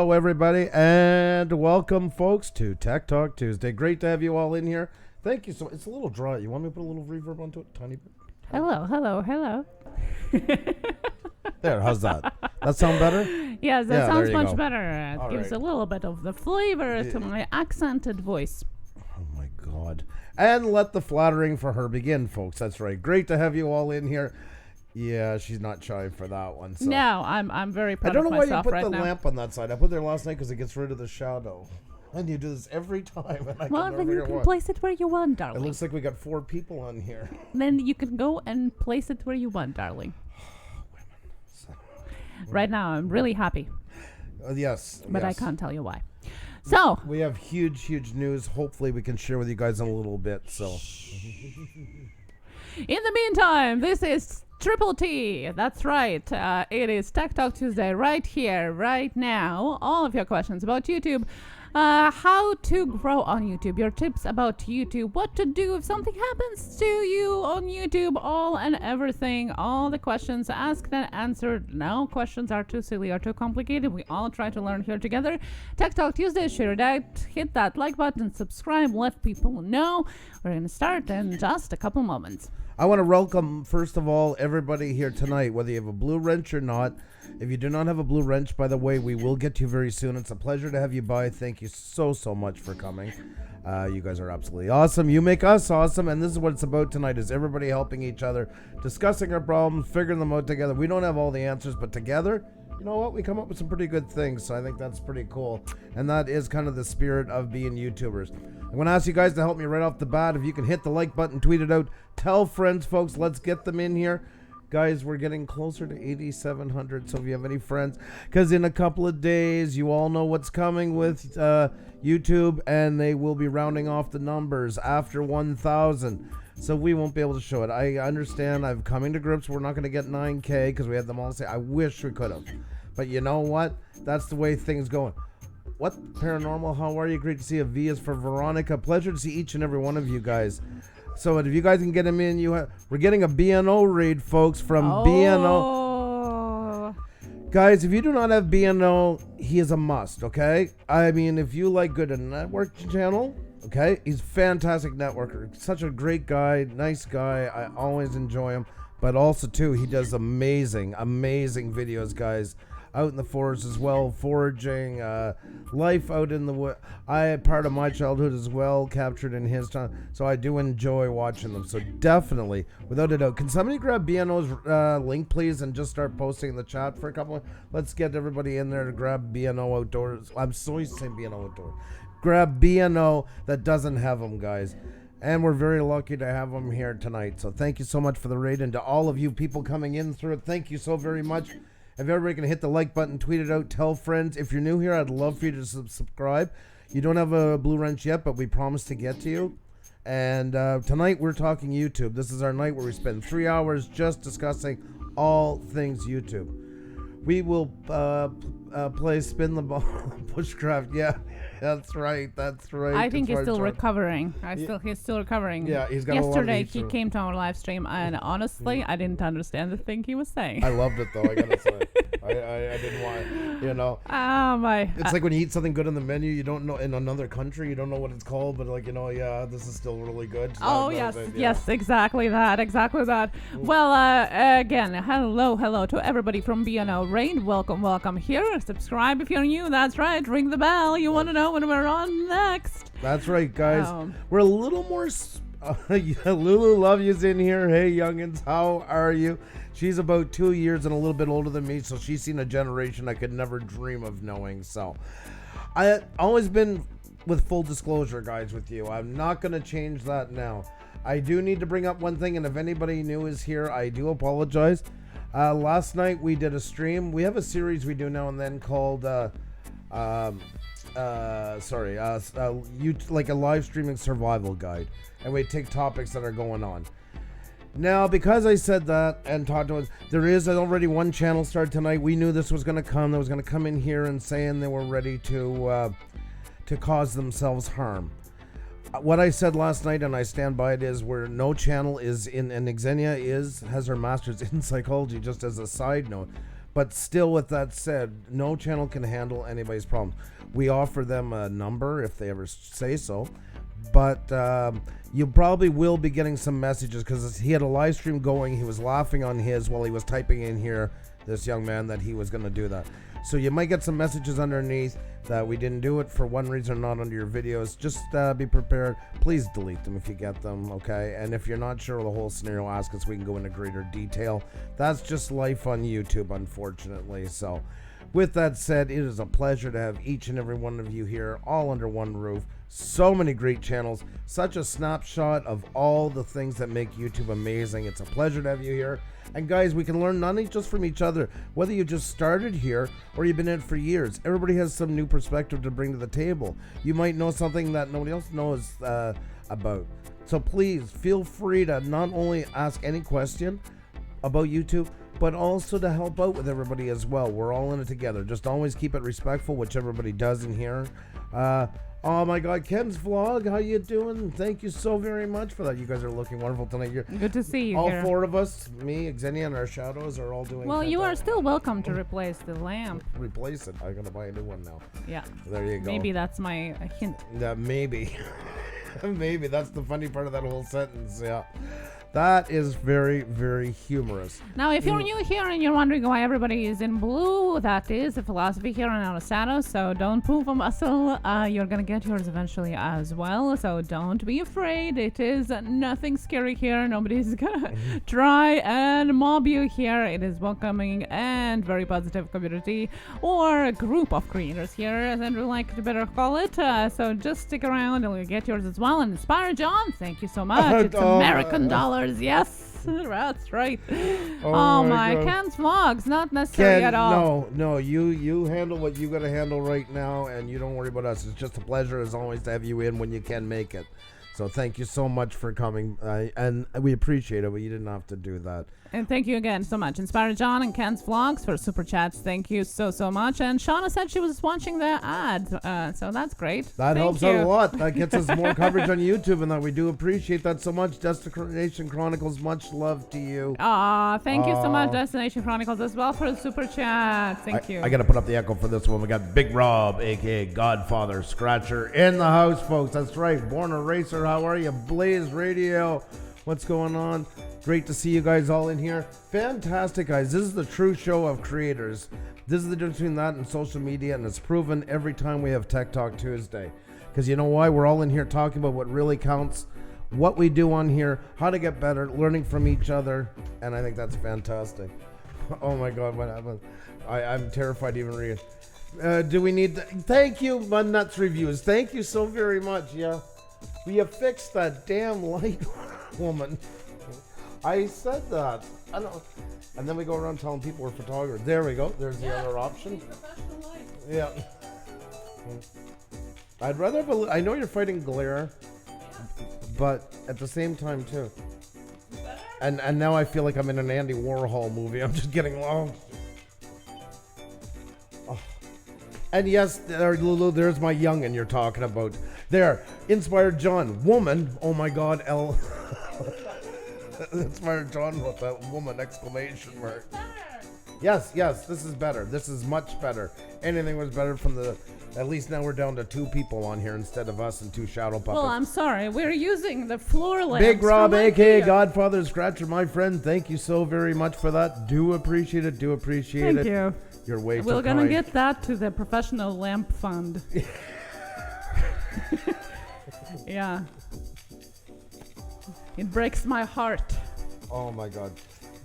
Hello, everybody, and welcome, folks, to Tek Talk Tuesday. Great to have you all in here. Thank you so much. It's a little dry. You want me to put a little reverb onto it? Tiny bit? Hello. There, how's that? That sound better? Yes, that sounds much better. It All gives right. a little bit of the flavor to my accented voice. Oh, my God. And let the flattering for her begin, folks. That's right. Great to have you all in here. Yeah, she's not shy for that one. So. No, I'm very proud I don't of know why you myself put right the now. lamp on that side. I put it there last night because it gets rid of the shadow. And you do this every time. And I Well, can then never you figure can why. place it where you want, It darling. looks like we got 4 people on here. Then you can go and place it where you want, darling. Right now, I'm really happy, Yes. but yes. I can't tell you why. So, We have huge news. Hopefully we can share with you guys in a little bit. So in the meantime, this is Triple T. That's right. It is Tek Talk Tuesday right here, right now. All of your questions about YouTube. How to grow on YouTube, your tips about YouTube, what to do if something happens to you on YouTube, all and everything, all the questions asked and answered. No questions are too silly or too complicated. We all try to learn here together. Tek Talk Tuesday, share it out, hit that like button, subscribe, let people know. We're going to start in just a couple moments. I want to welcome, first of all, everybody here tonight, whether you have a blue wrench or not. If you do not have a blue wrench, by the way, we will get to you very soon. It's a pleasure to have you by. Thank you so much for coming. You guys are absolutely awesome. You make us awesome, and this is what it's about tonight, is everybody helping each other, discussing our problems, figuring them out together. We don't have all the answers, but together, you know what? We come up with some pretty good things, so I think that's pretty cool. And that is kind of the spirit of being YouTubers. I'm going to ask you guys to help me right off the bat. If you can hit the like button, tweet it out, tell friends, folks. Let's get them in here. Guys, we're getting closer to 8,700, so if you have any friends, because in a couple of days, you all know what's coming with YouTube, and they will be rounding off the numbers after 1,000, so we won't be able to show it. I understand. I'm coming to grips. We're not going to get 9K because we had them all say, I wish we could have, but you know what? That's the way things going. What paranormal? How are you? Great to see you. V is for Veronica. Pleasure to see each and every one of you guys. So if you guys can get them in, we're getting a BNO raid, folks, from BNO. Guys, if you do not have BNO, he is a must, okay? I mean, if you like good network channel, okay? He's a fantastic networker. Such a great guy, nice guy. I always enjoy him. But also, too, he does amazing videos, guys. Out in the forest as well, foraging, life out in the wood. I had part of my childhood as well captured in his time, so I do enjoy watching them. So definitely, without a doubt, can somebody grab BNO's link, please, and just start posting in the chat for a couple of... Let's get everybody in there to grab BNO Outdoors. I'm so used to saying BNO Outdoors. Grab BNO that doesn't have them, guys. And we're very lucky to have them here tonight. So thank you so much for the raid, and to all of you people coming in through it, thank you so very much. If everybody can hit the like button, tweet it out, tell friends. If you're new here, I'd love for you to subscribe. You don't have a blue wrench yet, but we promise to get to you. And tonight we're talking YouTube. This is our night where we spend 3 hours just discussing all things YouTube. We will play Spin the Ball, Bushcraft. Yeah, that's right. I think he's still recovering. He's still recovering. Yeah, he's got a lot of Yesterday these he came to our live stream, and honestly, I didn't understand the thing he was saying. I loved it though. I gotta say, I didn't want, you know. Oh my! It's like when you eat something good on the menu, you don't know, in another country, you don't know what it's called, but like, you know, yeah, this is still really good. So Oh yes, yes, exactly that. Well, again, hello to everybody from BNO Raid. Welcome here. Subscribe if you're new. That's right. Ring the bell. You want to know when we're on next. That's right, guys. We're a little more... Lulu Love You's in here. Hey, youngins, how are you? She's about 2 years and a little bit older than me, so she's seen a generation I could never dream of knowing. So I've always been with full disclosure, guys, with you. I'm not going to change that now. I do need to bring up one thing, and if anybody new is here, I do apologize. Last night we did a stream. We have a series we do now and then called like a live streaming survival guide, and we take topics that are going on. Now, because I said that and talked to us, there is already one channel started tonight. We knew this was going to come. That was going to come in here and saying they were ready to cause themselves harm. What I said last night, and I stand by it, is where no channel is in, and Xenia has her master's in psychology, just as a side note. But still, with that said, no channel can handle anybody's problems. We offer them a number if they ever say so. But you probably will be getting some messages because he had a live stream going. He was laughing on his while he was typing in here, this young man, that he was going to do that. So you might get some messages underneath that we didn't do it for one reason or not under your videos. Just be prepared. Please delete them if you get them, okay? And if you're not sure of the whole scenario, ask us. We can go into greater detail. That's just life on YouTube, unfortunately. So with that said, it is a pleasure to have each and every one of you here all under one roof. So many great channels, such a snapshot of all the things that make YouTube amazing. It's a pleasure to have you here. And guys, we can learn not only just from each other, whether you just started here or you've been in it for years. Everybody has some new perspective to bring to the table. You might know something that nobody else knows about. So please feel free to not only ask any question about YouTube, but also to help out with everybody as well. We're all in it together. Just always keep it respectful, which everybody does in here. Oh my God, Ken's vlog, how you doing? Thank you so very much for that. You guys are looking wonderful tonight. Good to see you all here. Four of us, me, Xenia, and our shadows are all doing. Well, you are fantastic. still welcome to replace the lamp. Replace it. I'm gonna buy a new one now. Yeah. There you go. Maybe that's my hint. Yeah, maybe. Maybe that's the funny part of that whole sentence. Yeah. That is very, very humorous. Now, if you're new here and you're wondering why everybody is in blue, that is a philosophy here on Anastato. So don't prove a muscle. You're going to get yours eventually as well. So don't be afraid. It is nothing scary here. Nobody's going to try and mob you here. It is welcoming and very positive community or a group of creators here, as Andrew like to better call it. So just stick around and you'll get yours as well. And Inspire John, thank you so much. It's American dollars. Yes, that's right. Oh my God. Ken's vlogs, not necessary Ken, at all. no, you handle what you gotta handle right now, and you don't worry about us. It's just a pleasure as always to have you in when you can make it. So thank you so much for coming, and we appreciate it, but you didn't have to do that. And thank you again so much. Inspire John and Ken's vlogs for super chats. Thank you so much. And Shauna said she was watching the ad, so that's great. That Thank helps you. out a lot. That gets us more coverage on YouTube, and that we do appreciate that so much. Destination Chronicles, much love to you. Thank you so much, Destination Chronicles, as well for the super chat. Thank you. I got to put up the echo for this one. We got Big Rob, a.k.a. Godfather Scratcher, in the house, folks. That's right. Born a Racer. How are you? Blaze Radio. What's going on? Great to see you guys all in here. Fantastic, guys. This is the true show of creators. This is the difference between that and social media, and it's proven every time we have Tek Talk Tuesday. Because you know why? We're all in here talking about what really counts, what we do on here, how to get better, learning from each other, and I think that's fantastic. Oh my God, what happened? I'm terrified to even read it. Do we need... Thank you, Mud Nuts Reviews. Thank you so very much, yeah. We have fixed that damn light, woman. I said that. I don't. And then we go around telling people we're photographers. There we go. There's the other option. Yeah. I'd rather have I know you're fighting glare, but at the same time too. And now I feel like I'm in an Andy Warhol movie. I'm just getting long. Oh. And yes, Lulu, there's my youngin' you're talking about. There, Inspired John, woman. Oh my God, L. Inspired John wrote that woman exclamation mark. Yes, this is better. This is much better. Anything was better from the... At least now we're down to 2 people on here instead of us and 2 shadow puppets. Well, I'm sorry. We're using the floor lamps. Big Rob, from a.k.a. IKEA. Godfather Scratcher, my friend. Thank you so very much for that. Do appreciate it. Thank you. You're way too We're gonna kind. get that to the professional lamp fund. Yeah. It breaks my heart. Oh my God.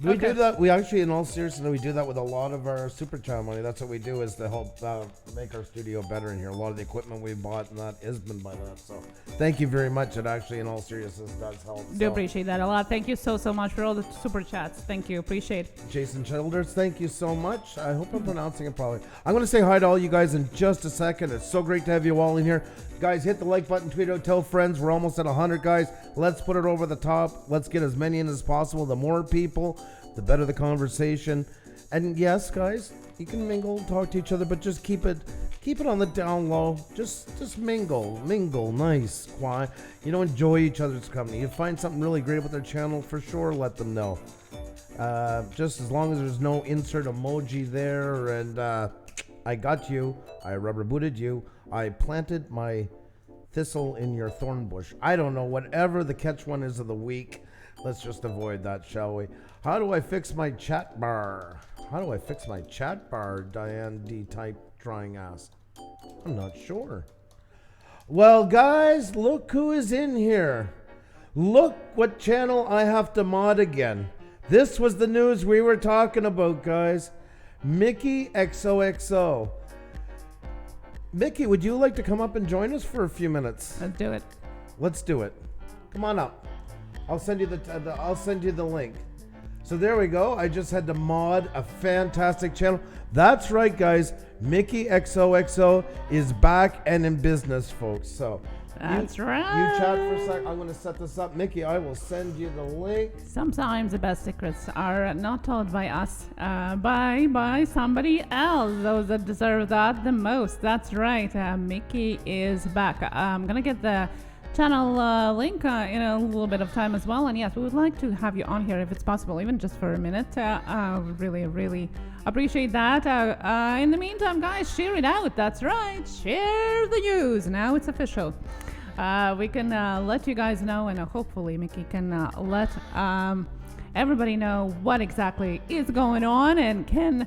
We do that. We actually, in all seriousness, we do that with a lot of our super chat money. That's what we do, is to help make our studio better in here. A lot of the equipment we bought and that has been by that. So thank you very much. It actually, in all seriousness, does help. Do appreciate that a lot. Thank you so much for all the super chats. Thank you. Appreciate it. Jason Childers, thank you so much. I hope I'm pronouncing it probably. I'm going to say hi to all you guys in just a second. It's so great to have you all in here. Guys, hit the like button, tweet out, tell friends. We're almost at 100, guys. Let's put it over the top. Let's get as many in as possible. The more people, the better the conversation. And yes, guys, you can mingle, talk to each other, but just keep it on the down low. Just mingle, nice, quiet. You know, enjoy each other's company. You find something really great with their channel, for sure, let them know. Just as long as there's no insert emoji there, and I got you. I rubber booted you. I planted my thistle in your thorn bush. I don't know, whatever the catch one is of the week. Let's just avoid that, shall we? How do I fix my chat bar? How do I fix my chat bar? Diane D type trying asked. I'm not sure. Well, guys, look who is in here. Look what channel I have to mod again. This was the news we were talking about, guys. MickeyXOXO. Mickey, would you like to come up and join us for a few minutes? Let's do it. Let's do it. Come on up. I'll send you the link. So there we go. I just had to mod a fantastic channel. That's right, guys. MickeyXOXO is back and in business, folks. So that's right. You chat for a sec. I'm going to set this up. Mickey, I will send you the link. Sometimes the best secrets are not told by us, by somebody else. Those that deserve that the most. That's right. Mickey is back. I'm going to get the channel link in a little bit of time as well. And yes, we would like to have you on here if it's possible, even just for a minute. Really appreciate that. In the meantime, guys, share it out. That's right. Share the news. Now it's official. We can let you guys know, and hopefully Mickey can let everybody know what exactly is going on and can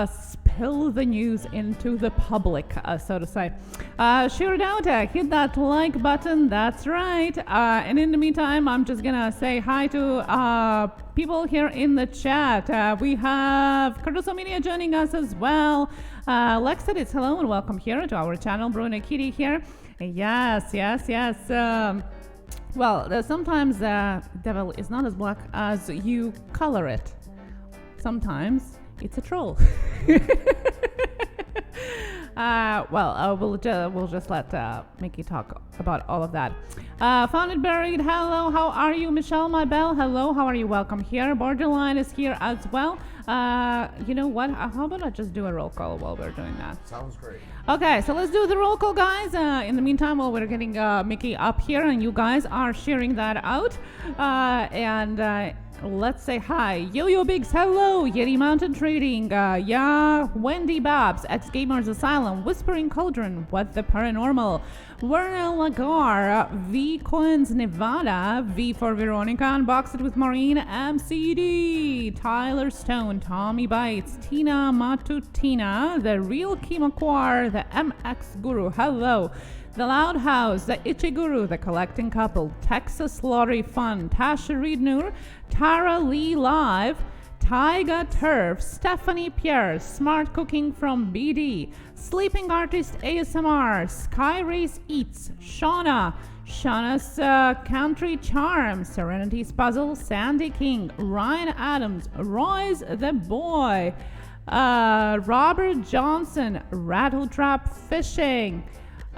spill the news into the public, so to say. Share it out. Hit that like button. That's right. And in the meantime, I'm just gonna say hi to people here in the chat. We have Cardoso Media joining us as well. Lex said it's hello and welcome here to our channel. Bruno Kitty here. Yes. Well, sometimes the devil is not as black as you color it. Sometimes it's a troll. We'll just let Mickey talk about all of that. Found it buried. Hello, how are you, Michelle? My bell. Hello, how are you? Welcome here. Borderline is here as well. You know what? How about I just do a roll call while we're doing that? Sounds great. Okay, so let's do the roll call, guys. In the meantime, while we're getting Mickey up here and you guys are sharing that out, let's say hi. Yo-Yo Biggs, hello. Yeti Mountain Trading, Wendy Babs, X Gamers Asylum, Whispering Cauldron, What the Paranormal, Werner Lagar, V Coins Nevada, V for Veronica, Unbox It with Maureen, MCD, Tyler Stone, Tommy Bites, Tina Matutina, The Real Kimakwar, The MX Guru, hello. The Loud House, The Itchy Guru, The Collecting Couple, Texas Lottery Fun, Tasha Reed Noor, Tara Lee Live, Tyga Turf, Stephanie Pierre, Smart Cooking from BD, Sleeping Artist ASMR, Sky Race Eats, Shauna's Country Charm, Serenity's Puzzle, Sandy King, Ryan Adams, Roy's the Boy, Robert Johnson, Rattletrap Fishing,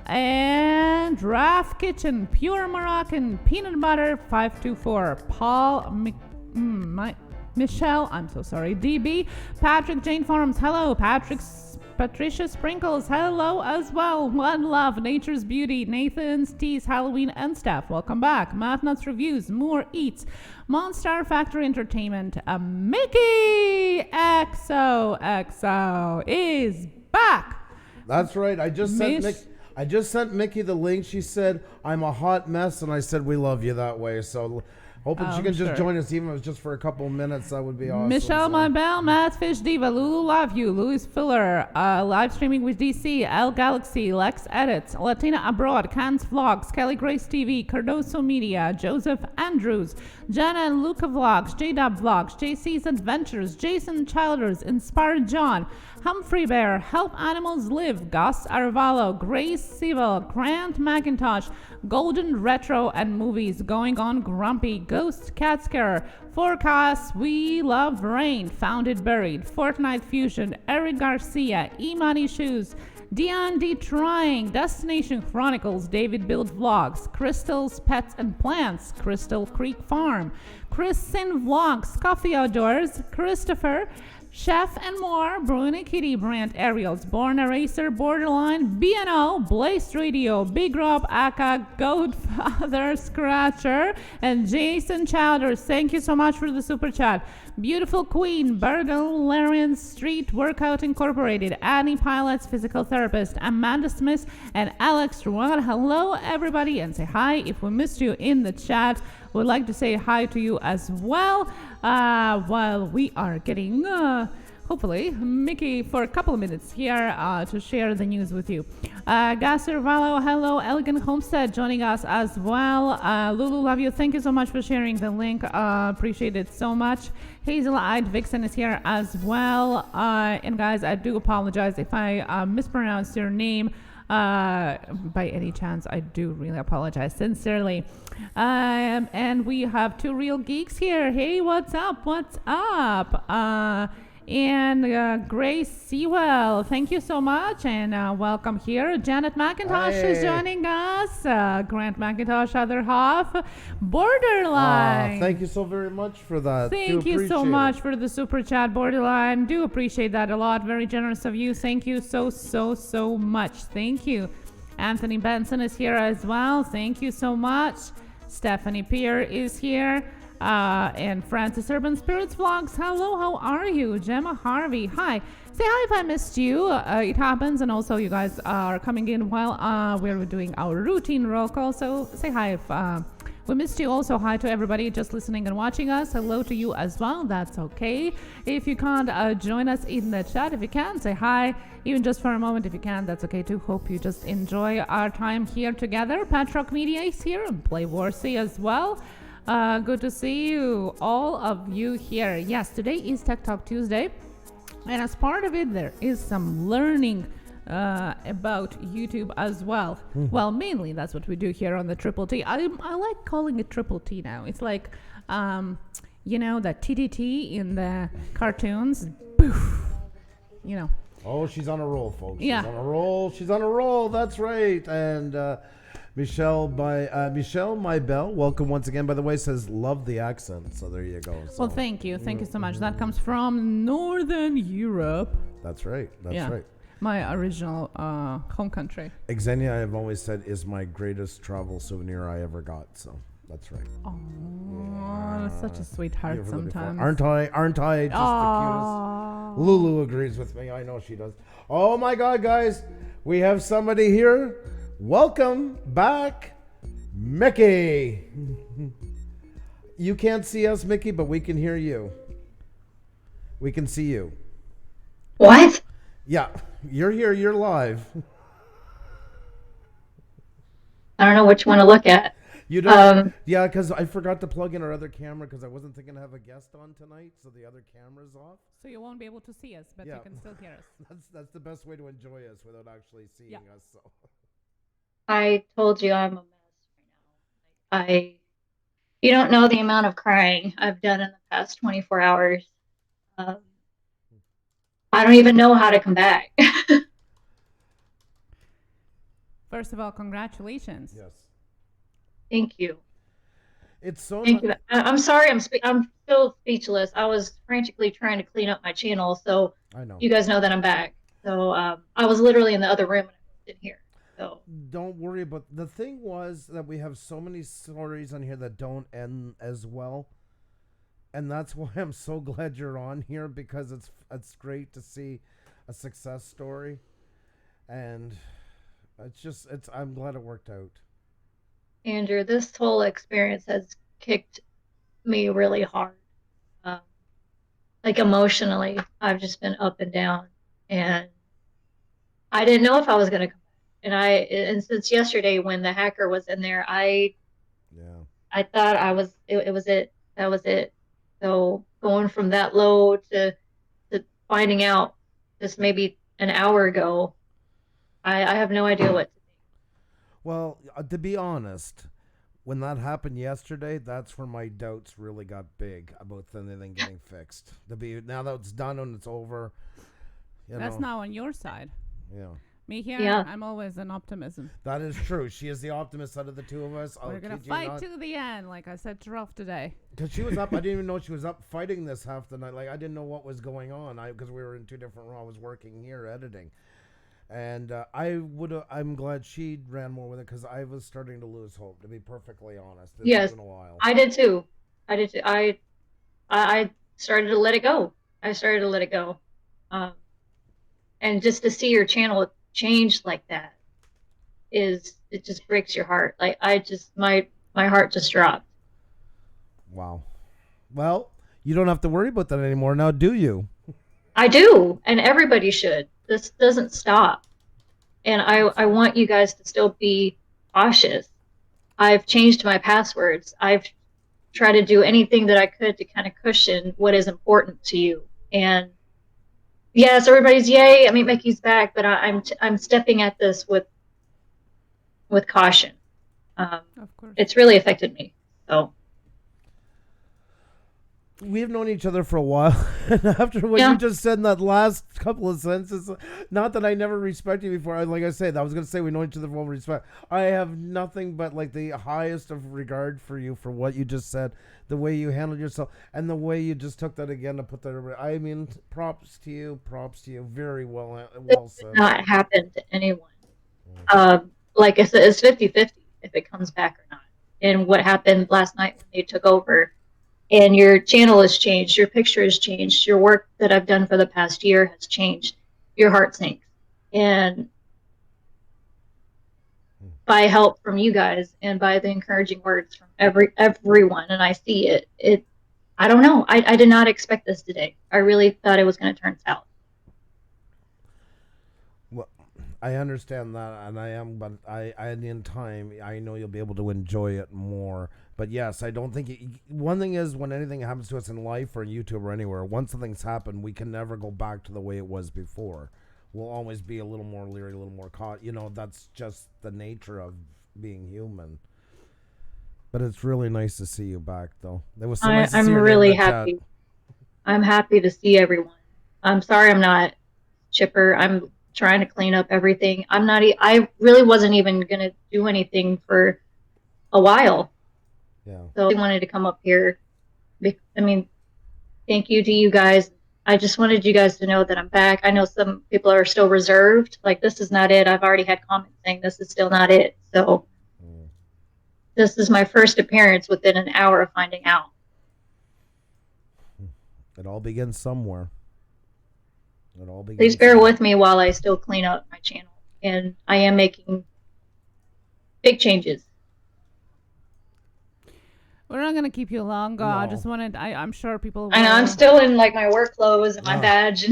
and Draft Kitchen, Pure Moroccan, Peanut Butter 524, Paul Michelle, I'm so sorry, DB, Patrick Jane Forums, hello, Patricia Sprinkles, hello as well, One Love, Nature's Beauty, Nathan's Teas, Halloween and Stuff, welcome back, Matt Nuts Reviews, Moore Eats, Monster Factory Entertainment, Mickey XOXO is back. That's right. I just sent Mickey the link. She said, I'm a hot mess. And I said, we love you that way. So hoping she can just join us, even if it's just for a couple of minutes. That would be awesome. Michelle Mabel, Matt Fish Diva, Lulu Love You, Louis Filler, live streaming with DC, L Galaxy, Lex Edits, Latina Abroad, Cans Vlogs, Kelly Grace TV, Cardoso Media, Joseph Andrews, Jenna and Luca Vlogs, JDub Vlogs, JC's Adventures, Jason Childers, Inspired John, Humphrey Bear, Help Animals Live, Gus Arvalo, Grace Civil, Grant McIntosh, Golden Retro and Movies, Going On Grumpy, Ghost Catsker, Forecast, We Love Rain, Found It Buried, Fortnite Fusion, Eric Garcia, E-Money Shoes, Dion D. Trying, Destination Chronicles, David Build Vlogs, Crystal's Pets and Plants, Crystal Creek Farm, Chris Sin Vlogs, Coffee Outdoors, Christopher, Chef and More, Bruni Kitty, Brand Ariels, Born Eraser, Borderline, BNO, Blaze Radio, Big Rob, Aka, Goatfather, Scratcher, and Jason Chowders. Thank you so much for the super chat. Beautiful Queen, Bergel, Larian, Street Workout Incorporated, Annie Pilots, Physical Therapist, Amanda Smith, and Alex Ruan. Hello, everybody, and say hi. If we missed you in the chat, would like to say hi to you as well. While we are getting, hopefully, Mickey for a couple of minutes here to share the news with you. Gasser Vallo, hello, Elegant Homestead joining us as well. Lulu, love you. Thank you so much for sharing the link. Appreciate it so much. Hazel-eyed Vixen is here as well. And guys, I do apologize if I mispronounced your name. By any chance, I do really apologize sincerely. And we have two real geeks here. Hey, what's up? What's up? And Grace Sewell, thank you so much, and welcome here. Janet McIntosh is joining us. Grant McIntosh, other half. Borderline. Thank you so very much for that. Thank you so much for the super chat, Borderline. Do appreciate that a lot. Very generous of you. Thank you so much. Thank you. Anthony Benson is here as well. Thank you so much. Stephanie Peer is here. And Francis Urban Spirits Vlogs, hello, how are you? Gemma Harvey, hi. Say hi if I missed you. It happens, and also you guys are coming in while we're doing our routine roll call, so say hi if we missed you. Also, hi to everybody just listening and watching us. Hello to you as well, that's okay. If you can't join us in the chat, if you can, say hi, even just for a moment if you can, that's okay too. Hope you just enjoy our time here together. Patrock Media is here, and Play Warsy as well. Good to see you, all of you here. Yes, today is Tek Talk Tuesday, and as part of it, there is some learning about YouTube as well. Well, mainly that's what we do here on the Triple T. I like calling it Triple T now. It's like, you know, the TTT in the cartoons. Poof, you know. Oh, she's on a roll, folks. Yeah. She's on a roll. She's on a roll. That's right. And Michelle, my bell, welcome once again, by the way, says love the accent. So there you go. So. Well, thank you so much. That comes from Northern Europe. That's right. That's right. My original home country. Xenia, I've always said, is my greatest travel souvenir I ever got. So that's right. Oh, such a sweetheart sometimes. Aren't I? Just the cutest. Lulu agrees with me. I know she does. Oh my God, guys, we have somebody here. Welcome back, Mickey. You can't see us, Mickey, but we can hear you. We can see you. What? Yeah, you're here. You're live. I don't know which one to look at. You don't? Yeah, because I forgot to plug in our other camera because I wasn't thinking to have a guest on tonight, so the other camera's off. So you won't be able to see us, but you can still hear us. That's the best way to enjoy us without actually seeing us. So. I told you I'm a mess right now. You don't know the amount of crying I've done in the past 24 hours. I don't even know how to come back. First of all, congratulations. Yes. Thank you. It's so. Thank you. I'm sorry. I'm still speechless. I was frantically trying to clean up my channel, so I know. you guys know that I'm back. So I was literally in the other room and I was in here. So don't worry. But the thing was that we have so many stories on here that don't end as well, and that's why I'm so glad you're on here, because it's great to see a success story, and I'm glad it worked out. Andrew, this whole experience has kicked me really hard. Like emotionally, I've just been up and down, and I didn't know if I was going to come back. And since yesterday when the hacker was in there, I thought it was it. That was it. So going from that low to finding out just maybe an hour ago, I have no idea what to think. Well, to be honest, when that happened yesterday, that's where my doubts really got big about anything getting fixed. Now that it's done and it's over, that's now on your side. Yeah. Me here, Yeah. I'm always an optimism. That is true. She is the optimist out of the two of us. We're gonna fight to the end, like I said to Ralph today. Because she was up. I didn't even know she was up fighting this half the night. Like, I didn't know what was going on. Because we were in two different rooms. I was working here editing. And I'm glad she ran more with it because I was starting to lose hope, to be perfectly honest. Yes, been a while. I did too. I started to let it go. I started to let it go. And just to see your channel change like that it just breaks your heart. Like my heart just dropped. Wow. Well, you don't have to worry about that anymore now, do you? I do, and everybody should. This doesn't stop. And I want you guys to still be cautious. I've changed my passwords. I've tried to do anything that I could to kind of cushion what is important to you. And yes, everybody's yay. I mean, Mickey's back, but I'm stepping at this with caution. Of course. It's really affected me. So we've known each other for a while. And after what you just said in that last couple of sentences, not that I never respected you before. Like I said, I was going to say we know each other for respect. I have nothing but like the highest of regard for you for what you just said, the way you handled yourself, and the way you just took that again to put that. I mean, props to you. Very well said. It not happen to anyone. Like I said, it's 50-50 if it comes back or not. And what happened last night when they took over, and your channel has changed, your picture has changed, your work that I've done for the past year has changed, your heart sinks. And by help from you guys and by the encouraging words from everyone, and I see it, I don't know. I did not expect this today. I really thought it was going to turn south. Well, I understand that, and I am, but in time, I know you'll be able to enjoy it more. But yes, I don't think one thing is when anything happens to us in life or YouTube or anywhere, once something's happened, we can never go back to the way it was before. We'll always be a little more leery, a little more caught. You know, that's just the nature of being human. But it's really nice to see you back, though. It was so nice to see I'm your really name in the happy. chat. I'm happy to see everyone. I'm sorry I'm not chipper. I'm trying to clean up everything. I really wasn't even going to do anything for a while. Yeah. So I wanted to come up here. I mean, thank you to you guys. I just wanted you guys to know that I'm back. I know some people are still reserved. Like, this is not it. I've already had comments saying this is still not it. So this is my first appearance within an hour of finding out. It all begins somewhere. Please bear with me while I still clean up my channel. And I am making big changes. We're not going to keep you long. No. I just wanted, I'm sure people will. I know, I'm still in like my work clothes and my badge.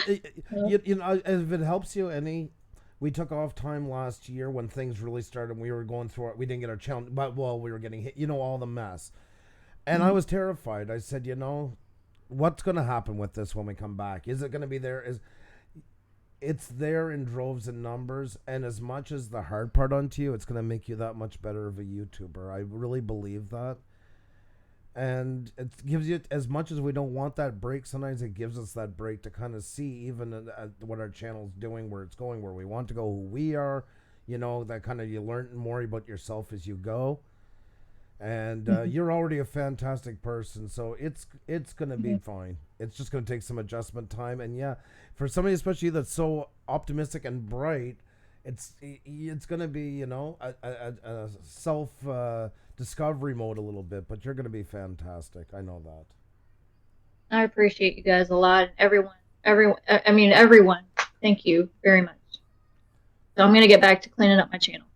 you know, if it helps you any, we took off time last year when things really started. We were going through it. We didn't get our channel, but we were getting hit, all the mess. And I was terrified. I said, what's going to happen with this when we come back? Is it going to be there? It's there in droves and numbers, and as much as the hard part onto you, it's going to make you that much better of a YouTuber. I really believe that. And it gives you, as much as we don't want that break, sometimes it gives us that break to kind of see even what our channel's doing, where it's going, where we want to go, who we are, that kind of, you learn more about yourself as you go. And you're already a fantastic person, so it's going to be fine. It's just going to take some adjustment time. And yeah, for somebody especially that's so optimistic and bright, it's going to be, a self discovery mode a little bit, but you're going to be fantastic. I know that. I appreciate you guys a lot. Everyone. Thank you very much. So I'm going to get back to cleaning up my channel.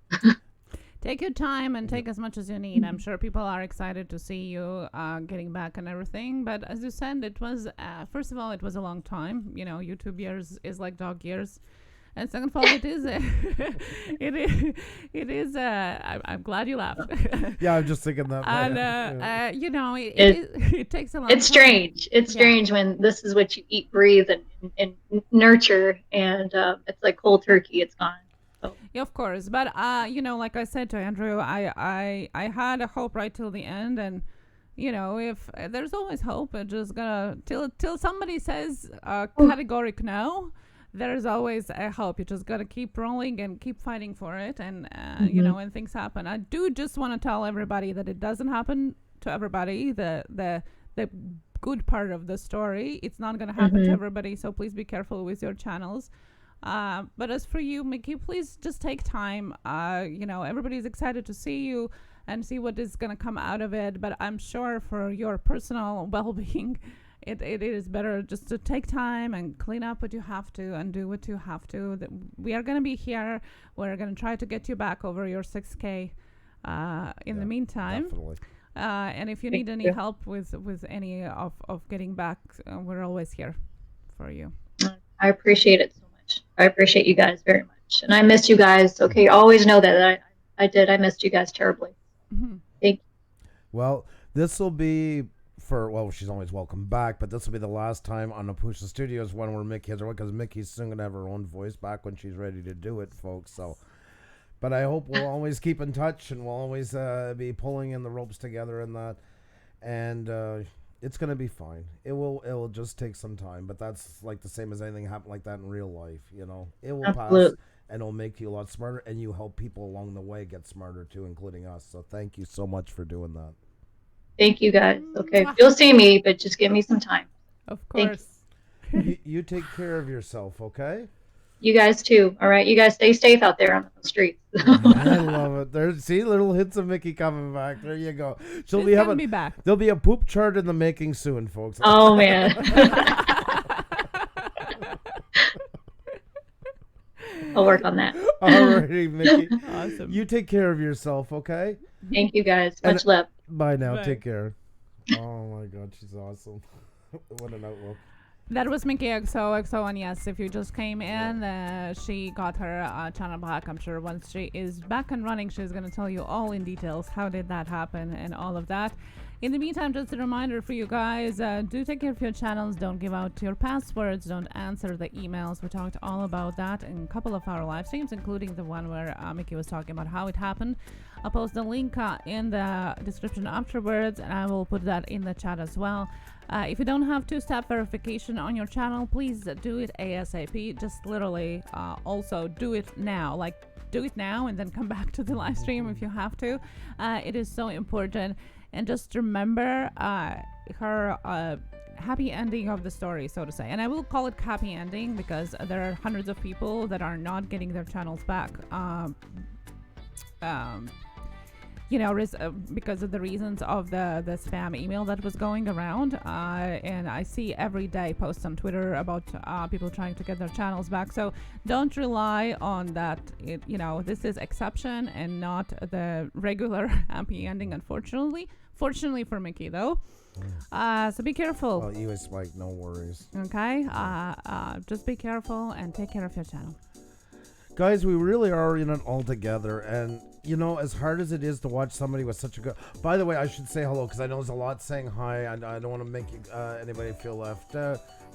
Take your time and take as much as you need. I'm sure people are excited to see you getting back and everything. But as you said, it was, first of all, it was a long time. YouTube years is like dog years. And second of all, it is, I'm glad you laughed. Yeah, I'm just thinking that. And, it takes a long time. It's strange. It's strange when this is what you eat, breathe, and nurture. And it's like cold turkey. It's gone. Yeah, of course. But, like I said to Andrew, I had a hope right till the end. And, if there's always hope, it's just gonna, till somebody says categoric no, there's always a hope. You just gotta keep rolling and keep fighting for it, and and things happen. I do just want to tell everybody that it doesn't happen to everybody. The good part of the story, it's not gonna happen to everybody. So please be careful with your channels. But as for you, Mickey, please just take time. Everybody's excited to see you and see what is gonna come out of it. But I'm sure for your personal well-being, it is better just to take time and clean up what you have to and do what you have to. We are going to be here. We're going to try to get you back over your 6K in the meantime. Definitely. And if you need any help with any of getting back, we're always here for you. I appreciate it so much. I appreciate you guys very much. And I missed you guys. Okay, always know that I did. I missed you guys terribly. Thank you. Well, this will be... she's always welcome back, but this will be the last time on the Puša Studios one where Mickey has her, because Mickey's soon going to have her own voice back when she's ready to do it, folks. So, but I hope we'll always keep in touch, and we'll always be pulling in the ropes together and that, and it's going to be fine. It'll just take some time, but that's like the same as anything happen like that in real life, It will pass, and it'll make you a lot smarter, and you help people along the way get smarter too, including us. So thank you so much for doing that. Thank you guys. Okay, you'll see me, but just give me some time. Of course. You take care of yourself, okay? You guys too. All right, you guys stay safe out there on the streets. I love it. There's little hints of Mickey coming back. There you go. She'll be back. There'll be a poop chart in the making soon, folks. Oh man. I'll work on that. Alrighty, Mickey. Awesome. You take care of yourself, okay? Thank you guys. Much love. Bye now. Bye. Take care. Oh my God, she's awesome. What an outlook. That was MickeyXOXO, and yes, if you just came in, she got her channel back. I'm sure once she is back and running, she's going to tell you all in details how did that happen and all of that. In the meantime, just a reminder for you guys, do take care of your channels. Don't give out your passwords. Don't answer the emails. We talked all about that in a couple of our live streams, including the one where Mickey was talking about how it happened. I'll post the link in the description afterwards, and I will put that in the chat as well. If you don't have two-step verification on your channel, please do it ASAP. Just literally also do it now. Like, do it now and then come back to the live stream if you have to. It is so important. And just remember her happy ending of the story, so to say. And I will call it happy ending because there are hundreds of people that are not getting their channels back. Because of the reasons of the spam email that was going around. And I see every day posts on Twitter about people trying to get their channels back. So don't rely on that. This is exception and not the regular happy ending, unfortunately. Fortunately for Mickey, though. So be careful. Well, you was like, no worries. Okay? Just be careful and take care of your channel. Guys, we really are in it all together, and as hard as it is to watch somebody with such a good... By the way, I should say hello, because I know there's a lot saying hi, and I don't want to make anybody feel left.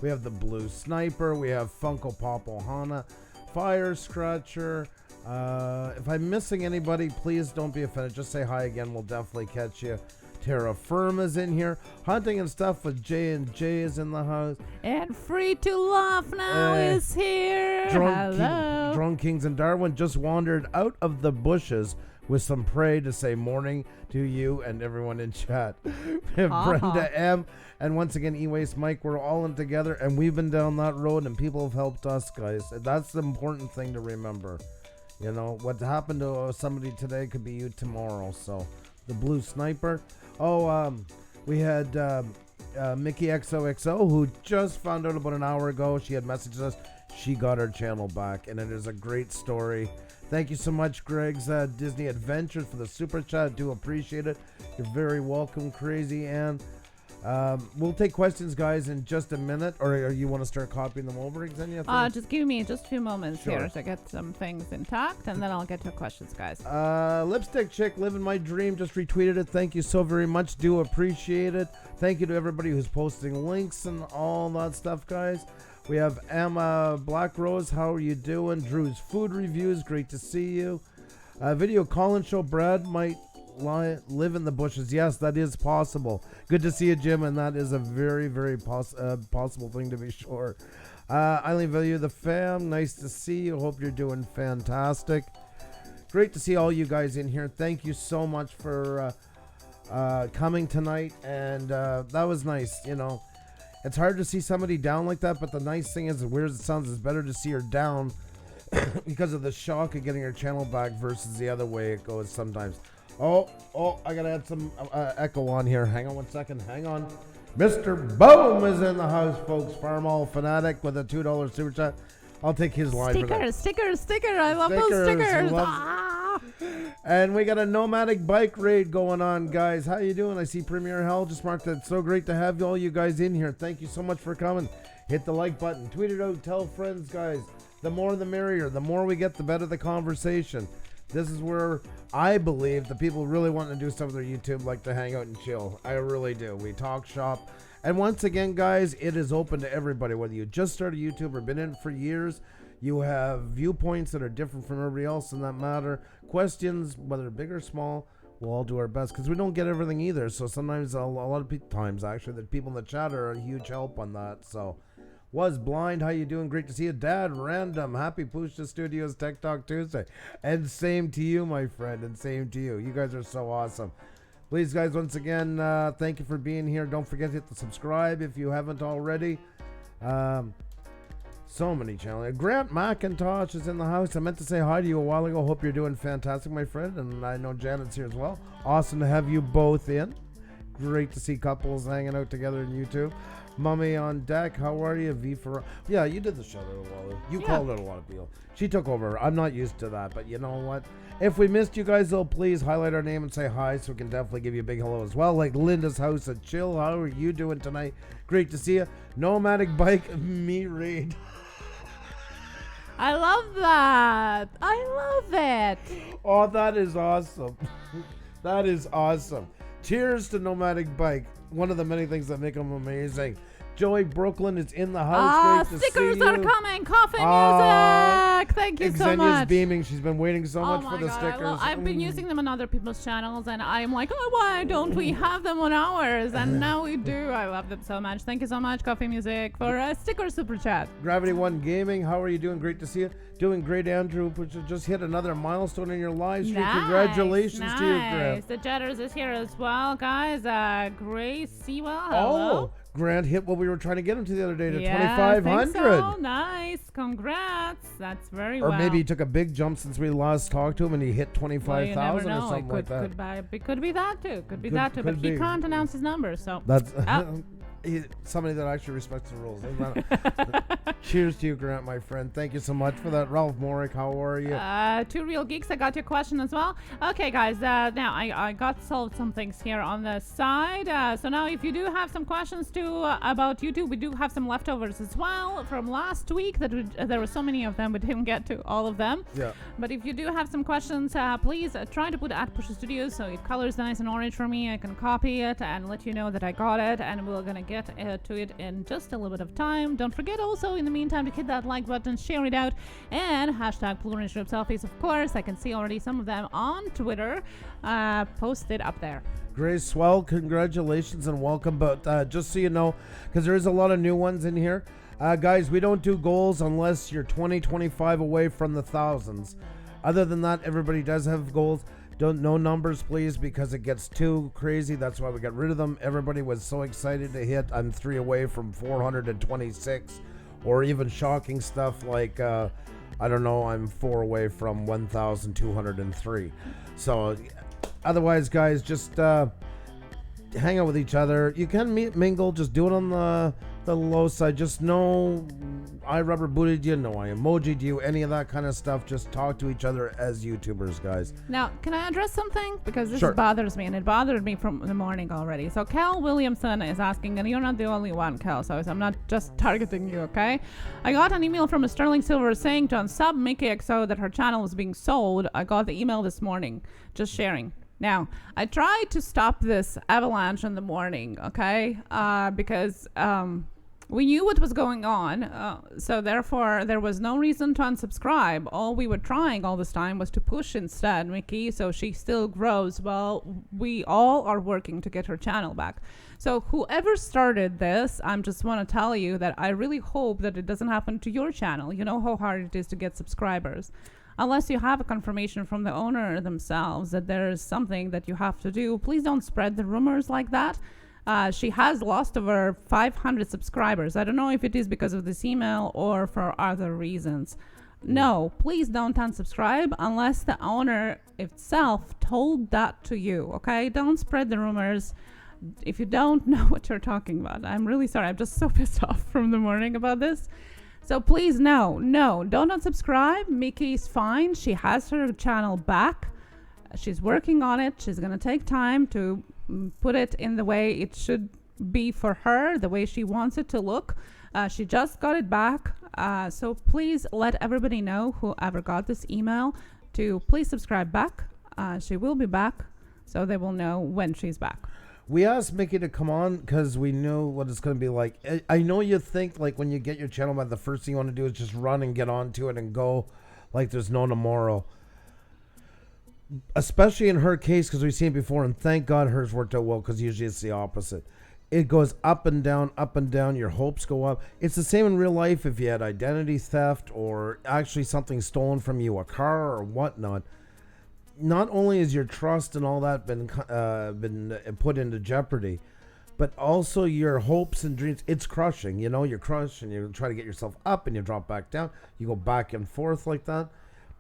We have the Blue Sniper, we have Funko Pop Ohana, Fire Scratcher. If I'm missing anybody, please don't be offended. Just say hi again, we'll definitely catch you. Terra Firma's in here. Hunting and Stuff with J&J is in the house. And Free to Laugh Now is here. Hello. Drone Kings and Darwin just wandered out of the bushes with some prey to say morning to you and everyone in chat. We have Brenda M. And once again, E-Waste Mike. We're all in together, and we've been down that road, and people have helped us, guys. That's the important thing to remember. What happened to somebody today could be you tomorrow. So the Blue Sniper. We had MickeyXOXO, who just found out about an hour ago. She had messaged us. She got her channel back, and it is a great story. Thank you so much, Greg's Disney Adventures, for the super chat. Do appreciate it. You're very welcome, Crazy Ann. We'll take questions, guys, in just a minute, or you want to start copying them over, Xenia? Just give me just a few moments here to get some things intact, and then I'll get to questions, guys. Lipstick Chick, living my dream, just retweeted it. Thank you so very much. Do appreciate it. Thank you to everybody who's posting links and all that stuff, guys. We have Emma Black Rose. How are you doing? Drew's Food Reviews. Great to see you. Video Call-In Show. Brad might live in the bushes. Yes, that is possible. Good to see you, Jim, and that is a very, very possible thing to be sure. Eileen Value, the fam, nice to see you. Hope you're doing fantastic. Great to see all you guys in here. Thank you so much for coming tonight, and that was nice. You know, it's hard to see somebody down like that, but the nice thing is, as weird as it sounds, it's better to see her down because of the shock of getting her channel back versus the other way it goes sometimes. Oh, I gotta add some echo on here. Hang on one second. Hang on. Mr. Boom is in the house, folks. Farmall Fanatic with a $2 super chat. I'll take his line for that. Sticker. I love those stickers. And we got a nomadic bike raid going on, guys. How you doing? I see Premier Hell just marked that. So great to have all you guys in here. Thank you so much for coming. Hit the like button. Tweet it out. Tell friends, guys. The more the merrier. The more we get, the better the conversation. This is where I believe the people really want to do stuff with their YouTube like to hang out and chill. I really do. We talk shop. And once again, guys, it is open to everybody. Whether you just started YouTube or been in it for years, you have viewpoints that are different from everybody else in that matter. Questions, whether big or small, we'll all do our best because we don't get everything either. So sometimes, a lot of times actually, the people in the chat are a huge help on that. So, Was Blind, how you doing? Great to see you. Dad, Random, happy Puša Studios Tek Talk Tuesday. And same to you, my friend, and same to you. You guys are so awesome. Please, guys, once again, thank you for being here. Don't forget to hit the subscribe if you haven't already. So many channels. Grant McIntosh is in the house. I meant to say hi to you a while ago. Hope you're doing fantastic, my friend. And I know Janet's here as well. Awesome to have you both in. Great to see couples hanging out together in YouTube. Mummy on deck, how are you? V for yeah, you did the show there a while ago. You called it a lot of people. She took over. I'm not used to that, but you know what? If we missed you guys, though, please highlight our name and say hi, so we can definitely give you a big hello as well. Like Linda's House at Chill. How are you doing tonight? Great to see you. Nomadic Bike Me Raid. I love that. I love it. Oh, that is awesome. That is awesome. Cheers to Nomadic Bike. One of the many things that make them amazing. Joey Brooklyn is in the house. Great to stickers see you. are coming. Coffee music. Thank you so much. Xenia's beaming. She's been waiting so much for the stickers. I've been using them on other people's channels, and I'm like, oh, why don't we have them on ours? And now we do. I love them so much. Thank you so much, Coffee Music, for a sticker super chat. Gravity One Gaming, how are you doing? Great to see you. Doing great, Andrew. Just hit another milestone in your live stream. Congratulations to you, Grant. The Jetters is here as well, guys. Grace Sewell, hello. Oh, Grant hit what we were trying to get him to the other day to 2,500. I think so. Nice. Congrats. That's very well. Or maybe he took a big jump since we last talked to him and he hit 25,000 or something like that. Could be that too. But he can't announce his numbers, so. That's somebody that actually respects the rules. Cheers to you, Grant, my friend. Thank you so much for that. Ralph Morick, how are you? Two Real Geeks, I got your question as well. Okay, guys, now I got solved some things here on the side. So now if you do have some questions too about YouTube, we do have some leftovers as well from last week. There were so many of them, we didn't get to all of them. Yeah. But if you do have some questions, please try to put at Puša Studios so it colors nice and orange for me. I can copy it and let you know that I got it, and we're gonna get to it in just a little bit of time. Don't forget also in the meantime to hit that like button, share it out, and hashtag Pluralist Selfies, of course. I can see already some of them on Twitter posted up there. Grace Swell, congratulations and welcome. But just so you know, because there is a lot of new ones in here, guys, we don't do goals unless you're 25 away from the thousands. Other than that, everybody does have goals. No numbers, please, because it gets too crazy. That's why we got rid of them. Everybody was so excited to hit. I'm 3 away from 426, or even shocking stuff like, I don't know, I'm 4 away from 1,203. So otherwise, guys, just hang out with each other. You can mingle, just do it on the low side. Just no I rubber booted you, no I emoji'd you, any of that kind of stuff. Just talk to each other as YouTubers, guys. Now, can I address something? Because this bothers me, and it bothered me from the morning already. So Cal Williamson is asking, and you're not the only one, Cal, so I'm not just targeting you, okay? I got an email from a Sterling Silver saying to unsub MickeyXOXO that her channel was being sold. I got the email this morning, just sharing. Now, I tried to stop this avalanche in the morning, okay? Because We knew what was going on, so therefore there was no reason to unsubscribe. All we were trying all this time was to push instead Mickey, so she still grows. Well, we all are working to get her channel back. So whoever started this, I just want to tell you that I really hope that it doesn't happen to your channel. You know how hard it is to get subscribers. Unless you have a confirmation from the owner themselves that there is something that you have to do, please don't spread the rumors like that. She has lost over 500 subscribers. I don't know if it is because of this email or for other reasons. No, please don't unsubscribe unless the owner itself told that to you, okay? Don't spread the rumors if you don't know what you're talking about. I'm really sorry. I'm just so pissed off from the morning about this. So please, no, don't unsubscribe. Mickey's fine. She has her channel back. She's working on it. She's going to take time to put it in the way it should be for her, the way she wants it to look. She just got it back. So please let everybody know, whoever got this email, to please subscribe back. She will be back, so they will know when she's back. We asked Mickey to come on because we knew what it's going to be like. I know you think like when you get your channel back, the first thing you want to do is just run and get onto it and go like there's no tomorrow. Especially in her case, because we've seen it before, and thank God hers worked out well, because usually it's the opposite. It goes up and down, your hopes go up. It's the same in real life if you had identity theft or actually something stolen from you, a car or whatnot. Not only is your trust and all that been put into jeopardy, but also your hopes and dreams. It's crushing, you know, you're crushed and you try to get yourself up and you drop back down. You go back and forth like that.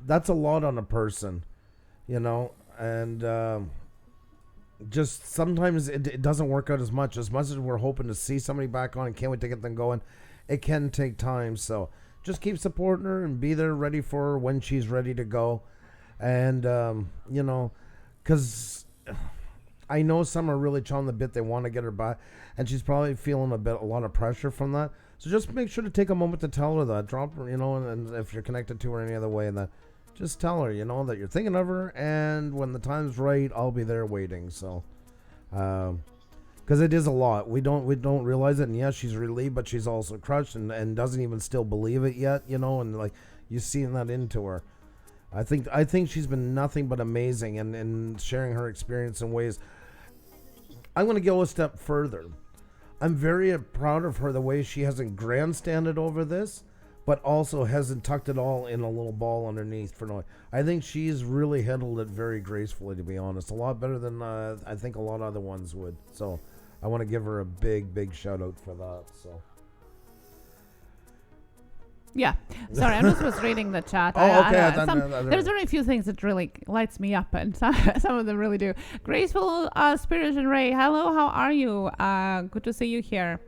That's a lot on a person. You know, and just sometimes it doesn't work out as much as we're hoping to see somebody back on and can't wait to get them going. It can take time, so just keep supporting her and be there ready for her when she's ready to go. And you know, because I know some are really chawing the bit, they want to get her back, and she's probably feeling a lot of pressure from that. So just make sure to take a moment to tell her that, drop her, you know, and if you're connected to her any other way, and that. Just tell her, you know, that you're thinking of her, and when the time's right, I'll be there waiting. So, because it is a lot. We don't realize it, and yes, she's relieved, but she's also crushed and doesn't even still believe it yet, you know. And like you're seeing that into her. I think she's been nothing but amazing, and sharing her experience in ways. I'm going to go a step further. I'm very proud of her, the way she hasn't grandstanded over this, but also hasn't tucked it all in a little ball underneath for noise. I think she's really handled it very gracefully, to be honest. A lot better than I think a lot of other ones would. So I want to give her a big shout out for that. So. Yeah, sorry, I just was reading the chat. There's very few things that really lights me up, and some of them really do. Graceful Spirit and Ray, hello, how are you? Good to see you here.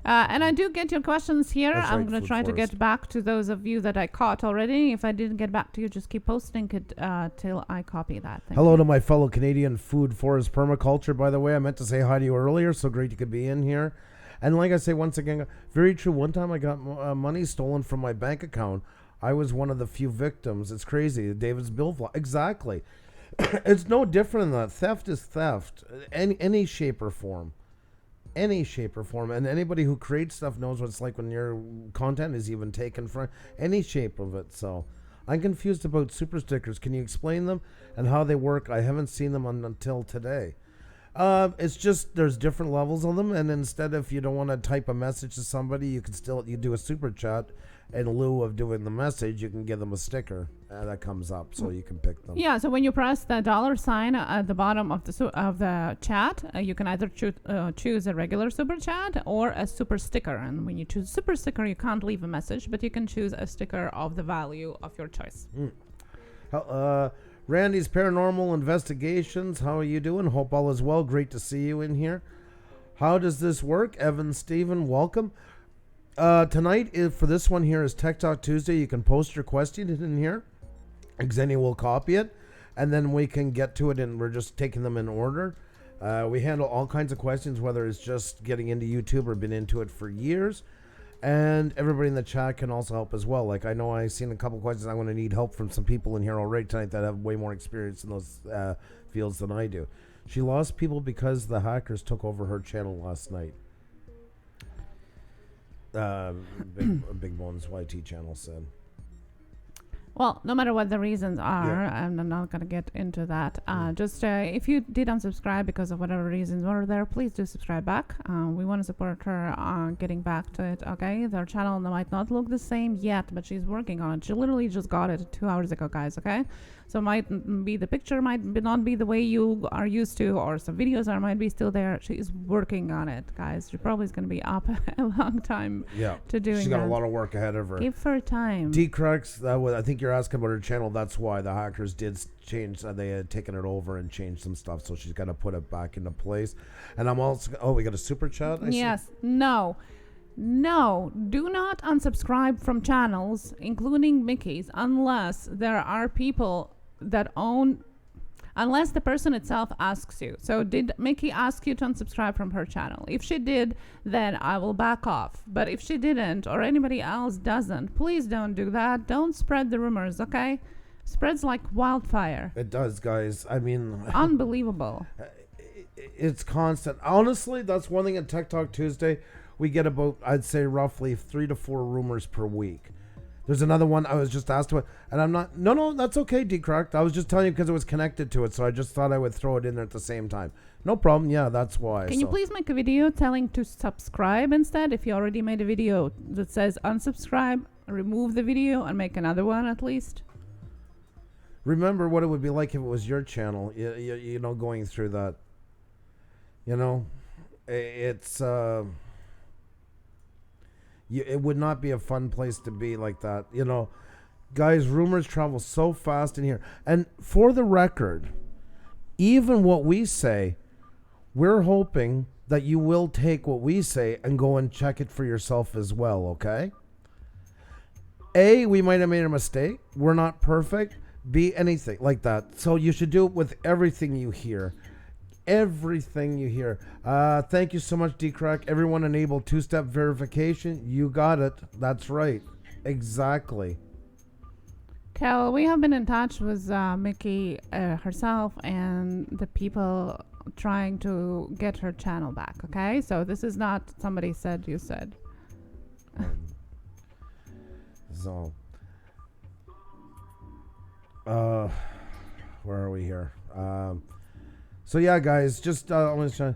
And I do get your questions here. That's I'm right, going to try to get back to those of you that I caught already. If I didn't get back to you, just keep posting it till I copy that. Hello to my fellow Canadian food forest permaculture, by the way. I meant to say hi to you earlier. So great you could be in here. And like I say, once again, very true. One time I got money stolen from my bank account. I was one of the few victims. It's crazy. David's bill flaw. Exactly. It's no different than that. Theft is theft. Any shape or form. Any shape or form, and anybody who creates stuff knows what it's like when your content is even taken from any shape of it. So I'm confused about super stickers. Can you explain them and how they work? I haven't seen them until today. It's just there's different levels of them, and instead, if you don't want to type a message to somebody, you do a super chat. In lieu of doing the message, you can give them a sticker that comes up, so you can pick them. Yeah, so when you press the $sign at the bottom of the chat, you can either choose a regular super chat or a super sticker. And when you choose super sticker, you can't leave a message, but you can choose a sticker of the value of your choice. Randy's Paranormal Investigations, how are you doing? Hope all is well. Great to see you in here. How does this work? Evan Steven, welcome. Tonight, for this one here, is Tek Talk Tuesday. You can post your question in here. Xenia will copy it, and then we can get to it, and we're just taking them in order. We handle all kinds of questions, whether it's just getting into YouTube or been into it for years. And everybody in the chat can also help as well. Like, I know I've seen a couple questions. I'm going to need help from some people in here already tonight that have way more experience in those fields than I do. She lost people because the hackers took over her channel last night. Big Bones YT channel said. Well, no matter what the reasons are, and I'm not going to get into that. Just if you did unsubscribe because of whatever reasons were there, please do subscribe back. We want to support her getting back to it, okay? Their channel might not look the same yet, but she's working on it. She literally just got it 2 hours ago, guys, okay? So the picture might not be the way you are used to, or some videos might be still there. She is working on it, guys. She probably is going to be up a long time to doing that. She's got a lot of work ahead of her. Give her time. Decrux, I think you're asking about her channel. That's why the hackers did change. They had taken it over and changed some stuff, so she's got to put it back into place. And I'm also... Oh, we got a super chat? Yes. No, do not unsubscribe from channels, including Mickey's, unless there are people that own, unless the person itself asks you. So did Mickey ask you to unsubscribe from her channel? If she did, then I will back off. But if she didn't, or anybody else doesn't, please don't do that. Don't spread the rumors, okay? Spreads like wildfire. It does, guys. I mean... Unbelievable. It's constant. Honestly, that's one thing at Tek Talk Tuesday. We get about, I'd say, roughly 3 to 4 rumors per week. There's another one I was just asked about, and I'm not... No, that's okay, Decracked. I was just telling you because it was connected to it, so I just thought I would throw it in there at the same time. No problem. Yeah, that's why. Can you please make a video telling to subscribe instead? If you already made a video that says unsubscribe, remove the video and make another one at least. Remember what it would be like if it was your channel, you know, going through that. You know, it's... it would not be a fun place to be like that. You know, guys, rumors travel so fast in here. And for the record, even what we say, we're hoping that you will take what we say and go and check it for yourself as well, okay? A, we might have made a mistake. We're not perfect. B, anything like that. So you should do it with everything you hear. Everything you hear. Thank you so much, Decrack. Everyone enable 2-step verification. You got it. That's right. Exactly. Kel, we have been in touch with Mickey herself and the people trying to get her channel back, okay? So this is not somebody said you said. So, where are we here? So yeah, guys, just I'm gonna try.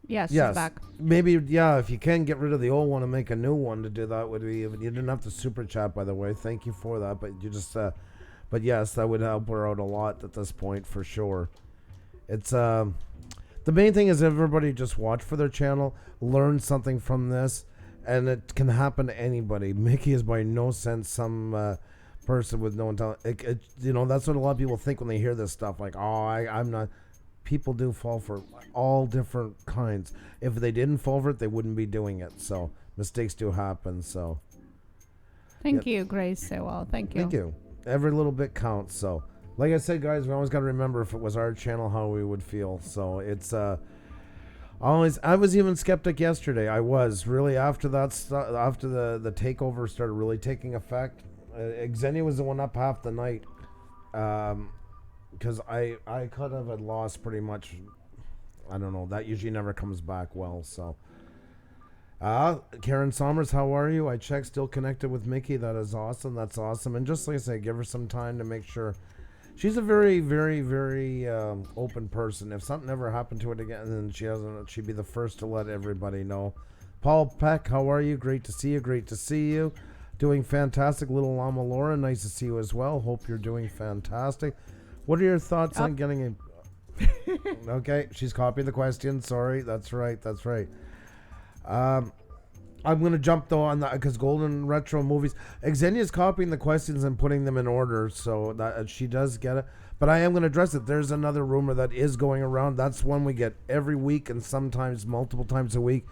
Yes, she's back. Maybe, yeah, if you can get rid of the old one and make a new one to do that would be. You didn't have to super chat, by the way. Thank you for that. But you just, but yes, that would help her out a lot at this point for sure. It's the main thing is everybody just watch for their channel, learn something from this, and it can happen to anybody. Mickey is by no sense some. Person with no intelligence. You know, that's what a lot of people think when they hear this stuff. Like, oh, I'm not. People do fall for all different kinds. If they didn't fall for it, they wouldn't be doing it. So mistakes do happen. So thank you, Grace Sewell. Thank you. Thank you. Every little bit counts. So, like I said, guys, we always got to remember if it was our channel, how we would feel. So it's always. I was even skeptic yesterday. I was really after that. After the takeover started really taking effect. Xenia was the one up half the night because I could have had lost pretty much. I don't know. That usually never comes back well. So Karen Sommers, how are you? I checked, still connected with Mickey. That is awesome. That's awesome. And just like I say, give her some time to make sure. She's a very, very, very open person. If something ever happened to it again, then she'd be the first to let everybody know. Paul Peck, how are you? Great to see you. Great to see you. Doing fantastic. Little Llama Laura, nice to see you as well. Hope you're doing fantastic. What are your thoughts on getting a... Okay, she's copying the question. Sorry, that's right. I'm going to jump, though, on that because Golden Retro Movies... Xenia's copying the questions and putting them in order, so that she does get it. But I am going to address it. There's another rumor that is going around. That's one we get every week and sometimes multiple times a week.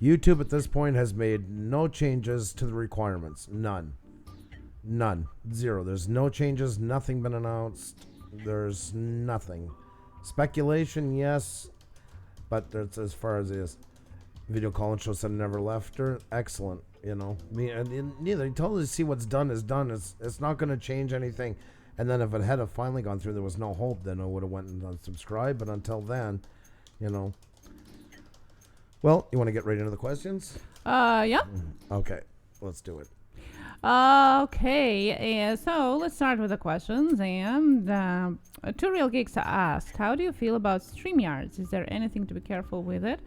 YouTube at this point has made no changes to the requirements. None. Zero. There's no changes. Nothing been announced. There's nothing. Speculation, yes. But that's as far as it is. Video call and show said never left her. Excellent. You know. Neither. You totally see what's done is done. It's not going to change anything. And then if it had finally gone through, there was no hope, then I would have went and unsubscribed. But until then, you know. Well, you want to get right into the questions? Yeah. Okay, let's do it. Okay, so let's start with the questions. And Two Real Geeks asked, how do you feel about StreamYards? Is there anything to be careful with it?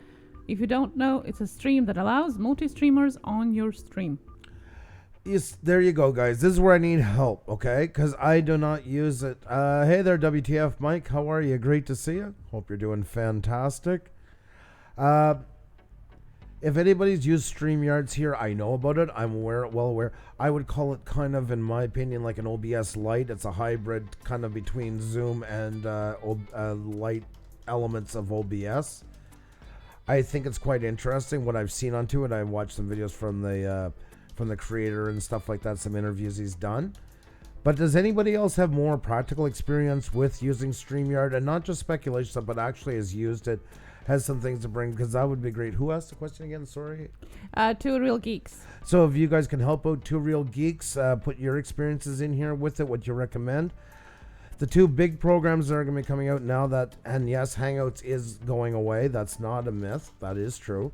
If you don't know, it's a stream that allows multi-streamers on your stream. Yes, there you go, guys. This is where I need help, okay? Because I do not use it. Hey there, WTF Mike. How are you? Great to see you. Hope you're doing fantastic. If anybody's used StreamYards here, I know about it. I'm well aware. I would call it kind of, in my opinion, like an OBS Lite. It's a hybrid kind of between Zoom and light elements of OBS. I think it's quite interesting what I've seen onto it. I've watched some videos from the creator and stuff like that, some interviews he's done. But does anybody else have more practical experience with using StreamYard, and not just speculation, but actually has used it, has some things to bring? Because that would be great. Who asked the question again? Sorry. Two Real Geeks. So if you guys can help out Two Real Geeks, put your experiences in here with it, what you recommend. The two big programs that are going to be coming out now and yes, Hangouts is going away. That's not a myth. That is true.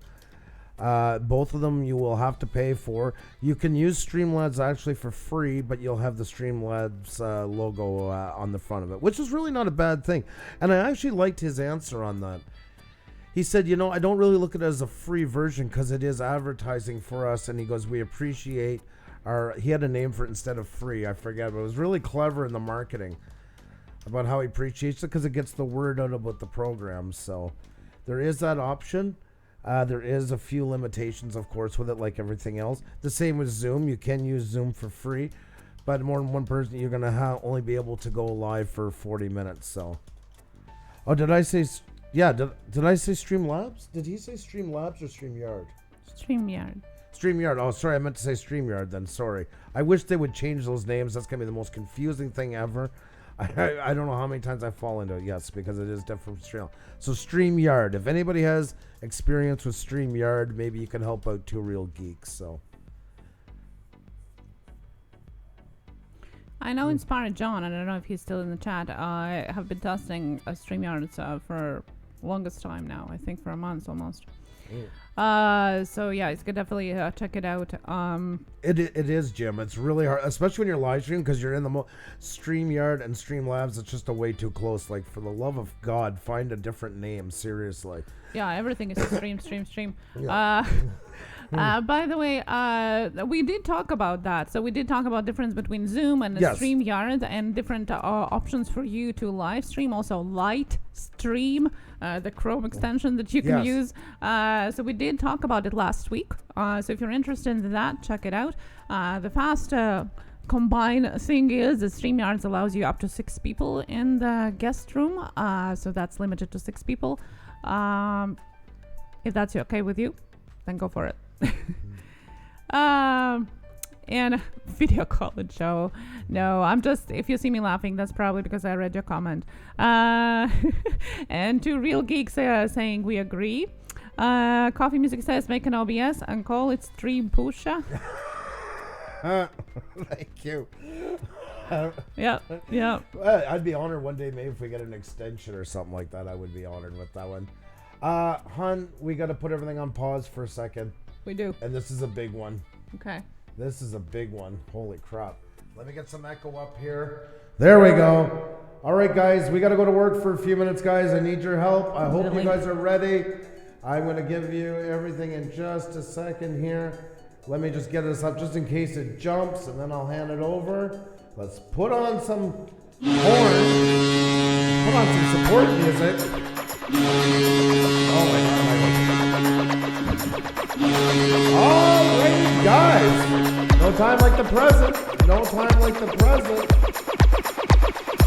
Both of them you will have to pay for. You can use Streamlabs actually for free, but you'll have the Streamlabs logo on the front of it, which is really not a bad thing. And I actually liked his answer on that. He said, I don't really look at it as a free version because it is advertising for us. And he goes, we appreciate he had a name for it instead of free. I forget, but it was really clever in the marketing about how he appreciates it because it gets the word out about the program. So there is that option. There is a few limitations, of course, with it, like everything else. The same with Zoom. You can use Zoom for free, but more than one person, you're going to only be able to go live for 40 minutes. So, did I say... Yeah, did I say Streamlabs? Did he say Streamlabs or StreamYard? StreamYard. StreamYard. Oh, sorry, I meant to say StreamYard then. Sorry. I wish they would change those names. That's going to be the most confusing thing ever. I don't know how many times I fall into it. Yes, because it is different from Stream. So StreamYard. If anybody has experience with StreamYard, maybe you can help out Two Real Geeks. So. I know Inspired John, and I don't know if he's still in the chat. I have been testing StreamYard for longest time now. I think for a month almost. So yeah, you can definitely check it out. It is, Jim. It's really hard, especially when you're live streaming, because you're in the StreamYard and Streamlabs. It's just a way too close. Like, for the love of God, find a different name. Seriously. Yeah, everything is stream. Yeah. By the way, we did talk about that. So we did talk about difference between Zoom and StreamYard and different options for you to live stream. Also, Light Stream, the Chrome extension that you can use. So we did talk about it last week. So if you're interested in that, check it out. The fast combine thing is the StreamYards allows you up to 6 people in the guest room. So that's limited to 6 people. If that's okay with you, then go for it. And video call and show. No, I'm just, if you see me laughing, that's probably because I read your comment. And Two Real Geeks saying we agree. Coffee Music says make an OBS and call it Stream Pusa. Thank you. Yeah. I'd be honored one day, maybe if we get an extension or something like that. I would be honored with that one. Hun, we got to put everything on pause for a second. We do. And this is a big one. Okay. This is a big one. Holy crap. Let me get some echo up here. There we go. All right, guys. We got to go to work for a few minutes, guys. I need your help. I hope you guys are ready. I'm going to give you everything in just a second here. Let me just get this up just in case it jumps, and then I'll hand it over. Let's put on some horn. Put on some support music. Oh my God. All right, guys. No time like the present. No time like the present.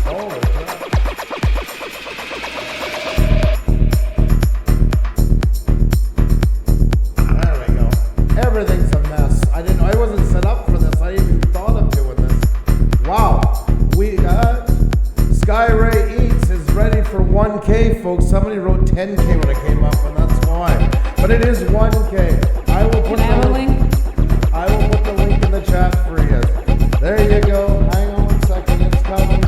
Oh my God. There we go. Everything's a mess. I wasn't set up for this. I even thought of doing this. Wow. We Skyray Eats is ready for 1K, folks. Somebody wrote 10K when it came up, and that's why. But it is 1K. I will put the link in the chat for you. There you go. Hang on 1 second. It's coming.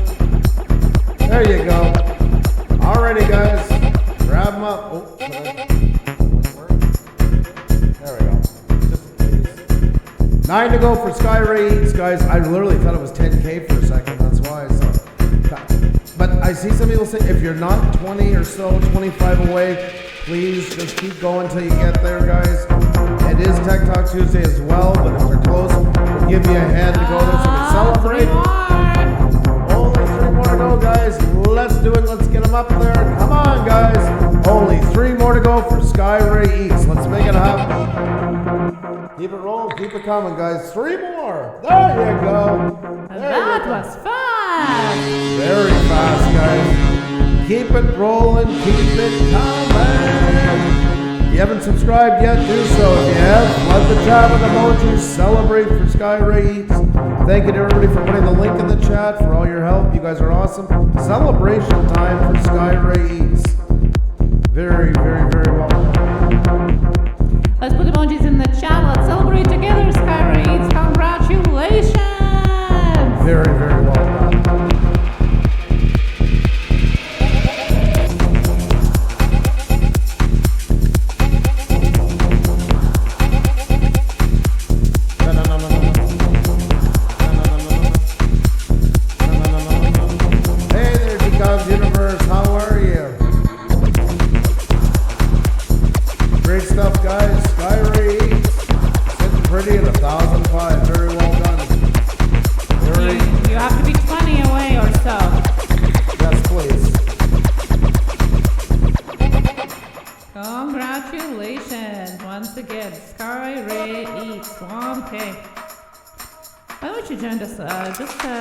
There you go. Alrighty, guys. Grab them up. Oh, 9 to go for Skyray Eats, guys. I literally thought it was 10K for a second. That's why. So, but I see some people say if you're not 20 or so, 25 away, please just keep going until you get there, guys. It is Tek Talk Tuesday as well, but if you're close, we'll give you a hand to go there so we celebrate. Only 3 more to go, guys. Let's do it. Let's get them up there. Come on, guys. Only 3 more to go for Skyray Eats. Let's make it happen. Keep it rolling. Keep it coming, guys. 3 more. There you go. That was fast. Very fast, guys. Keep it rolling. Keep it coming. If you haven't subscribed yet, do so. If you have, flood the chat with emojis. Celebrate for Skyray Eats. Thank you to everybody for putting the link in the chat, for all your help. You guys are awesome. Celebration time for Skyray Eats. Very, very, very well. Let's put emojis in the chat. Let's celebrate together, Skyray Eats. Congratulations! Very, very well done.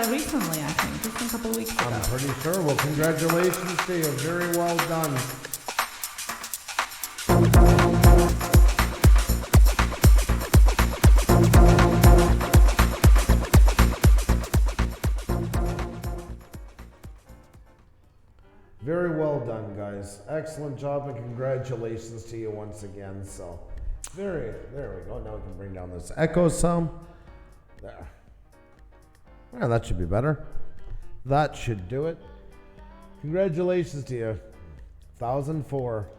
Recently, I think, just a couple of weeks ago. I'm pretty sure. Well, congratulations to you. Very well done. Very well done, guys. Excellent job and congratulations to you once again. So, there we go. Now we can bring down this echo some. There. Well, that should be better. That should do it. Congratulations to you. 1,004.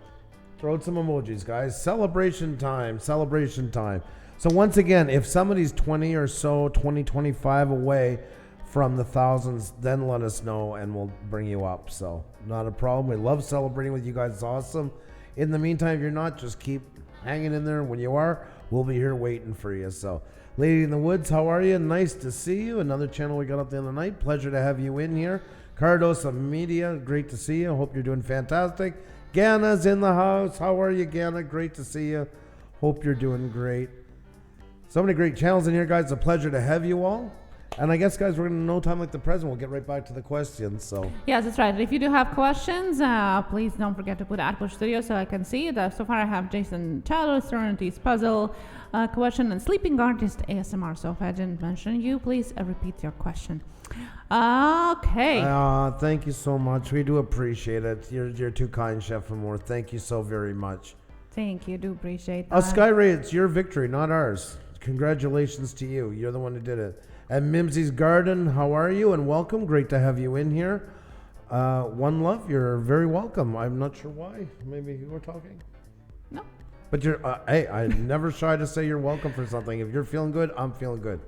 Throw out some emojis, guys. Celebration time. Celebration time. So once again, if somebody's 20 or so, 20, 25 away from the thousands, then let us know and we'll bring you up. So not a problem. We love celebrating with you guys. It's awesome. In the meantime, if you're not, just keep hanging in there. When you are, we'll be here waiting for you. So Lady in the Woods, how are you? Nice to see you. Another channel we got up the other night. Pleasure to have you in here. Cardosa Media, great to see you. Hope you're doing fantastic. Gana's in the house. How are you, Gana? Great to see you. Hope you're doing great. So many great channels in here, guys. It's a pleasure to have you all. And I guess, guys, we're going to no time like the present. We'll get right back to the questions. So yes, that's right. If you do have questions, please don't forget to put at Puša Studios so I can see it. So far, I have Jason Chadler, Serenity's Puzzle question, and Sleeping Artist ASMR. So if I didn't mention you, please repeat your question. Okay. Thank you so much. We do appreciate it. You're too kind, Chef Amore. Thank you so very much. Thank you. Do appreciate that. Skyray, it's your victory, not ours. Congratulations to you. You're the one who did it. And Mimsy's Garden, how are you? And welcome. Great to have you in here. One Love, you're very welcome. I'm not sure why. Maybe you were talking? No. But you're, hey, I'm never shy to say you're welcome for something. If you're feeling good, I'm feeling good.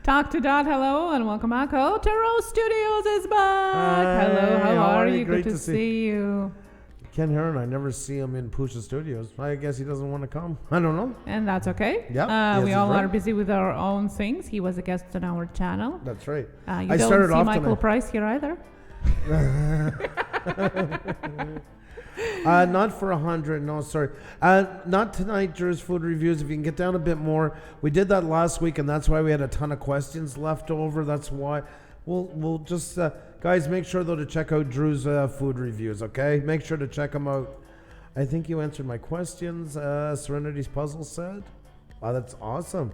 Talk to Dot, hello, and welcome back. Oh, Taro Studios is back. Hello, how are you? Great Good to see you. Ken Heron, I never see him in Puša Studios. I guess he doesn't want to come. I don't know. And that's okay. Yeah. We all are busy with our own things. He was a guest on our channel. That's right. You don't see Michael Price here either. Not for 100. No, sorry. Not tonight, Drew's Food Reviews. If you can get down a bit more. We did that last week, and that's why we had a ton of questions left over. That's why. We'll just... guys, make sure, though, to check out Drew's food reviews, okay? Make sure to check them out. I think you answered my questions. Serenity's Puzzle said. Oh, that's awesome.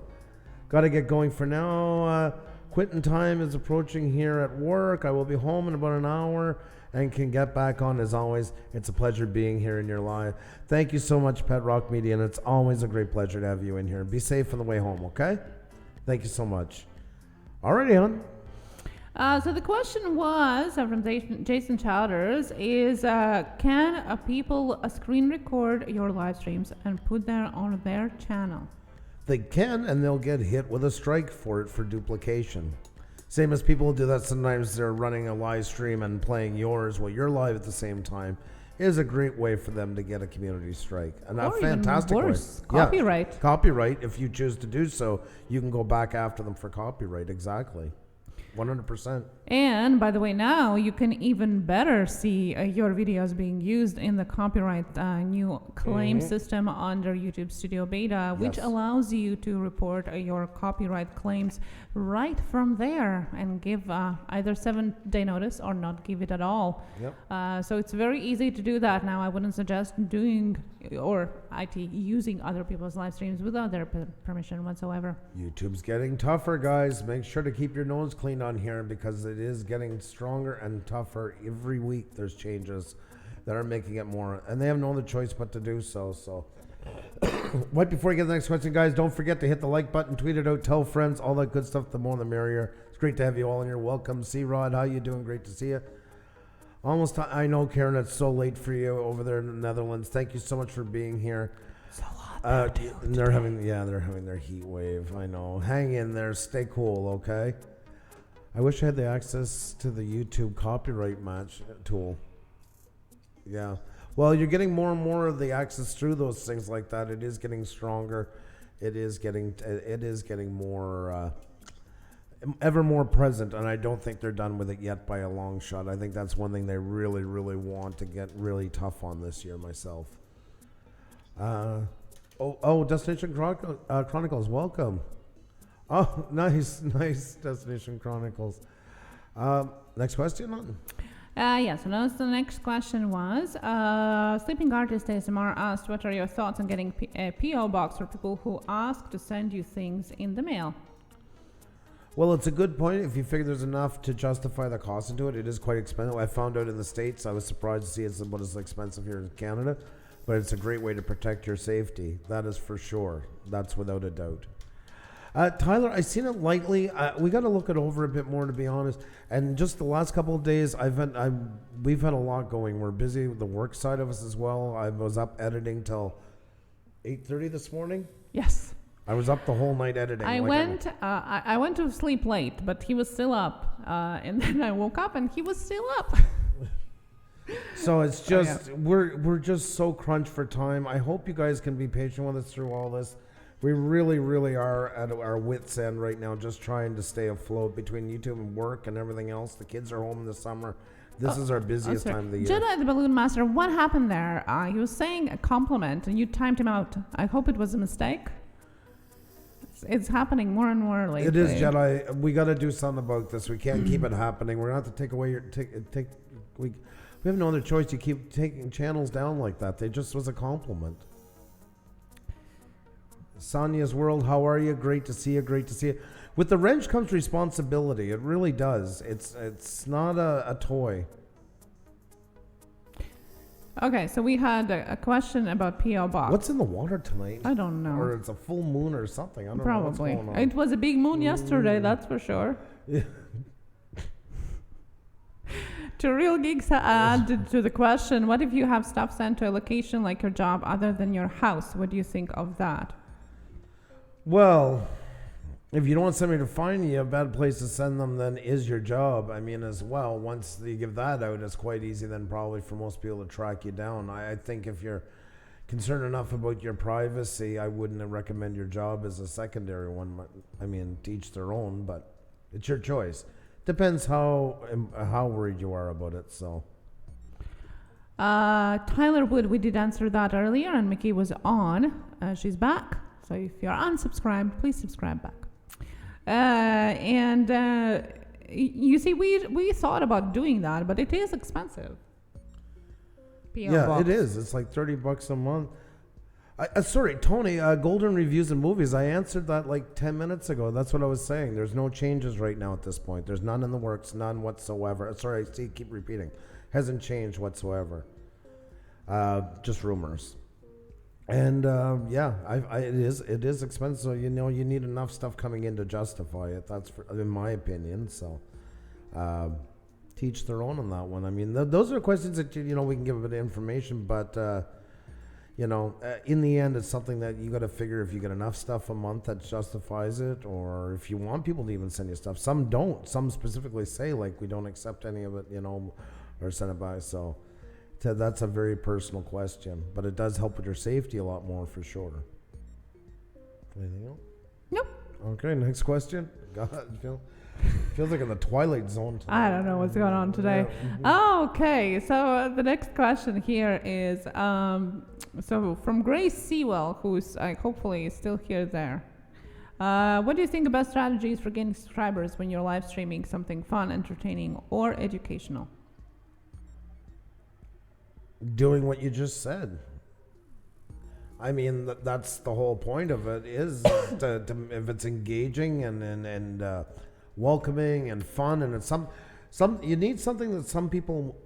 Got to get going for now. Quitting time is approaching here at work. I will be home in about an hour and can get back on as always. It's a pleasure being here in your live. Thank you so much, Pet Rock Media, and it's always a great pleasure to have you in here. Be safe on the way home, okay? Thank you so much. Alrighty, hon. So the question was from Jason Chowders is, can people screen record your live streams and put them on their channel? they can, and they'll get hit with a strike for it for duplication. Same as people do that sometimes. They're running a live stream and playing yours while you're live at the same time. Is a great way for them to get a community strike, and a fantastic even worse, way. copyright. Yeah, copyright. If you choose to do so, you can go back after them for copyright. Exactly. 100%. And by the way, now you can even better see your videos being used in the copyright new claim system under YouTube Studio Beta, which allows you to report your copyright claims right from there and give either 7-day notice or not give it at all. Yep. So it's very easy to do that now. I wouldn't suggest doing or using other people's live streams without their permission whatsoever. YouTube's getting tougher, guys. Make sure to keep your nose clean on here because it is getting stronger and tougher every week. There's changes that are making it more, and they have no other choice but to do so. So right before we get to the next question, guys, don't forget to hit the like button, tweet it out, tell friends, all that good stuff. The more the merrier. It's great to have you all in here. Welcome. C-Rod, how you doing? Great to see you. Almost, I know, Karen, it's so late for you over there in the Netherlands. Thank you so much for being here. So hot. They're having their heat wave. I know. Hang in there. Stay cool, okay? I wish I had the access to the YouTube copyright match tool. Yeah. Well, you're getting more and more of the access through those things like that. It is getting stronger. It is getting more, ever more present, and I don't think they're done with it yet by a long shot. I think that's one thing they really, really want to get really tough on this year myself. Destination Chronicles, welcome. Oh, nice, Destination Chronicles. Next question. So now the next question was, Sleeping Artist ASMR asked, what are your thoughts on getting a P.O. box for people who ask to send you things in the mail? Well, it's a good point. If you figure there's enough to justify the cost into it, it is quite expensive. I found out in the States, I was surprised to see it's about as expensive here in Canada, but it's a great way to protect your safety. That is for sure. That's without a doubt. Tyler, I've seen it lightly. We got to look it over a bit more, to be honest. And just the last couple of days, we've had a lot going. We're busy with the work side of us as well. I was up editing till 8:30 this morning. Yes. I was up the whole night editing. I went to sleep late, but he was still up. And then I woke up and he was still up. So it's just, we're just so crunched for time. I hope you guys can be patient with us through all this. We really, really are at our wits' end right now, just trying to stay afloat between YouTube and work and everything else. The kids are home in the summer. This is our busiest time of the year. Jedi the Balloon Master, what happened there? He was saying a compliment and you timed him out. I hope it was a mistake. It's happening more and more lately. It is, Jedi. We got to do something about this. We can't keep it happening. We're going to have to take away your... We have no other choice. You keep taking channels down like that. They just was a compliment. Sonia's World, how are you? Great to see you. Great to see you. With the wrench comes responsibility. It really does. It's not a toy. Okay, so we had a question about P.O. Box. What's in the water tonight? I don't know. Or it's a full moon or something. I don't Probably. know what's going on. It was a big moon yesterday, that's for sure. To Real Geeks added to the question, what if you have stuff sent to a location like your job other than your house? What do you think of that? Well, if you don't want somebody to find you, a bad place to send them then is your job. I mean, as well, once you give that out, it's quite easy then probably for most people to track you down. I think if you're concerned enough about your privacy, I wouldn't recommend your job as a secondary one. I mean, to each their own, but it's your choice. Depends how worried you are about it, so. Tyler Wood, we did answer that earlier, and Mickey was on. She's back. So if you're unsubscribed, please subscribe back. You see, we thought about doing that, but it is expensive. P.O. box. It is. It's like $30 a month. Sorry, Tony, Golden Reviews and Movies. I answered that like 10 minutes ago. That's what I was saying. There's no changes right now at this point. There's none in the works, none whatsoever. Sorry, I keep repeating. Hasn't changed whatsoever. Just rumors. And it is expensive. So, you need enough stuff coming in to justify it. That's in my opinion. So, teach their own on that one. I mean, those are questions that we can give a bit of information, but in the end, it's something that you got to figure if you get enough stuff a month that justifies it, or if you want people to even send you stuff. Some don't. Some specifically say, like, we don't accept any of it, or send it by. So that's a very personal question, but it does help with your safety a lot more for sure. Anything else? Nope. Okay, next question. God, feels like in the Twilight Zone tonight. I don't know what's going on today. Okay, so the next question here is so from Grace Sewell, who's hopefully still here there. What do you think about strategies for gaining subscribers when you're live streaming something fun, entertaining, or educational? Doing what you just said. I mean, that's the whole point of it, is to if it's engaging and welcoming and fun, and it's some you need something that some people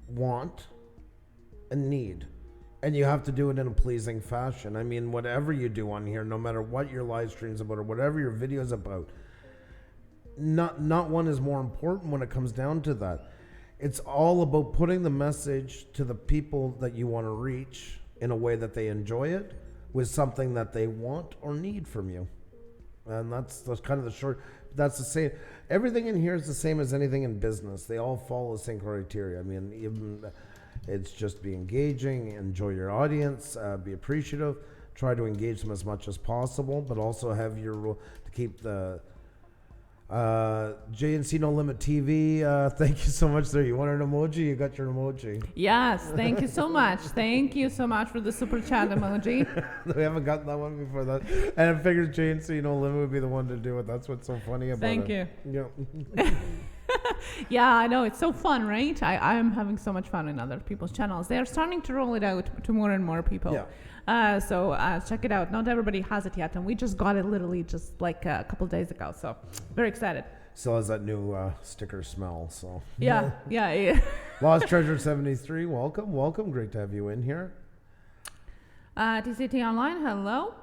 want and need, and you have to do it in a pleasing fashion. I mean, whatever you do on here, no matter what your live stream's about or whatever your video's about, not one is more important when it comes down to that. It's all about putting the message to the people that you want to reach in a way that they enjoy it, with something that they want or need from you. And that's kind of the short, that's the same. Everything in here is the same as anything in business. They all follow the same criteria. I mean, even it's just be engaging, enjoy your audience, be appreciative, try to engage them as much as possible, but also have your role to keep the JNC No Limit TV, thank you so much there. You want an emoji? You got your emoji. Yes, thank you so much. Thank you so much for the super chat emoji. We haven't gotten that one before that. And I figured JNC No Limit would be the one to do it. That's what's so funny about Thank it. you. Yeah. Yeah, I know. It's so fun, right? I'm having so much fun in other people's channels. They are starting to roll it out to more and more people. Yeah. So check it out. Not everybody has it yet, and we just got it literally just like a couple of days ago. So very excited. Still has that new sticker smell. So yeah. Lost Treasure 73, welcome. Great to have you in here. TCT Online, hello.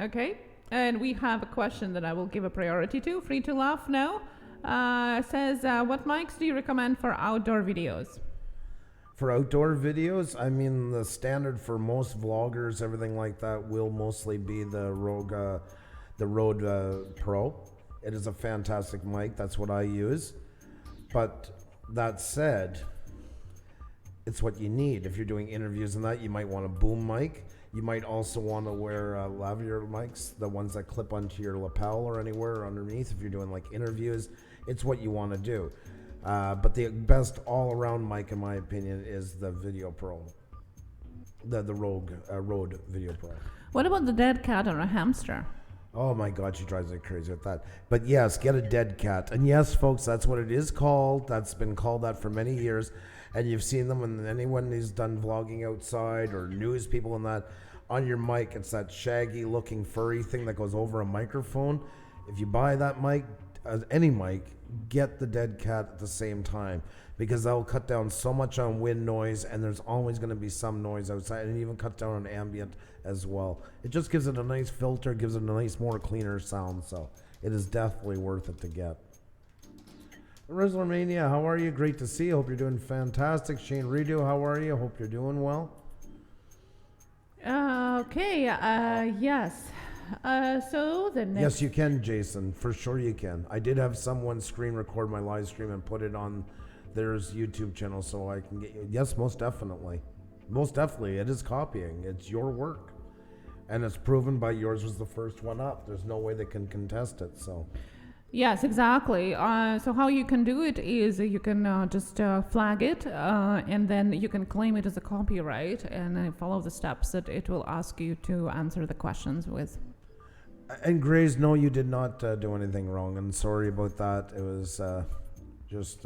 Okay. And we have a question that I will give a priority to. Free to laugh now. Says, what mics do you recommend for outdoor videos? For outdoor videos, I mean, the standard for most vloggers, everything like that, will mostly be the Rode Pro. It is a fantastic mic. That's what I use. But that said, it's what you need. If you're doing interviews and that, you might want a boom mic. You might also want to wear lavalier mics, the ones that clip onto your lapel or anywhere underneath. If you're doing like interviews, it's what you want to do. But the best all-around mic, in my opinion, is the Video Pro, the Rode Video Pro. What about the dead cat or a hamster? Oh my God, she drives me crazy with that. But yes, get a dead cat. And yes, folks, that's what it is called. That's been called that for many years. And you've seen them when anyone who's done vlogging outside or news people and that, on your mic, it's that shaggy looking furry thing that goes over a microphone. If you buy that mic, any mic, get the dead cat at the same time, because that'll cut down so much on wind noise, and there's always going to be some noise outside, and even cut down on ambient as well. It just gives it a nice filter, gives it a nice, more cleaner sound, so it is definitely worth it to get. WrestleMania, how are you? Great to see you. Hope you're doing fantastic. Shane Redo, how are you? Hope you're doing well. Okay, yes. So the next... Yes, you can, Jason. For sure you can. I did have someone screen record my live stream and put it on their YouTube channel so I can get you. Yes, most definitely. Most definitely. It is copying. It's your work. And it's proven by yours was the first one up. There's no way they can contest it, so... Yes, exactly. So how you can do it is you can just flag it and then you can claim it as a copyright and follow the steps that it will ask you to answer the questions with. And Grace, no, you did not do anything wrong. And sorry about that. It was just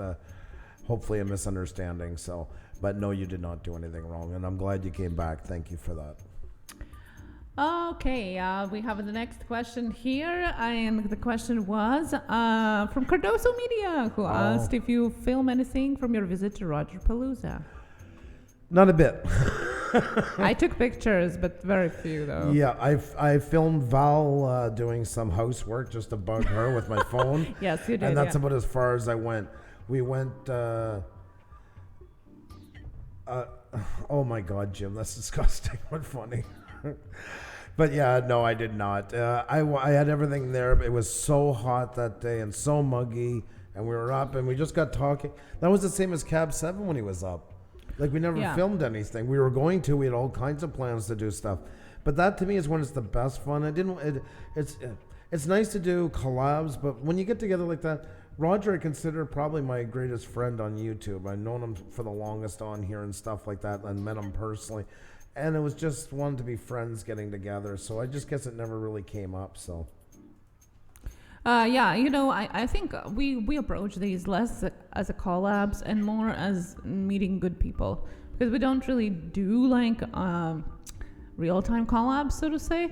hopefully a misunderstanding. So, but no, you did not do anything wrong. And I'm glad you came back. Thank you for that. Okay, we have the next question here, and the question was from Cardoso Media, who asked if you film anything from your visit to Roger Palooza. Not a bit. I took pictures, but very few though. Yeah, I filmed Val doing some housework just to bug her with my phone. Yes, you did. And that's about as far as I went. We went. Oh my God, Jim, that's disgusting. But funny. But yeah, no, I did not. I had everything there. But it was so hot that day and so muggy, and we were up and we just got talking. That was the same as Cab 7 when he was up. Like we never filmed anything. We were going to. We had all kinds of plans to do stuff. But that to me is when it's the best fun. It's nice to do collabs, but when you get together like that, Roger I consider probably my greatest friend on YouTube. I've known him for the longest on here and stuff like that, and met him personally. And it was just one to be friends getting together. So I just guess it never really came up. So. I think we approach these less as a collabs and more as meeting good people, because we don't really do like real-time collabs, so to say.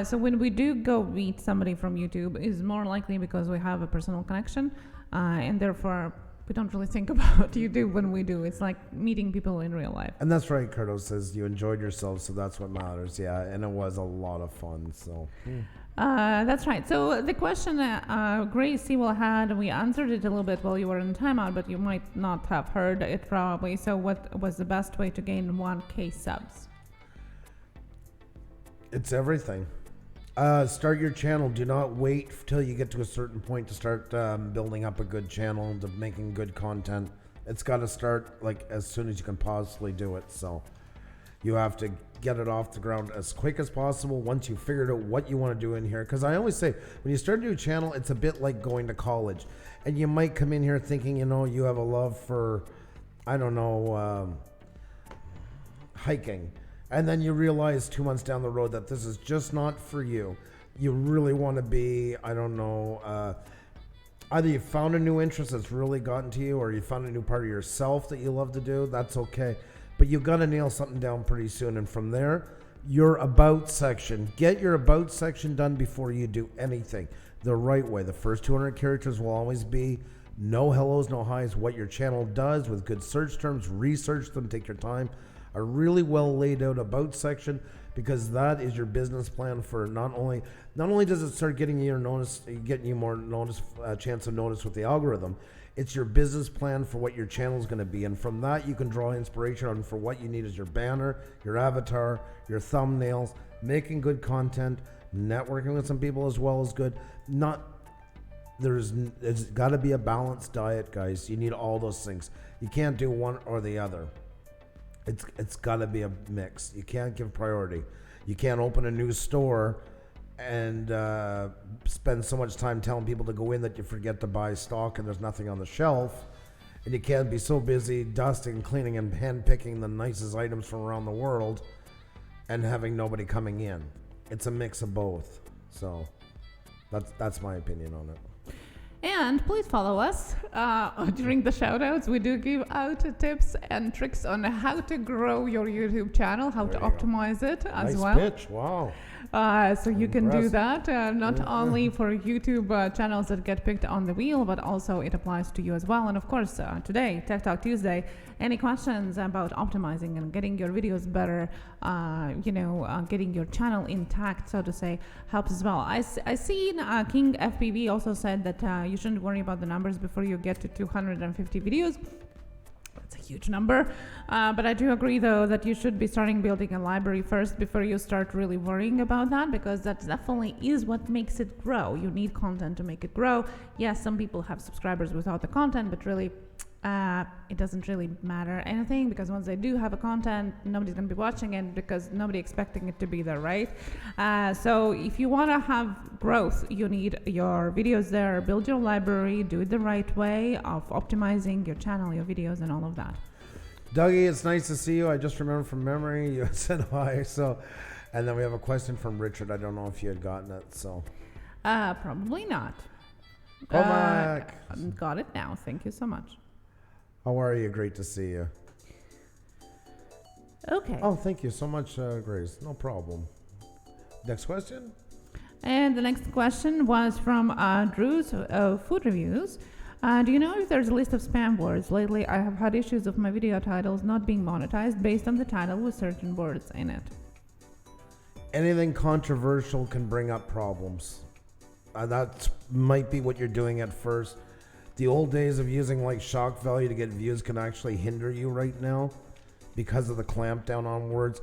So when we do go meet somebody from YouTube, is more likely because we have a personal connection, and therefore we don't really think about YouTube when we do. It's like meeting people in real life. And that's right, Curto says you enjoyed yourself, so that's what matters. Yeah, and it was a lot of fun. So. That's right. So the question Grace Sewell had, we answered it a little bit while you were in timeout, but you might not have heard it probably. So what was the best way to gain 1K subs? It's everything. Start your channel. Do not wait till you get to a certain point to start building up a good channel, to making good content. It's got to start like as soon as you can possibly do it. So you have to get it off the ground as quick as possible once you figured out what you want to do in here. Because I always say, when you start a new channel, it's a bit like going to college. And you might come in here thinking, you have a love for, I don't know, hiking. And then you realize 2 months down the road that this is just not for you. You really want to be, I don't know, either you found a new interest that's really gotten to you, or you found a new part of yourself that you love to do. That's okay. But you've got to nail something down pretty soon. And from there, your about section. Get your about section done before you do anything the right way. The first 200 characters will always be no hellos, no highs, what your channel does with good search terms. Research them, take your time. A really well laid out about section, because that is your business plan for not only does it start getting you more notice, chance of notice with the algorithm. It's your business plan for what your channel is going to be, and from that you can draw inspiration on for what you need as your banner, your avatar, your thumbnails, making good content, networking with some people as well as good. It's got to be a balanced diet, guys. You need all those things. You can't do one or the other. It's got to be a mix. You can't give priority. You can't open a new store and spend so much time telling people to go in that you forget to buy stock and there's nothing on the shelf. And you can't be so busy dusting, cleaning, and handpicking the nicest items from around the world and having nobody coming in. It's a mix of both. So that's my opinion on it. And please follow us during the shoutouts. We do give out tips and tricks on how to grow your YouTube channel, how to optimize it as well. Nice pitch, wow. So you can do that not only for YouTube channels that get picked on the wheel, but also it applies to you as well. And of course, today, Tek Talk Tuesday, any questions about optimizing and getting your videos better, getting your channel intact, so to say, helps as well. I seen King FPV also said that you shouldn't worry about the numbers before you get to 250 videos. It's a huge number, but I do agree though that you should be starting building a library first before you start really worrying about that, because that definitely is what makes it grow. You need content to make it grow. Yes, some people have subscribers without the content, but really it doesn't really matter anything, because once they do have a content, nobody's going to be watching it because nobody expecting it to be there, right? So if you want to have growth, you need your videos there, build your library, do it the right way of optimizing your channel, your videos, and all of that. Dougie, it's nice to see you. I just remember from memory you said hi. So, and then we have a question from Richard. I don't know if you had gotten it. So, probably not. Got it now. Thank you so much. How are you? Great to see you. Okay. Oh, thank you so much, Grace. No problem. Next question? And the next question was from Drew's Food Reviews. Do you know if there's a list of spam words? Lately, I have had issues of my video titles not being monetized based on the title with certain words in it. Anything controversial can bring up problems. That might be what you're doing at first. The old days of using like shock value to get views can actually hinder you right now, because of the clampdown on words.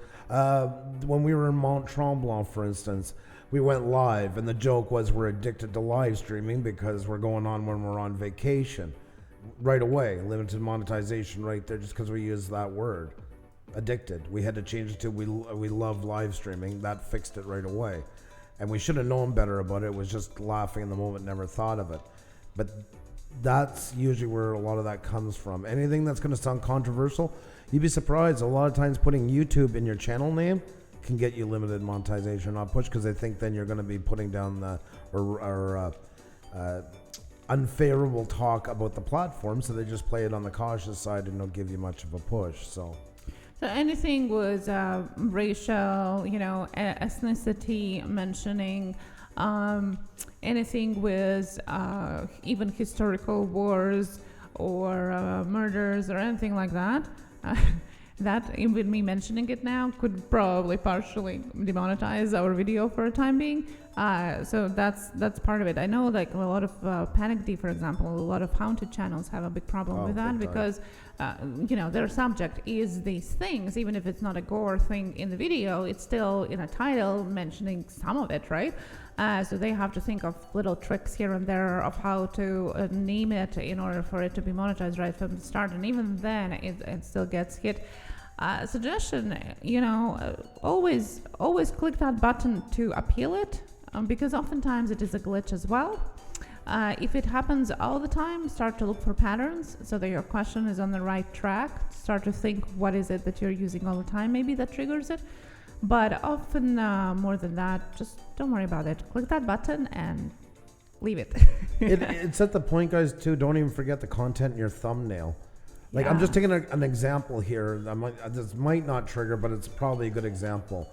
When we were in Mont Tremblant, for instance, we went live, and the joke was we're addicted to live streaming because we're going on when we're on vacation. Right away, limited monetization right there just because we used that word. Addicted. We had to change it to we love live streaming. That fixed it right away. And we should have known better about it. It was just laughing in the moment, never thought of it. But that's usually where a lot of that comes from. Anything that's going to sound controversial, you'd be surprised. A lot of times putting YouTube in your channel name can get you limited monetization, not push, because they think then you're going to be putting down the unfavorable talk about the platform, so they just play it on the cautious side and don't give you much of a push. So anything was racial, ethnicity mentioning, anything with even historical wars or murders or anything like that. That, even me mentioning it now, could probably partially demonetize our video for a time being. So that's part of it. I know, like a lot of Panic D, for example, a lot of haunted channels have a big problem with that because, their subject is these things. Even if it's not a gore thing in the video, it's still in a title mentioning some of it, right? So they have to think of little tricks here and there of how to name it in order for it to be monetized right from the start. And even then, it still gets hit. Suggestion, always click that button to appeal it, because oftentimes it is a glitch as well. If it happens all the time, start to look for patterns so that your question is on the right track. Start to think, what is it that you're using all the time? Maybe that triggers it. But often more than that, just don't worry about it. Click that button and leave it. It's at the point, guys, too, don't even forget the content in your thumbnail. Like, I'm just taking an example here. This might not trigger, but it's probably a good example.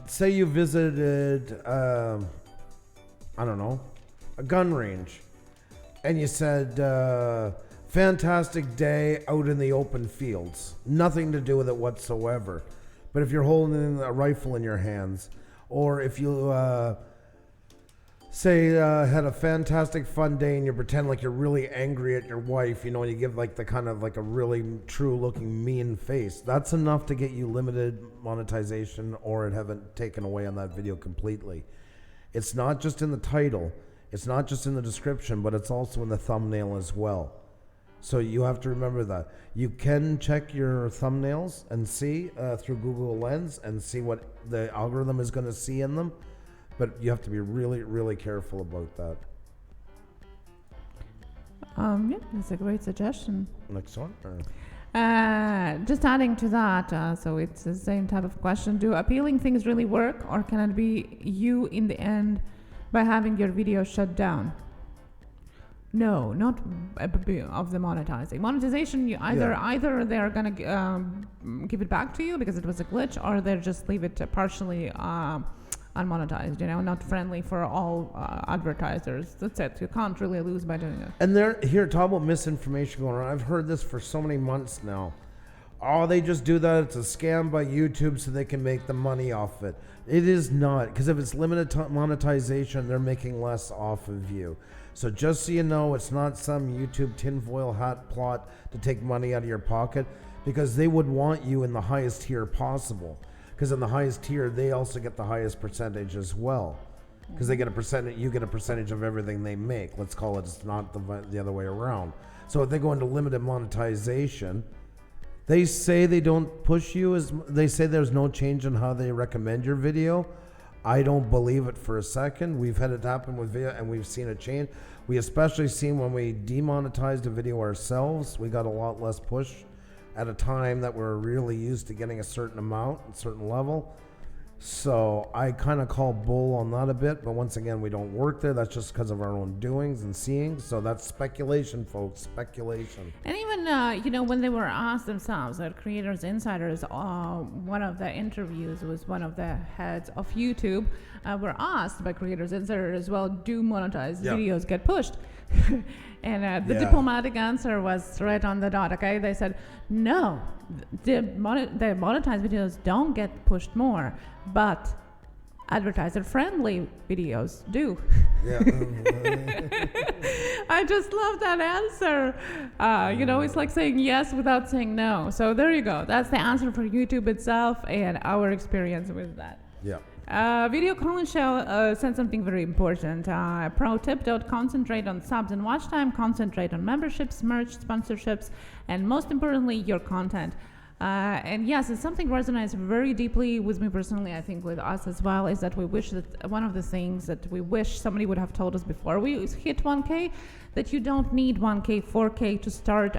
Say you visited, I don't know, a gun range, and you said, fantastic day out in the open fields. Nothing to do with it whatsoever. But if you're holding a rifle in your hands, or if you say had a fantastic fun day and you pretend like you're really angry at your wife, you give like the kind of like a really true looking mean face, that's enough to get you limited monetization or it haven't taken away on that video completely. It's not just in the title, it's not just in the description, but it's also in the thumbnail as well. So you have to remember that. You can check your thumbnails and see through Google Lens and see what the algorithm is going to see in them. But you have to be really, really careful about that. That's a great suggestion. Next one? Just adding to that, so it's the same type of question. Do appealing things really work, or can it be you in the end by having your video shut down? No, not of the monetizing. Monetization, you either they're gonna give it back to you because it was a glitch, or they'll just leave it partially unmonetized. Not friendly for all advertisers. That's it. You can't really lose by doing it. And talk about misinformation going on. I've heard this for so many months now. Oh, they just do that. It's a scam by YouTube so they can make the money off it. It is not, because if it's limited monetization, they're making less off of you. So just so you know, it's not some YouTube tinfoil hat plot to take money out of your pocket, because they would want you in the highest tier possible. Because in the highest tier, they also get the highest percentage as well. Because they get a percentage, you get a percentage of everything they make. Let's call it, it's not the other way around. So if they go into limited monetization, they say they don't push you, they say there's no change in how they recommend your video. I don't believe it for a second. We've had it happen with video and we've seen a change. We especially seen when we demonetized a video ourselves, we got a lot less push at a time that we're really used to getting a certain amount, a certain level. So I kind of call bull on that a bit, but once again, we don't work there. That's just because of our own doings and seeing. So that's speculation, folks, speculation. And even, when they were asked themselves, Creators Insiders, one of the interviews was one of the heads of YouTube, were asked by Creators Insiders as well, do monetized videos get pushed? And the diplomatic answer was right on the dot, okay? They said, no, the monetized videos don't get pushed more, but advertiser-friendly videos do. Yeah. I just love that answer. It's like saying yes without saying no. So there you go. That's the answer for YouTube itself and our experience with that. Yeah. Video Colin Show said something very important. Pro tip: don't concentrate on subs and watch time. Concentrate on memberships, merch, sponsorships, and most importantly, your content. And yes, it's something resonates very deeply with me personally. I think with us as well is that we wish that one of the things that we wish somebody would have told us before we hit 1K, that you don't need 1K, 4K to start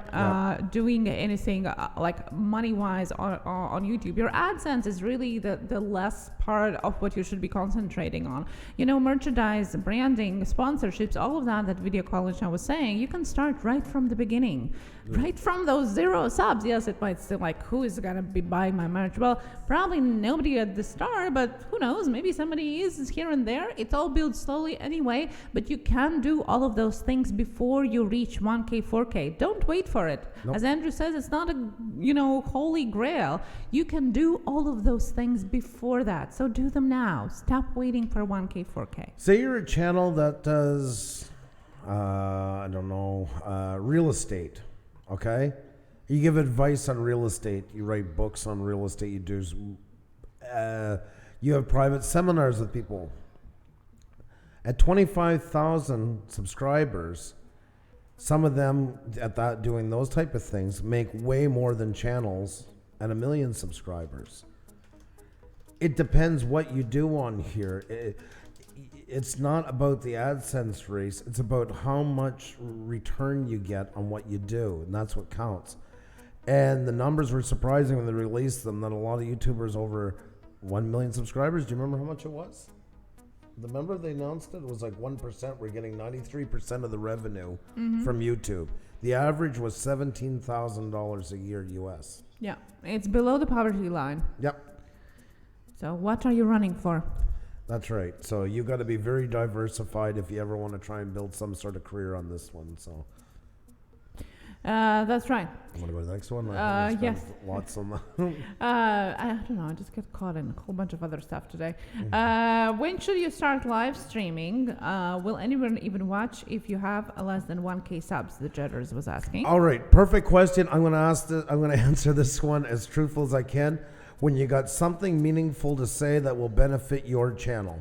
doing anything like money-wise on YouTube. Your AdSense is really the less part of what you should be concentrating on. Merchandise, branding, sponsorships, all of that Video College I was saying, you can start right from the beginning, right from those 0 subs. Yes, it might seem like, who is going to be buying my merch? Well, probably nobody at the start, but who knows? Maybe somebody is here and there. It all builds slowly anyway, but you can do all of those things before you reach 1K, 4K. Don't wait for it. Nope. As Andrew says, it's not a holy grail. You can do all of those things before that. So do them now. Stop waiting for 1K, 4K. Say you're a channel that does, real estate, okay? You give advice on real estate. You write books on real estate. You have private seminars with people. At 25,000 subscribers, some of them doing those type of things make way more than channels at 1 million subscribers. It depends what you do on here. It's not about the AdSense race. It's about how much return you get on what you do, and that's what counts. And the numbers were surprising when they released them, that a lot of YouTubers over 1 million subscribers. Do you remember how much it was? Remember they announced it was like 1%. We're getting 93% of the revenue from YouTube. The average was $17,000 a year US. Yeah, it's below the poverty line. Yep. So what are you running for? That's right. So you got to be very diversified if you ever want to try and build some sort of career on this one. So that's right. what about the next one? Yes. Lots on that. I don't know. I just get caught in a whole bunch of other stuff today. When should you start live streaming? Will anyone even watch if you have less than 1K subs? The Jetters was asking. All right, perfect question. I'm going to answer this one as truthful as I can. When you got something meaningful to say that will benefit your channel.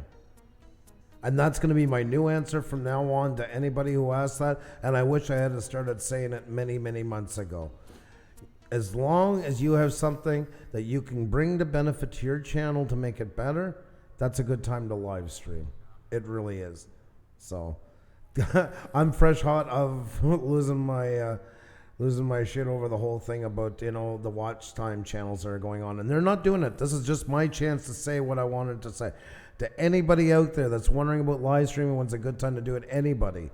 And that's going to be my new answer from now on to anybody who asks that. And I wish I had started saying it many, many months ago. As long as you have something that you can bring to benefit to your channel to make it better, that's a good time to live stream. It really is. So I'm fresh hot of losing my shit over the whole thing about, the watch time channels that are going on. And they're not doing it. This is just my chance to say what I wanted to say. To anybody out there that's wondering about live streaming, when's a good time to do it, anybody,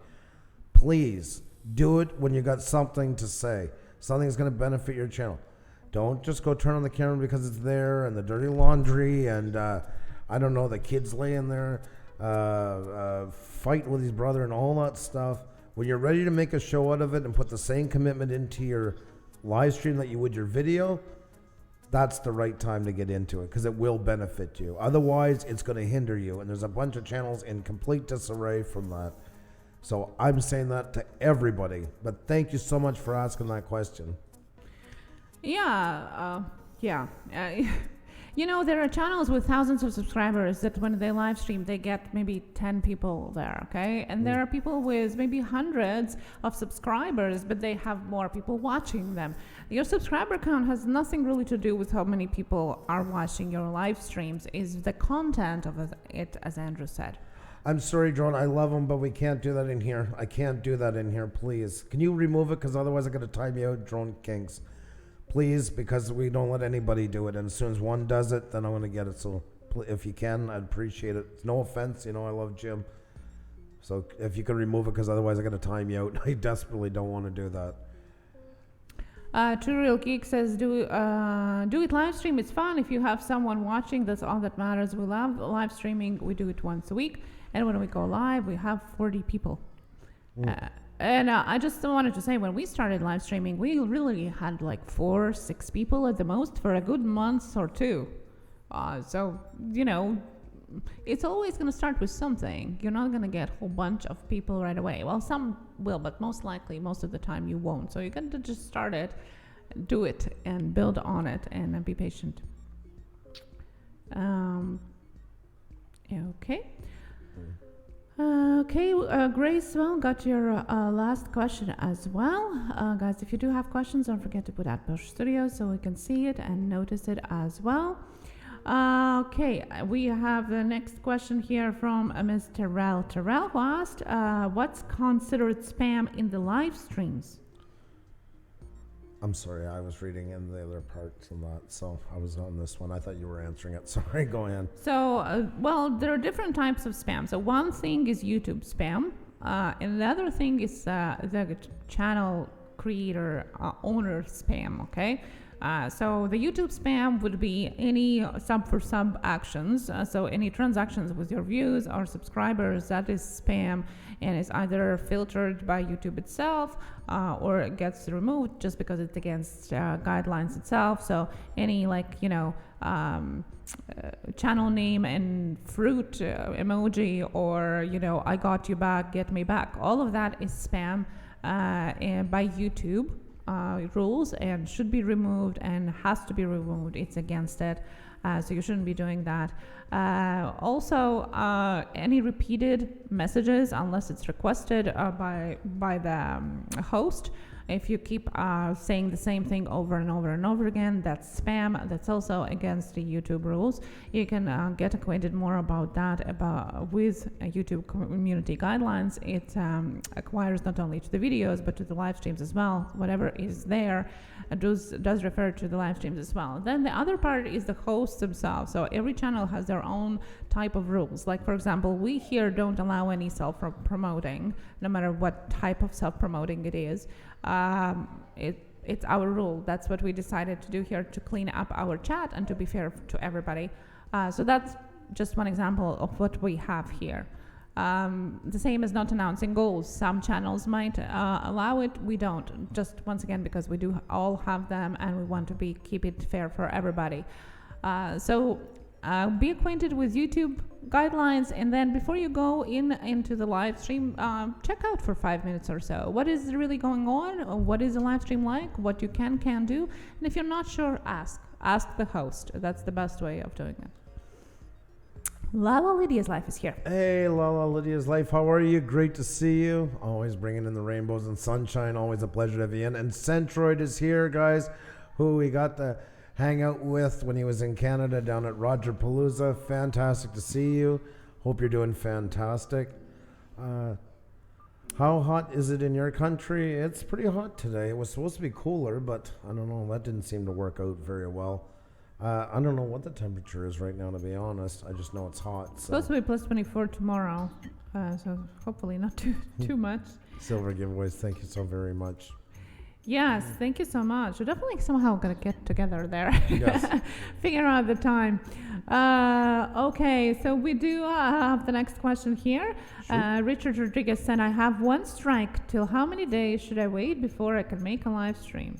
please do it when you got something to say. Something that's going to benefit your channel. Don't just go turn on the camera because it's there and the dirty laundry and, the kids laying there fighting with his brother and all that stuff. When you're ready to make a show out of it and put the same commitment into your live stream that you would your video, that's the right time to get into it because it will benefit you. Otherwise, it's going to hinder you. And there's a bunch of channels in complete disarray from that. So I'm saying that to everybody. But thank you so much for asking that question. Yeah. There are channels with thousands of subscribers that when they live stream, they get maybe 10 people there, okay? And there are people with maybe hundreds of subscribers, but they have more people watching them. Your subscriber count has nothing really to do with how many people are watching your live streams. Is the content of it, as Andrew said. I'm sorry, Drone. I love them, but we can't do that in here. I can't do that in here, please. Can you remove it? Because otherwise I'm going to time you out, Drone Kings. Please, because we don't let anybody do it. And as soon as one does it, then I'm going to get it. So if you can, I'd appreciate it. No offense. I love Jim. So if you could remove it, because otherwise I'm going to time you out. I desperately don't want to do that. True Real Geek says, do it live stream. It's fun. If you have someone watching, that's all that matters. We love live streaming. We do it once a week. And when we go live, we have 40 people. And I just wanted to say, when we started live streaming, we really had like 4-6 people at the most for a good month or two. So, it's always going to start with something. You're not going to get a whole bunch of people right away. Well, some will, but most likely, most of the time, you won't. So you got to just start it, do it, and build on it, and be patient. Okay. Grace, well, got your last question as well. Guys, if you do have questions, don't forget to put at Puša Studios so we can see it and notice it as well. We have the next question here from Ms. Terrell, who asked, what's considered spam in the live streams? I'm sorry, I was reading in the other parts of that, so I was on this one. I thought you were answering it. Sorry, go ahead. So, there are different types of spam. So one thing is YouTube spam, and the other thing is the channel creator owner spam, okay? So the YouTube spam would be any sub actions. So any transactions with your views or subscribers, that is spam, and is either filtered by YouTube itself or it gets removed just because it's against guidelines itself. So any channel name and fruit emoji, or I got you back, get me back, all of that is spam and by YouTube rules, and should be removed and has to be removed. It's against it, so you shouldn't be doing that. Also, any repeated messages, unless it's requested by the host, if you keep saying the same thing over and over and over again, that's spam. That's also against the YouTube rules. You can get acquainted more about that with YouTube community guidelines. It acquires not only to the videos but to the live streams as well. Whatever is there does refer to the live streams as well. Then the other part is the hosts themselves. So every channel has their own type of rules. Like, for example, we here don't allow any self-promoting, no matter what type of self-promoting it is. It's our rule. That's what we decided to do here, to clean up our chat and to be fair to everybody. So that's just one example of what we have here. The same as not announcing goals. Some channels might allow it. We don't. Just once again, because we do all have them and we want to keep it fair for everybody. So be acquainted with YouTube guidelines, and then before you go into the live stream, check out for 5 minutes or so what is really going on, what is the live stream like, what you can do, and if you're not sure, ask the host. That's the best way of doing it. Lala Lydia's Life is here. Hey, Lala Lydia's Life, how are you? Great to see you. Always bringing in the rainbows and sunshine. Always a pleasure to have you in. And Centroid is here, guys, who we got to hang out with when he was in Canada down at Roger Palooza. Fantastic to see you. Hope you're doing fantastic. How hot is it in your country? It's pretty hot today. It was supposed to be cooler, but I don't know. That didn't seem to work out very well. I don't know what the temperature is right now, to be honest. I just know it's hot. So. Supposed to be plus 24 tomorrow, so hopefully not too much. Silver giveaways, thank you so very much. Yes, thank you so much. We're definitely somehow going to get together there. Yes. Figure out the time. Okay, so we do have the next question here. Richard Rodriguez said, I have one strike. Till how many days should I wait before I can make a live stream?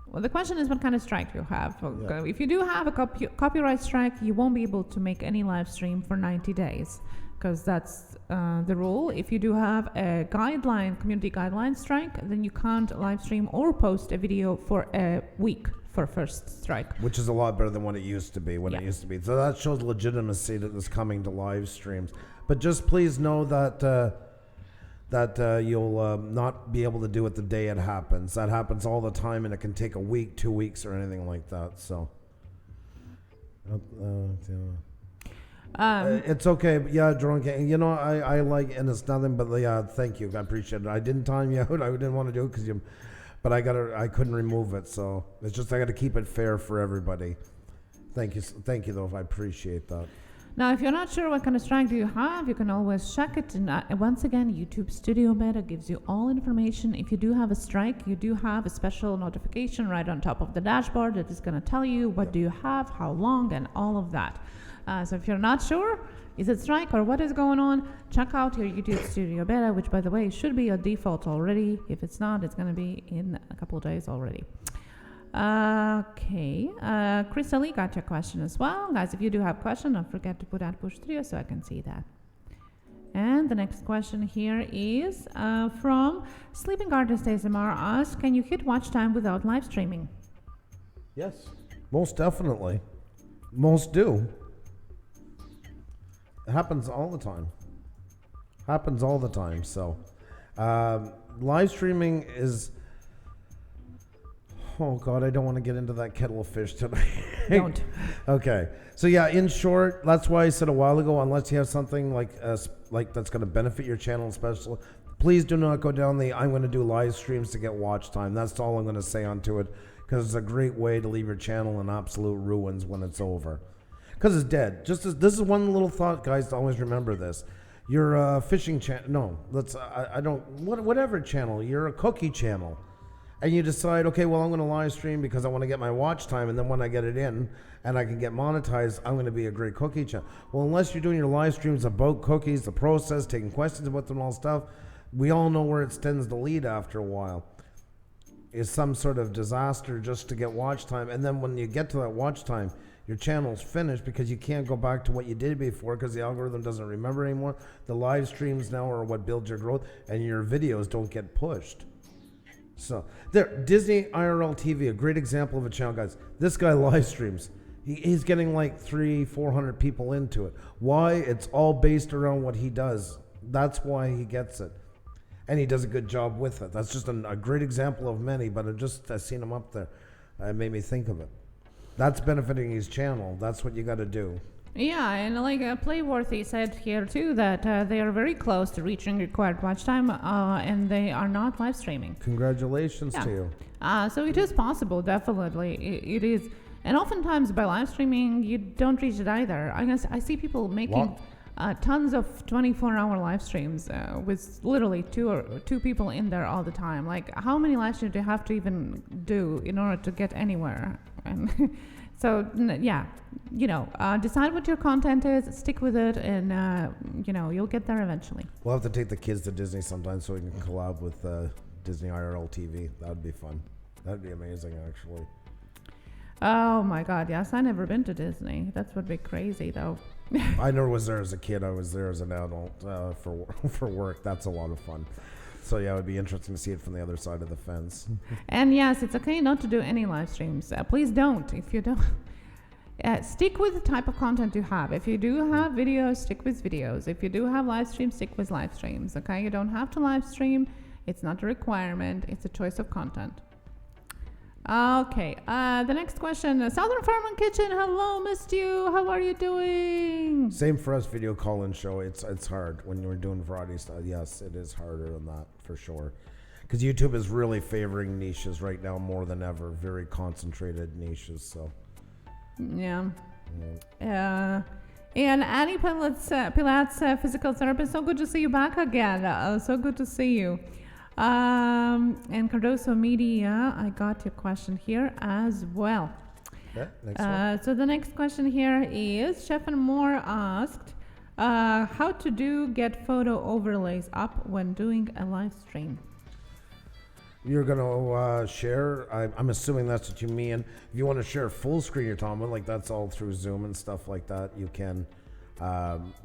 Well, the question is what kind of strike you have. Yeah. If you do have a copyright strike, you won't be able to make any live stream for 90 days. Because that's the rule. If you do have a community guideline strike, then you can't live stream or post a video for a week for first strike. Which is a lot better than what it used to be, it used to be. So that shows legitimacy that is coming to live streams. But just please know that you'll not be able to do it the day it happens. That happens all the time, and it can take a week, 2 weeks, or anything like that. So. It's okay, but yeah, drunk. I like, and it's nothing but thank you, I appreciate it. I didn't time you out. I didn't want to do it but I couldn't remove it. So it's just I got to keep it fair for everybody. Thank you though. I appreciate that. Now, if you're not sure what kind of strike do you have, you can always check it. And once again, YouTube Studio Beta gives you all information. If you do have a strike, you do have a special notification right on top of the dashboard that is going to tell you what do you have, how long, and all of that. So if you're not sure, is it strike or what is going on, check out your YouTube Studio Beta, which, by the way, should be a default already. If it's not, it's going to be in a couple of days already. Okay. Crystal Lee got your question as well. Guys, if you do have a question, don't forget to put out Puša Studios so I can see that. And the next question here is from Sleeping Artist ASMR asks, can you hit watch time without live streaming? Yes, most definitely. Most do. It happens all the time. So, live streaming is... Oh, God, I don't want to get into that kettle of fish tonight. Don't. Okay. So, yeah, in short, that's why I said a while ago, unless you have something like that's going to benefit your channel especially, please do not go down the I'm going to do live streams to get watch time. That's all I'm going to say onto it, because it's a great way to leave your channel in absolute ruins when it's over. Because it's dead. This is one little thought, guys, to always remember this. You're a fishing channel. No, whatever channel. You're a cookie channel. And you decide, okay, well, I'm going to live stream because I want to get my watch time, and then when I get it in and I can get monetized, I'm going to be a great cookie channel. Well, unless you're doing your live streams about cookies, the process, taking questions about them, all stuff, we all know where it tends to lead after a while. Is some sort of disaster just to get watch time, and then when you get to that watch time, your channel's finished because you can't go back to what you did before because the algorithm doesn't remember anymore. The live streams now are what builds your growth, and your videos don't get pushed. So there, Disney IRL TV, a great example of a channel, guys. This guy live streams. He's getting like 300-400 people into it. Why? It's all based around what he does. That's why he gets it, and he does a good job with it. That's just a great example of many. But I seen him up there. It made me think of it. That's benefiting his channel. That's what you got to do. Yeah, and like Playworthy said here too that they are very close to reaching required watch time, and they are not live streaming. Congratulations to you. So it is possible, definitely. It is, and oftentimes by live streaming you don't reach it either. I see people making tons of 24-hour live streams with literally two people in there all the time. Like, how many live streams do you have to even do in order to get anywhere? And so, yeah, decide what your content is, stick with it, and, you'll get there eventually. We'll have to take the kids to Disney sometime so we can collab with Disney IRL TV. That would be fun. That would be amazing, actually. Oh, my God, yes. I've never been to Disney. That would be crazy, though. I never was there as a kid. I was there as an adult for work. That's a lot of fun. So, yeah, it would be interesting to see it from the other side of the fence. And, yes, it's okay not to do any live streams. Please don't. If you don't, stick with the type of content you have. If you do have videos, stick with videos. If you do have live streams, stick with live streams, okay? You don't have to live stream. It's not a requirement. It's a choice of content. Okay, the next question. Southern Farm and Kitchen, hello, missed you. How are you doing? Same for us, video call-in show. It's hard when you're doing variety stuff. Yes, it is harder than that for sure. Because YouTube is really favoring niches right now more than ever. Very concentrated niches, so. Yeah. And Annie Pilat's physical therapist, so good to see you back again. So good to see you. And Cardoso Media, I got your question here as well. Yeah, next one. So the next question here is Chef and Moore asked how to get photo overlays up when doing a live stream. You're going to share, I'm assuming that's what you mean. If you want to share full screen you're talking about, like that's all through Zoom and stuff like that, you can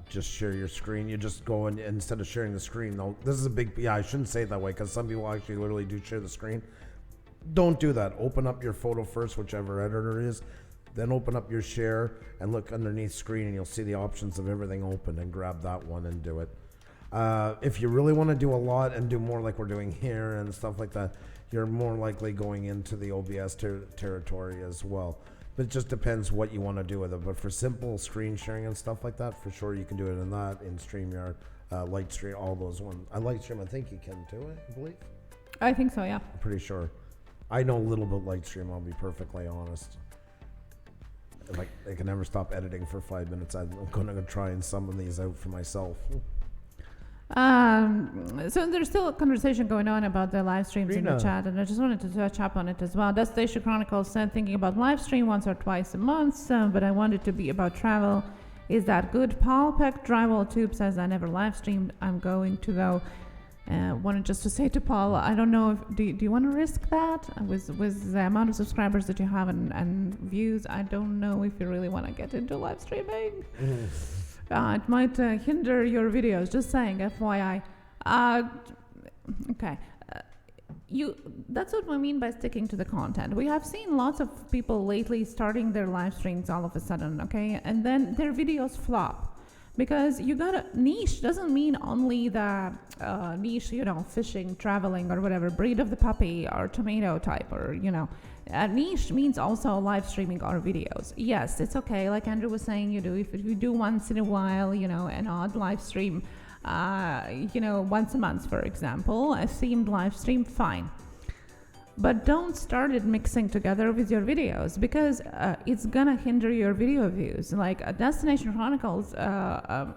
just share your screen. You just go and instead of sharing the screen, though, this is a big, I shouldn't say it that way because some people actually literally do share the screen. Don't do that. Open up your photo first, whichever editor it is, then open up your share and look underneath screen and you'll see the options of everything open and grab that one and do it. If you really want to do a lot and do more like we're doing here and stuff like that, you're more likely going into the OBS territory as well. But it just depends what you want to do with it. But for simple screen sharing and stuff like that, for sure you can do it in that, in StreamYard, Lightstream, all those ones. Lightstream, I think you can too, I believe. I think so, yeah. I'm pretty sure. I know a little bit Lightstream, I'll be perfectly honest. Like, I can never stop editing for 5 minutes. I'm going to try and summon these out for myself. So there's still a conversation going on about the live streams in the chat, and I just wanted to touch up on it as well. Destination Chronicles said thinking about live stream once or twice a month, but I want it to be about travel. Is that good? Paul Peck Drywall Tube says I never live streamed. I'm going to though. Wanted just to say to Paul, I don't know if do you want to risk that with the amount of subscribers that you have and views. I don't know if you really want to get into live streaming. It might hinder your videos. Just saying, FYI. Okay. That's what we mean by sticking to the content. We have seen lots of people lately starting their live streams all of a sudden, okay, and then their videos flop. Because you got a niche doesn't mean only the niche, fishing, traveling, or whatever, breed of the puppy, or tomato type, or, a niche means also live streaming or videos. Yes, it's okay, like Andrew was saying, if you do once in a while, an odd live stream, once a month, for example, a themed live stream, fine. But don't start it mixing together with your videos, because it's gonna hinder your video views. Like Destination Chronicles,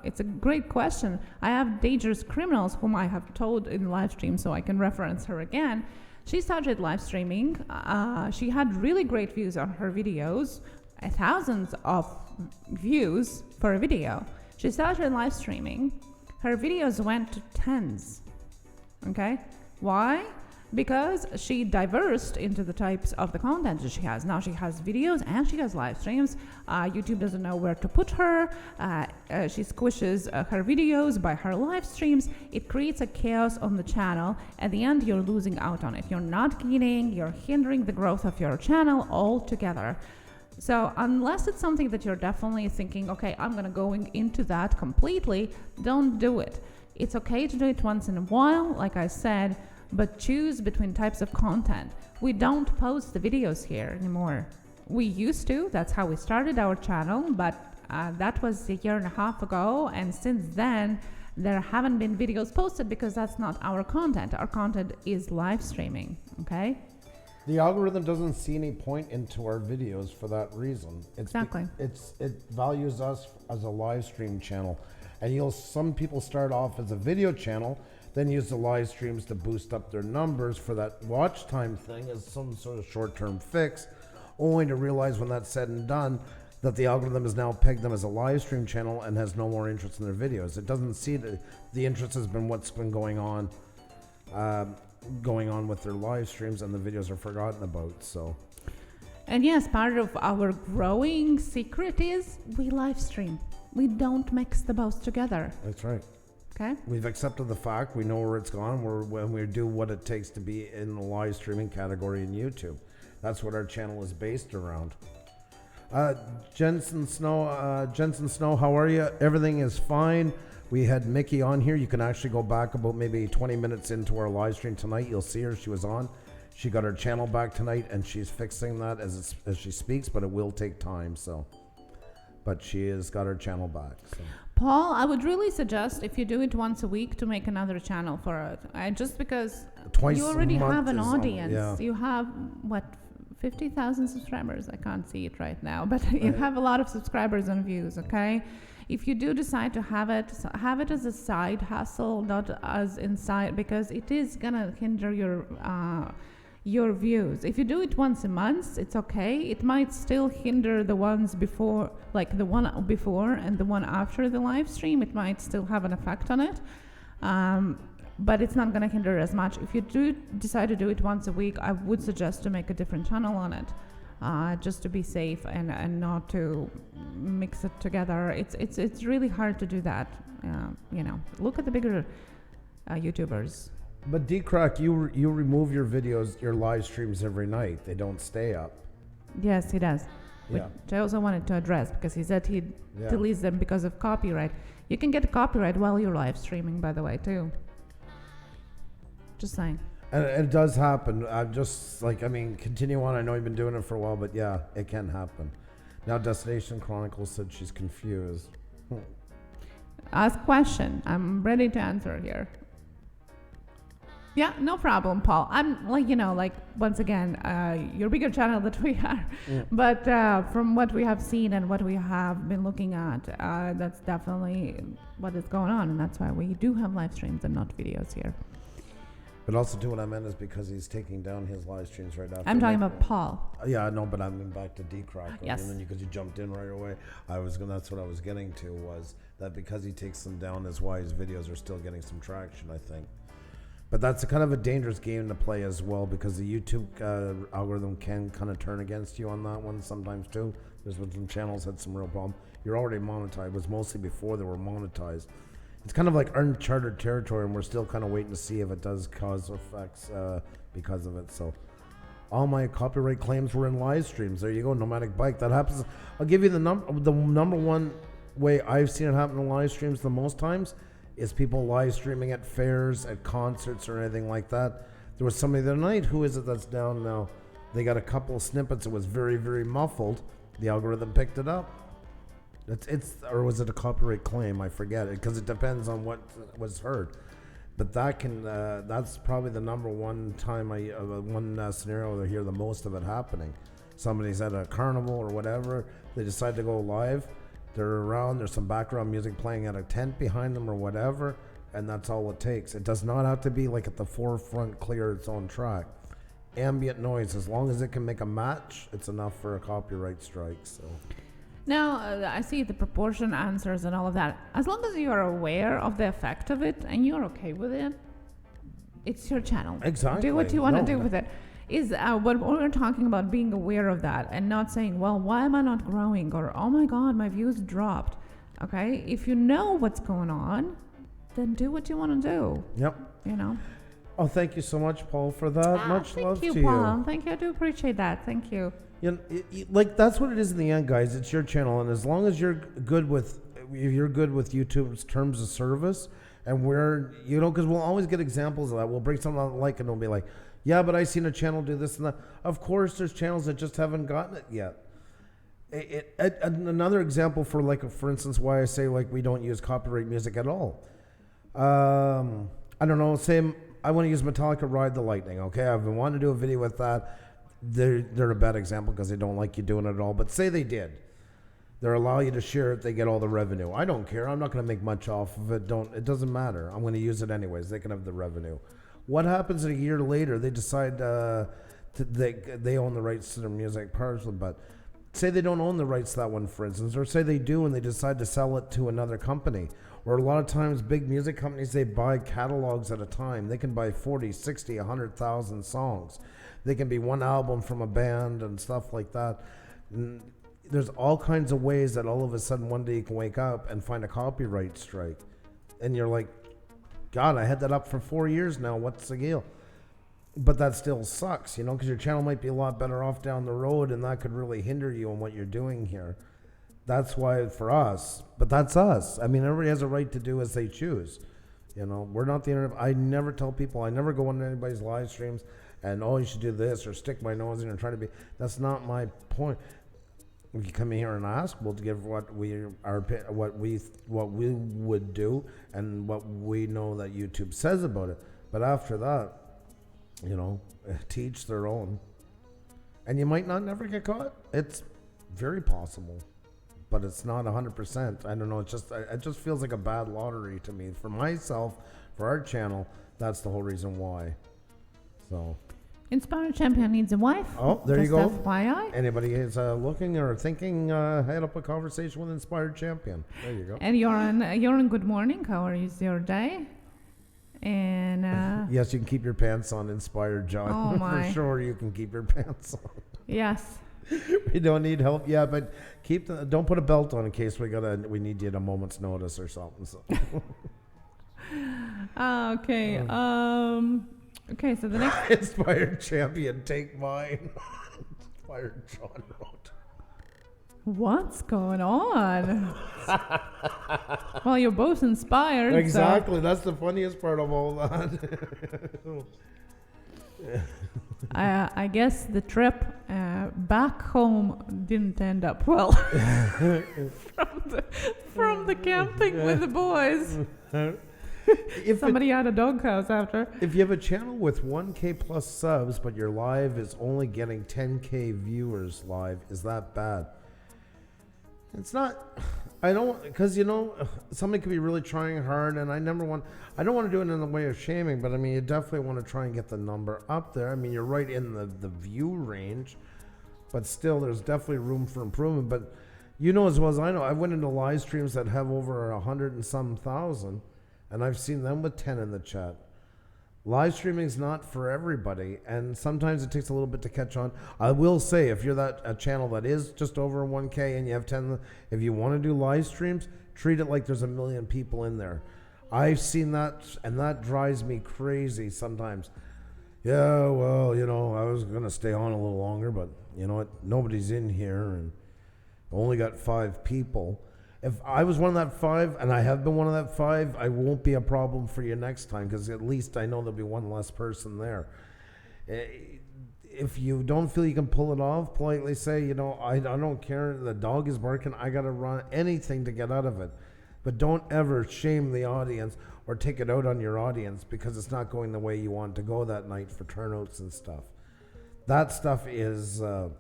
it's a great question. I have Dangerous Criminals, whom I have told in live stream, so I can reference her again. She started live streaming. She had really great views on her videos, thousands of views for a video. She started live streaming. Her videos went to tens. Okay, why? Because she diversed into the types of the content that she has. Now she has videos and she has live streams. YouTube doesn't know where to put her. She squishes her videos by her live streams. It creates a chaos on the channel. At the end, you're losing out on it. You're not gaining, you're hindering the growth of your channel altogether. So unless it's something that you're definitely thinking, okay, I'm gonna go into that completely, don't do it. It's okay to do it once in a while, like I said, but choose between types of content. We don't post the videos here anymore. We used to, that's how we started our channel, but that was a year and a half ago, and since then, there haven't been videos posted because that's not our content. Our content is live streaming, okay? The algorithm doesn't see any point into our videos for that reason. Exactly. It values us as a live stream channel. And some people start off as a video channel, then use the live streams to boost up their numbers for that watch time thing as some sort of short-term fix, only to realize when that's said and done that the algorithm has now pegged them as a live stream channel and has no more interest in their videos. It doesn't see that the interest has been what's been going on with their live streams, and the videos are forgotten about. So, and yes, part of our growing secret is we live stream. We don't mix the both together. That's right. Okay. We've accepted the fact. We know where it's gone. When we do what it takes to be in the live streaming category in YouTube. That's what our channel is based around. Jensen Snow, how are you? Everything is fine. We had Mickey on here. You can actually go back about maybe 20 minutes into our live stream tonight. You'll see her. She was on. She got her channel back tonight, and she's fixing that as she speaks, but it will take time. But she has got her channel back. So. Paul, I would really suggest if you do it once a week to make another channel for it. Just because you already have an audience. Yeah. You have, 50,000 subscribers? I can't see it right now, but you have a lot of subscribers and views, okay? If you do decide to have it as a side hustle, not as inside, because it is going to hinder your views. If you do it once a month, it's okay. It might still hinder the ones before, like the one before and the one after the live stream. It might still have an effect on it, but it's not going to hinder as much. If you do decide to do it once a week, I would suggest to make a different channel on it, just to be safe and not to mix it together. It's really hard to do that. Look at the bigger YouTubers. But D-Crack, you remove your videos, your live streams every night. They don't stay up. Yes, he does. Yeah. Which I also wanted to address because he said he deletes them because of copyright. You can get copyright while you're live streaming, by the way, too. Just saying. And it does happen. I'm just continue on. I know you've been doing it for a while, but yeah, it can happen. Now, Destination Chronicles said she's confused. Ask question. I'm ready to answer here. Yeah, no problem, Paul. I'm once again, you're a bigger channel than we are. Yeah. But from what we have seen and what we have been looking at, that's definitely what is going on. And that's why we do have live streams and not videos here. But also, too, what I meant is because he's taking down his live streams right after. I'm talking about Paul. Yeah, I know, but I'm back to D-Crack. Yes. And then because you jumped in right away, that's what I was getting to, was that because he takes them down is why his videos are still getting some traction, I think. But that's a kind of a dangerous game to play as well, because the YouTube algorithm can kind of turn against you on that one sometimes too. There's when some channels had some real problem. You're already monetized. It was mostly before they were monetized. It's kind of like uncharted territory, and we're still kind of waiting to see if it does cause effects because of it. So all my copyright claims were in live streams. There you go, Nomadic Bike. That happens. I'll give you the number one way I've seen it happen in live streams the most times is people live streaming at fairs, at concerts, or anything like that. There was somebody the other night, who is it that's down now? They got a couple of snippets. It was very, very muffled. The algorithm picked it up. Or was it a copyright claim? I forget it, because it depends on what was heard. But that's probably the number one time scenario I hear the most of it happening. Somebody's at a carnival or whatever. They decide to go live. They're around, there's some background music playing at a tent behind them or whatever, and that's all it takes. It does not have to be like at the forefront, clear its own track. Ambient noise, as long as it can make a match, it's enough for a copyright strike. So Now, I see the proportion answers and all of that. As long as you are aware of the effect of it and you're okay with it, it's your channel. Exactly. Do what you want to do with it. Is what we're talking about, being aware of that and not saying, well, why am I not growing? Or, oh my God, my views dropped. Okay? If you know what's going on, then do what you want to do. Yep. You know? Oh, thank you so much, Paul, for that. Much love to you. Thank you, Paul. Thank you. I do appreciate that. Thank you. You know, like, that's what it is in the end, guys. It's your channel, and as long as you're good with YouTube's terms of service, and because we'll always get examples of that. We'll bring something out like, and it'll be like, yeah, but I seen a channel do this and that. Of course, there's channels that just haven't gotten it yet. Another example for instance, why I say we don't use copyright music at all. I don't know. Say I want to use Metallica "Ride the Lightning." Okay, I've been wanting to do a video with that. They're a bad example because they don't like you doing it at all. But say they did. They're allowing you to share it. They get all the revenue. I don't care. I'm not going to make much off of it. It doesn't matter. I'm going to use it anyways. They can have the revenue. What happens a year later? They decide they own the rights to their music partially, but say they don't own the rights to that one, for instance, or say they do and they decide to sell it to another company. Or a lot of times big music companies, they buy catalogs at a time. They can buy 40, 60, 100,000 songs. They can be one album from a band and stuff like that. There's all kinds of ways that all of a sudden one day you can wake up and find a copyright strike. And you're like, God, I had that up for 4 years now. What's the deal? But that still sucks, because your channel might be a lot better off down the road, and that could really hinder you in what you're doing here. That's why for us, but that's us. I mean, everybody has a right to do as they choose. We're not the internet. I never tell people, I never go into anybody's live streams and, you should do this or stick my nose in and try to be. That's not my point. We can come in here and ask. We'll give what we would do and what we know that YouTube says about it. But after that, teach their own. And you might not never get caught. It's very possible, but it's not 100%. I don't know. It just feels like a bad lottery to me. For myself, for our channel, that's the whole reason why. So. Inspired Champion needs a wife. Oh, there you go. FYI. Anybody is looking or thinking, head up a conversation with Inspired Champion. There you go. And you're on Good Morning. How is your day? And yes, you can keep your pants on, Inspired John. Oh my. For sure, you can keep your pants on. Yes. We don't need help. Yeah, but don't put a belt on in case we need you at a moment's notice or something. So. Okay. Okay, so the next Inspired Champion, take mine. Inspired John wrote. What's going on? Well, you're both inspired. Exactly. So. That's the funniest part of all that. I guess the trip back home didn't end up well. from the camping with the boys. Somebody had a doghouse after. If you have a channel with 1K plus subs, but your live is only getting 10K viewers live, is that bad? It's not. I don't, because somebody could be really trying hard, and I don't want to do it in the way of shaming, but I mean, you definitely want to try and get the number up there. I mean, you're right in the view range, but still, there's definitely room for improvement. But as well as I know, I went into live streams that have over 100 and some thousand. And I've seen them with 10 in the chat. Live streaming is not for everybody, and sometimes it takes a little bit to catch on. I will say, if you're a channel that is just over 1K and you have 10, if you want to do live streams, treat it like there's 1 million people in there. I've seen that, and that drives me crazy sometimes. Yeah, well, I was going to stay on a little longer, but you know what? Nobody's in here, and only got 5 people. If I was one of that 5, and I have been one of that 5, I won't be a problem for you next time, because at least I know there'll be one less person there. If you don't feel you can pull it off, politely say, I don't care. The dog is barking. I got to run anything to get out of it. But don't ever shame the audience or take it out on your audience because it's not going the way you want to go that night for turnouts and stuff. That stuff is... and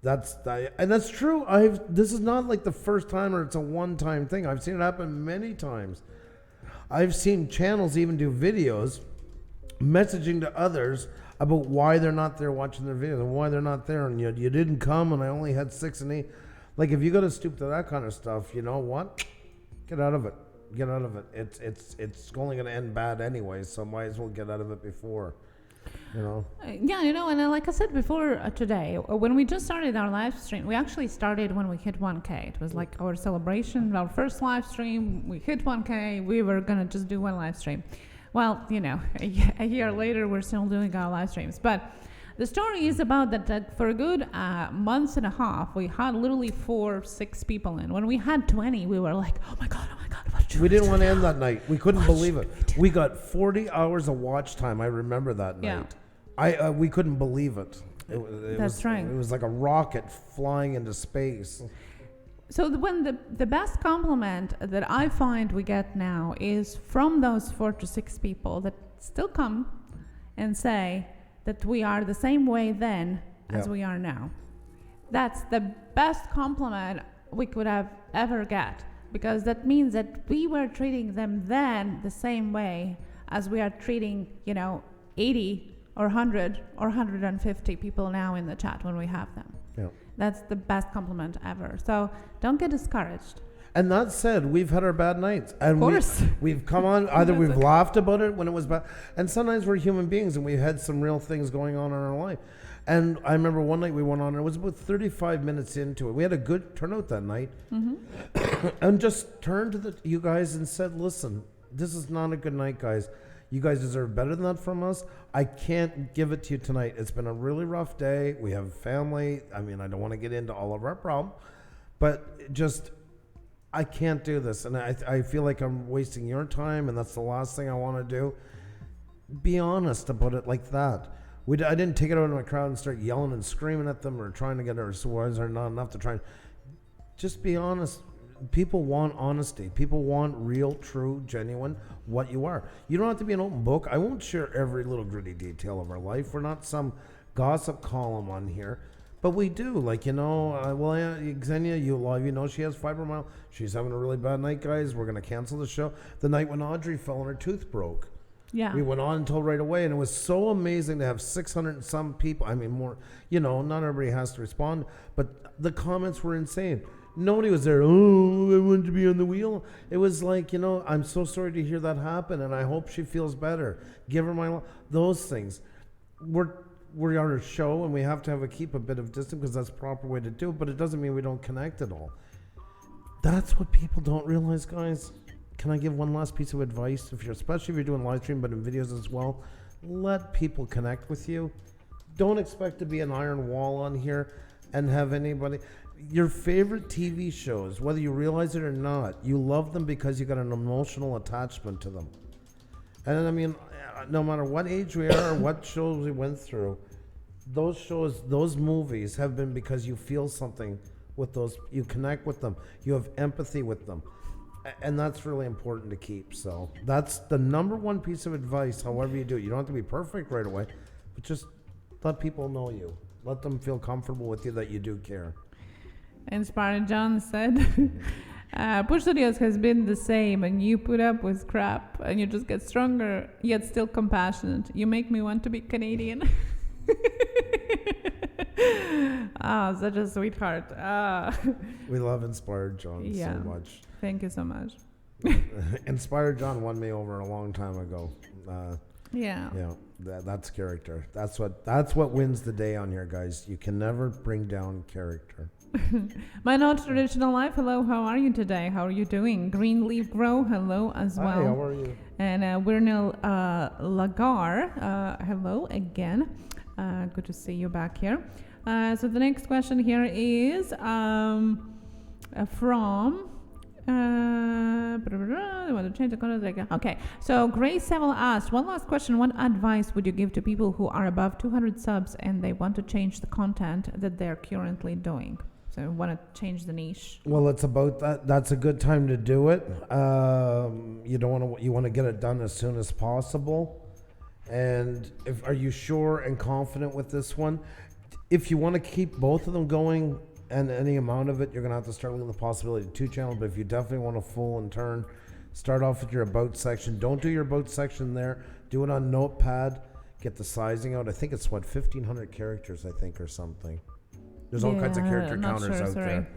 that's true. This is not like the first time or it's a one-time thing. I've seen it happen many times. I've seen channels even do videos messaging to others about why they're not there watching their videos and why they're not there, and you didn't come and I only had 6 and 8. Like, if you got to stoop to that kind of stuff, you know what? Get out of it. Get out of it. It's only going to end bad anyway, so might as well get out of it before. And like I said before today, when we just started our live stream, we actually started when we hit 1K. It was like our celebration, our first live stream. We hit 1K. We were going to just do one live stream. Well, a year later, we're still doing our live streams. But the story is about that for a good month and a half, we had literally 4-6 people in. When we had 20, we were like, oh my God, what did you We didn't want to end that night. We couldn't believe it. We got 40 hours of watch time. I remember that night. We couldn't believe it. That's right. It was like a rocket flying into space. So when the best compliment that I find we get now is from those 4 to 6 people that still come and say that we are the same way then as we are now. That's the best compliment we could have ever get, because that means that we were treating them then the same way as we are treating, 80 or 100 or 150 people now in the chat when we have them. Yeah. That's the best compliment ever. So don't get discouraged. And that said, we've had our bad nights. And of course. We've come on, either we've laughed about it when it was bad, and sometimes we're human beings and we've had some real things going on in our life. And I remember one night we went on, and it was about 35 minutes into it. We had a good turnout that night. Mm-hmm. And just turned to you guys and said, listen, this is not a good night, guys. You guys deserve better than that from us. I can't give it to you tonight. It's been a really rough day. We have family. I mean, I don't want to get into all of our problems, but just, I can't do this. And I feel like I'm wasting your time, and that's the last thing I want to do. Be honest about it like that. I didn't take it out in my crowd and start yelling and screaming at them or trying to get our swords or not enough to try and just be honest. People want honesty. People want real, true, genuine, what you are. You don't have to be an open book. I won't share every little gritty detail of our life. We're not some gossip column on here. But we do. Like, Xenia, she has fibromyalgia. She's having a really bad night, guys. We're going to cancel the show. The night when Audrey fell and her tooth broke. Yeah. We went on until right away, and it was so amazing to have 600 and some people. I mean, more, not everybody has to respond, but the comments were insane. Nobody was there, oh, I wanted to be on the wheel. It was like, I'm so sorry to hear that happen, and I hope she feels better. Give her my love. Those things. We're on a show, and we have to keep a bit of distance because that's the proper way to do it, but it doesn't mean we don't connect at all. That's what people don't realize, guys. Can I give one last piece of advice? Especially if you're doing live stream, but in videos as well, let people connect with you. Don't expect to be an iron wall on here and have anybody. Your favorite TV shows, whether you realize it or not, you love them because you got an emotional attachment to them. And I mean, no matter what age we are or what shows we went through, those shows, those movies have been because you feel something with those, you connect with them, you have empathy with them. And that's really important to keep. So that's the number one piece of advice, however you do it. You don't have to be perfect right away, but just let people know you. Let them feel comfortable with you that you do care. Inspired John said, Puša Studios has been the same, and you put up with crap, and you just get stronger, yet still compassionate. You make me want to be Canadian. Such a sweetheart. We love Inspired John so much. Thank you so much. Inspired John won me over a long time ago. Yeah. Yeah, that's character. That's what wins the day on here, guys. You can never bring down character. My non-traditional life. Hello, how are you today? How are you doing? Green Leaf Grow. Hello as well. Hi, how are you? And Wernil Lagar. Hello again. Good to see you back here. So the next question here is from. I want to change the content. Okay, so Grace Seville asked, one last question. What advice would you give to people who are above 200 subs and they want to change the content that they're currently doing? So want to change the niche? Well, it's about that. That's a good time to do it. You want to get it done as soon as possible. And are you sure and confident with this one? If you want to keep both of them going, and any amount of it, you're gonna have to start looking at the possibility of 2 channels. But if you definitely want a full and turn, start off with your about section. Don't do your about section there. Do it on Notepad. Get the sizing out. I think it's 1,500 characters, I think, or something. There's all kinds of character counters out there.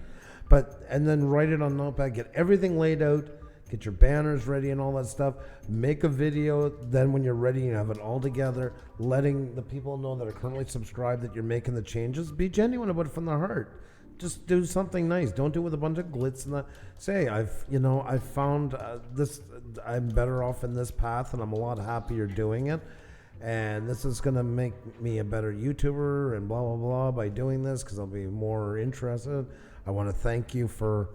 And then write it on Notepad. Get everything laid out. Get your banners ready and all that stuff. Make a video. Then when you're ready, you have it all together. Letting the people know that are currently subscribed that you're making the changes. Be genuine about it from the heart. Just do something nice. Don't do it with a bunch of glitz and that. Say, I've found this. I'm better off in this path, and I'm a lot happier doing it. And this is gonna make me a better YouTuber, and blah blah blah by doing this because I'll be more interested. I want to thank you for,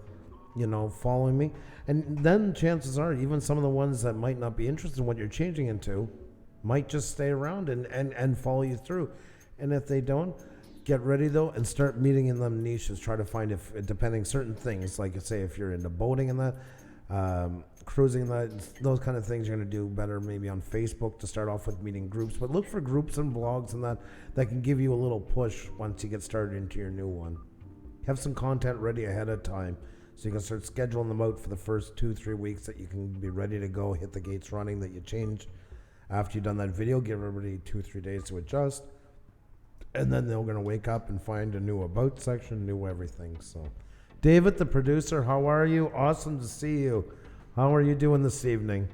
following me. And then chances are, even some of the ones that might not be interested in what you're changing into, might just stay around and follow you through. And if they don't. Get ready though and start meeting in them niches. Try to find depending certain things, like say if you're into boating and that, cruising and that, those kind of things, you're going to do better maybe on Facebook to start off with meeting groups. But look for groups and blogs and that can give you a little push once you get started into your new one. Have some content ready ahead of time so you can start scheduling them out for the first 2-3 weeks that you can be ready to go, hit the gates running that you changed. After you've done that video, give everybody 2-3 days to adjust. And then they're going to wake up and find a new about section, new everything. So, David, the producer, how are you? Awesome to see you. How are you doing this evening?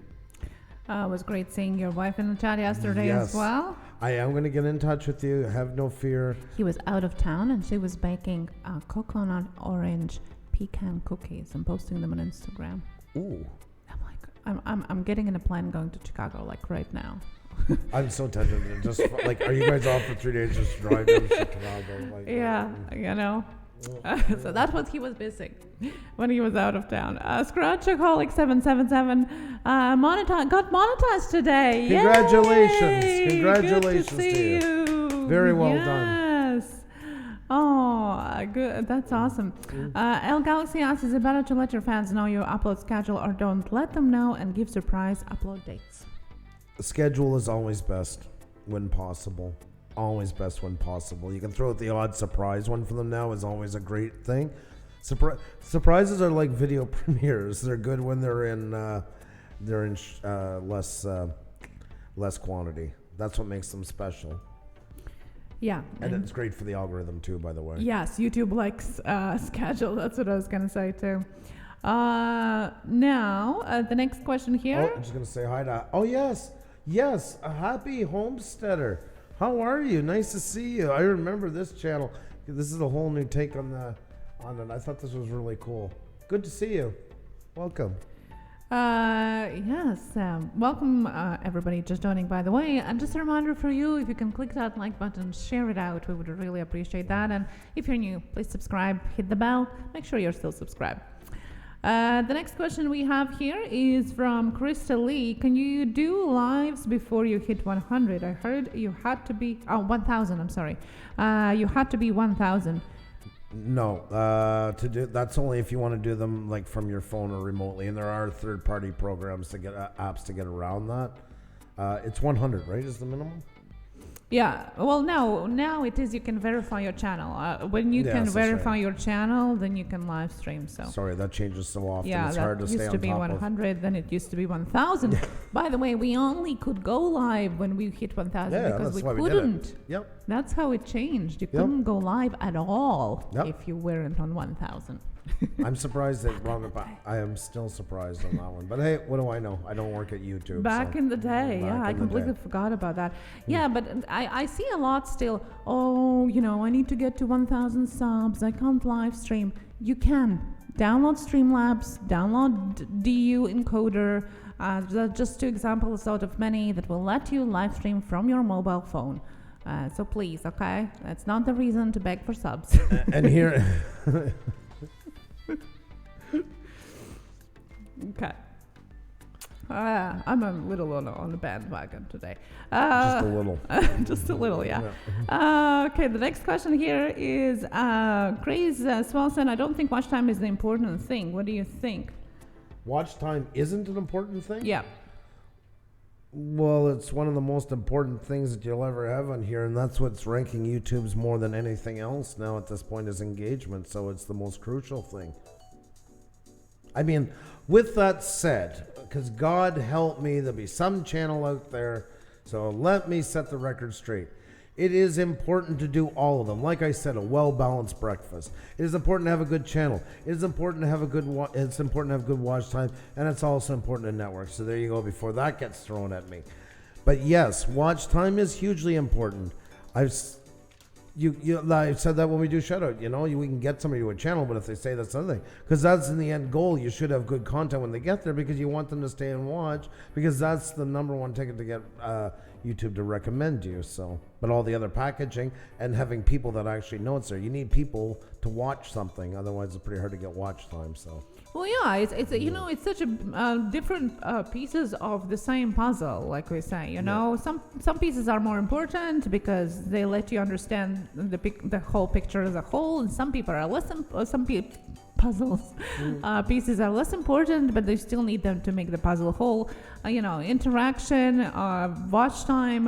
It was great seeing your wife in the chat yesterday as well. I am going to get in touch with you. Have no fear. He was out of town and she was baking coconut orange pecan cookies and posting them on Instagram. Ooh. I'm like, I'm getting in a plane going to Chicago like right now. I'm so tempted. Just like, are you guys off for 3 days? Just drive down to Chicago. Like, yeah, so that's what he was missing when he was out of town. Scratchaholic 777 got monetized today. Congratulations! Yay! Congratulations Good to see you. Very well Yes. done. Oh, good. That's awesome. L Galaxy asks, is it better to let your fans know your upload schedule or don't let them know and give surprise upload dates? The schedule is always best when possible. Always best when possible. You can throw out the odd surprise one for them now is always a great thing. Surprises are like video premieres. They're good when they're in less quantity. That's what makes them special. Yeah. And it's great for the algorithm too, by the way. Yes, YouTube likes schedule. That's what I was going to say too. Now, the next question here. Oh, I'm just going to say hi to... Oh, yes. Yes, a happy homesteader. How are you? Nice to see you. I remember this channel. This is a whole new take on it. I thought this was really cool. Good to see you. Welcome. Yes. Welcome, everybody just joining, by the way. And just a reminder for you, if you can click that like button, share it out. We would really appreciate that. And if you're new, please subscribe, hit the bell. Make sure you're still subscribed. The next question we have here is from Krista Lee. Can you do lives before you hit 100? I heard you had to be... 1,000, I'm sorry. You had to be 1,000. No, that's only if you want to do them like from your phone or remotely. And there are third-party programs to get apps to get around that. It's 100, right? Is the minimum? Yeah. Well, now it is. You can verify your channel. When you can verify your channel, then you can live stream. So sorry, that changes so often. Yeah, it's hard to stay on top of. Used to be 100, then it used to be 1,000. By the way, we only could go live when we hit 1,000 because we couldn't. Yep. That's how it changed. You couldn't go live at all if you weren't on 1,000. I'm surprised that Robert. I am still surprised on that one. But hey, what do I know? I don't work at YouTube. Back in the day, yeah, I completely forgot about that. Yeah, but I see a lot still. Oh, I need to get to 1,000 subs. I can't live stream. You can download Streamlabs, download DU encoder. Just 2 examples out of many that will let you live stream from your mobile phone. So please, okay, that's not the reason to beg for subs. And here. Okay. I'm a little on the bandwagon today. Just a little. Just a little, yeah. Okay, the next question here is Craze Swelson. I don't think watch time is the important thing. What do you think? Watch time isn't an important thing? Yeah. Well, it's one of the most important things that you'll ever have on here, and that's what's ranking YouTube's more than anything else now at this point is engagement, so it's the most crucial thing. I mean, with that said, because God help me, there'll be some channel out there, so let me set the record straight. It is important to do all of them. Like I said, a well-balanced breakfast. It is important to have a good channel. It is important to have it's important to have good watch time, and it's also important to network. So there you go before that gets thrown at me. But yes, watch time is hugely important. I've said that when we do shoutout, we can get somebody to a channel, but if they say that's something, because that's in the end goal, you should have good content when they get there because you want them to stay and watch because that's the number one ticket to get YouTube to recommend you. So, but all the other packaging and having people that actually know it's there, you need people to watch something. Otherwise, it's pretty hard to get watch time. So. Well, yeah, it's such a different pieces of the same puzzle, like we say. Some pieces are more important because they let you understand the whole picture as a whole, and some people are puzzles pieces are less important, but they still need them to make the puzzle whole. Interaction, watch time,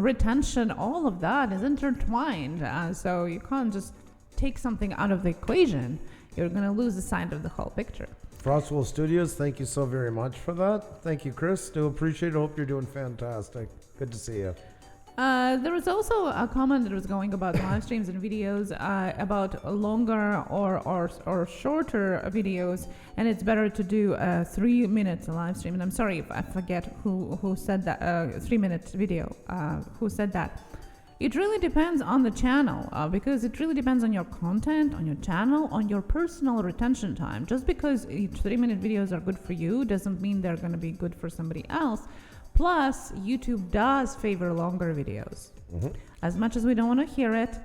retention, all of that is intertwined. So you can't just take something out of the equation. You're going to lose the sight of the whole picture. Pusa Studios, thank you so very much for that. Thank you, Chris. Do appreciate it. Hope you're doing fantastic. Good to see you. There was also a comment that was going about live streams and videos about longer or shorter videos, and it's better to do 3 minutes live stream. And I'm sorry if I forget who said that 3-minute video. Who said that? It really depends on the channel because it really depends on your content, on your channel, on your personal retention time. Just because 3-minute videos are good for you doesn't mean they're going to be good for somebody else. Plus, YouTube does favor longer videos. Mm-hmm. As much as we don't want to hear it,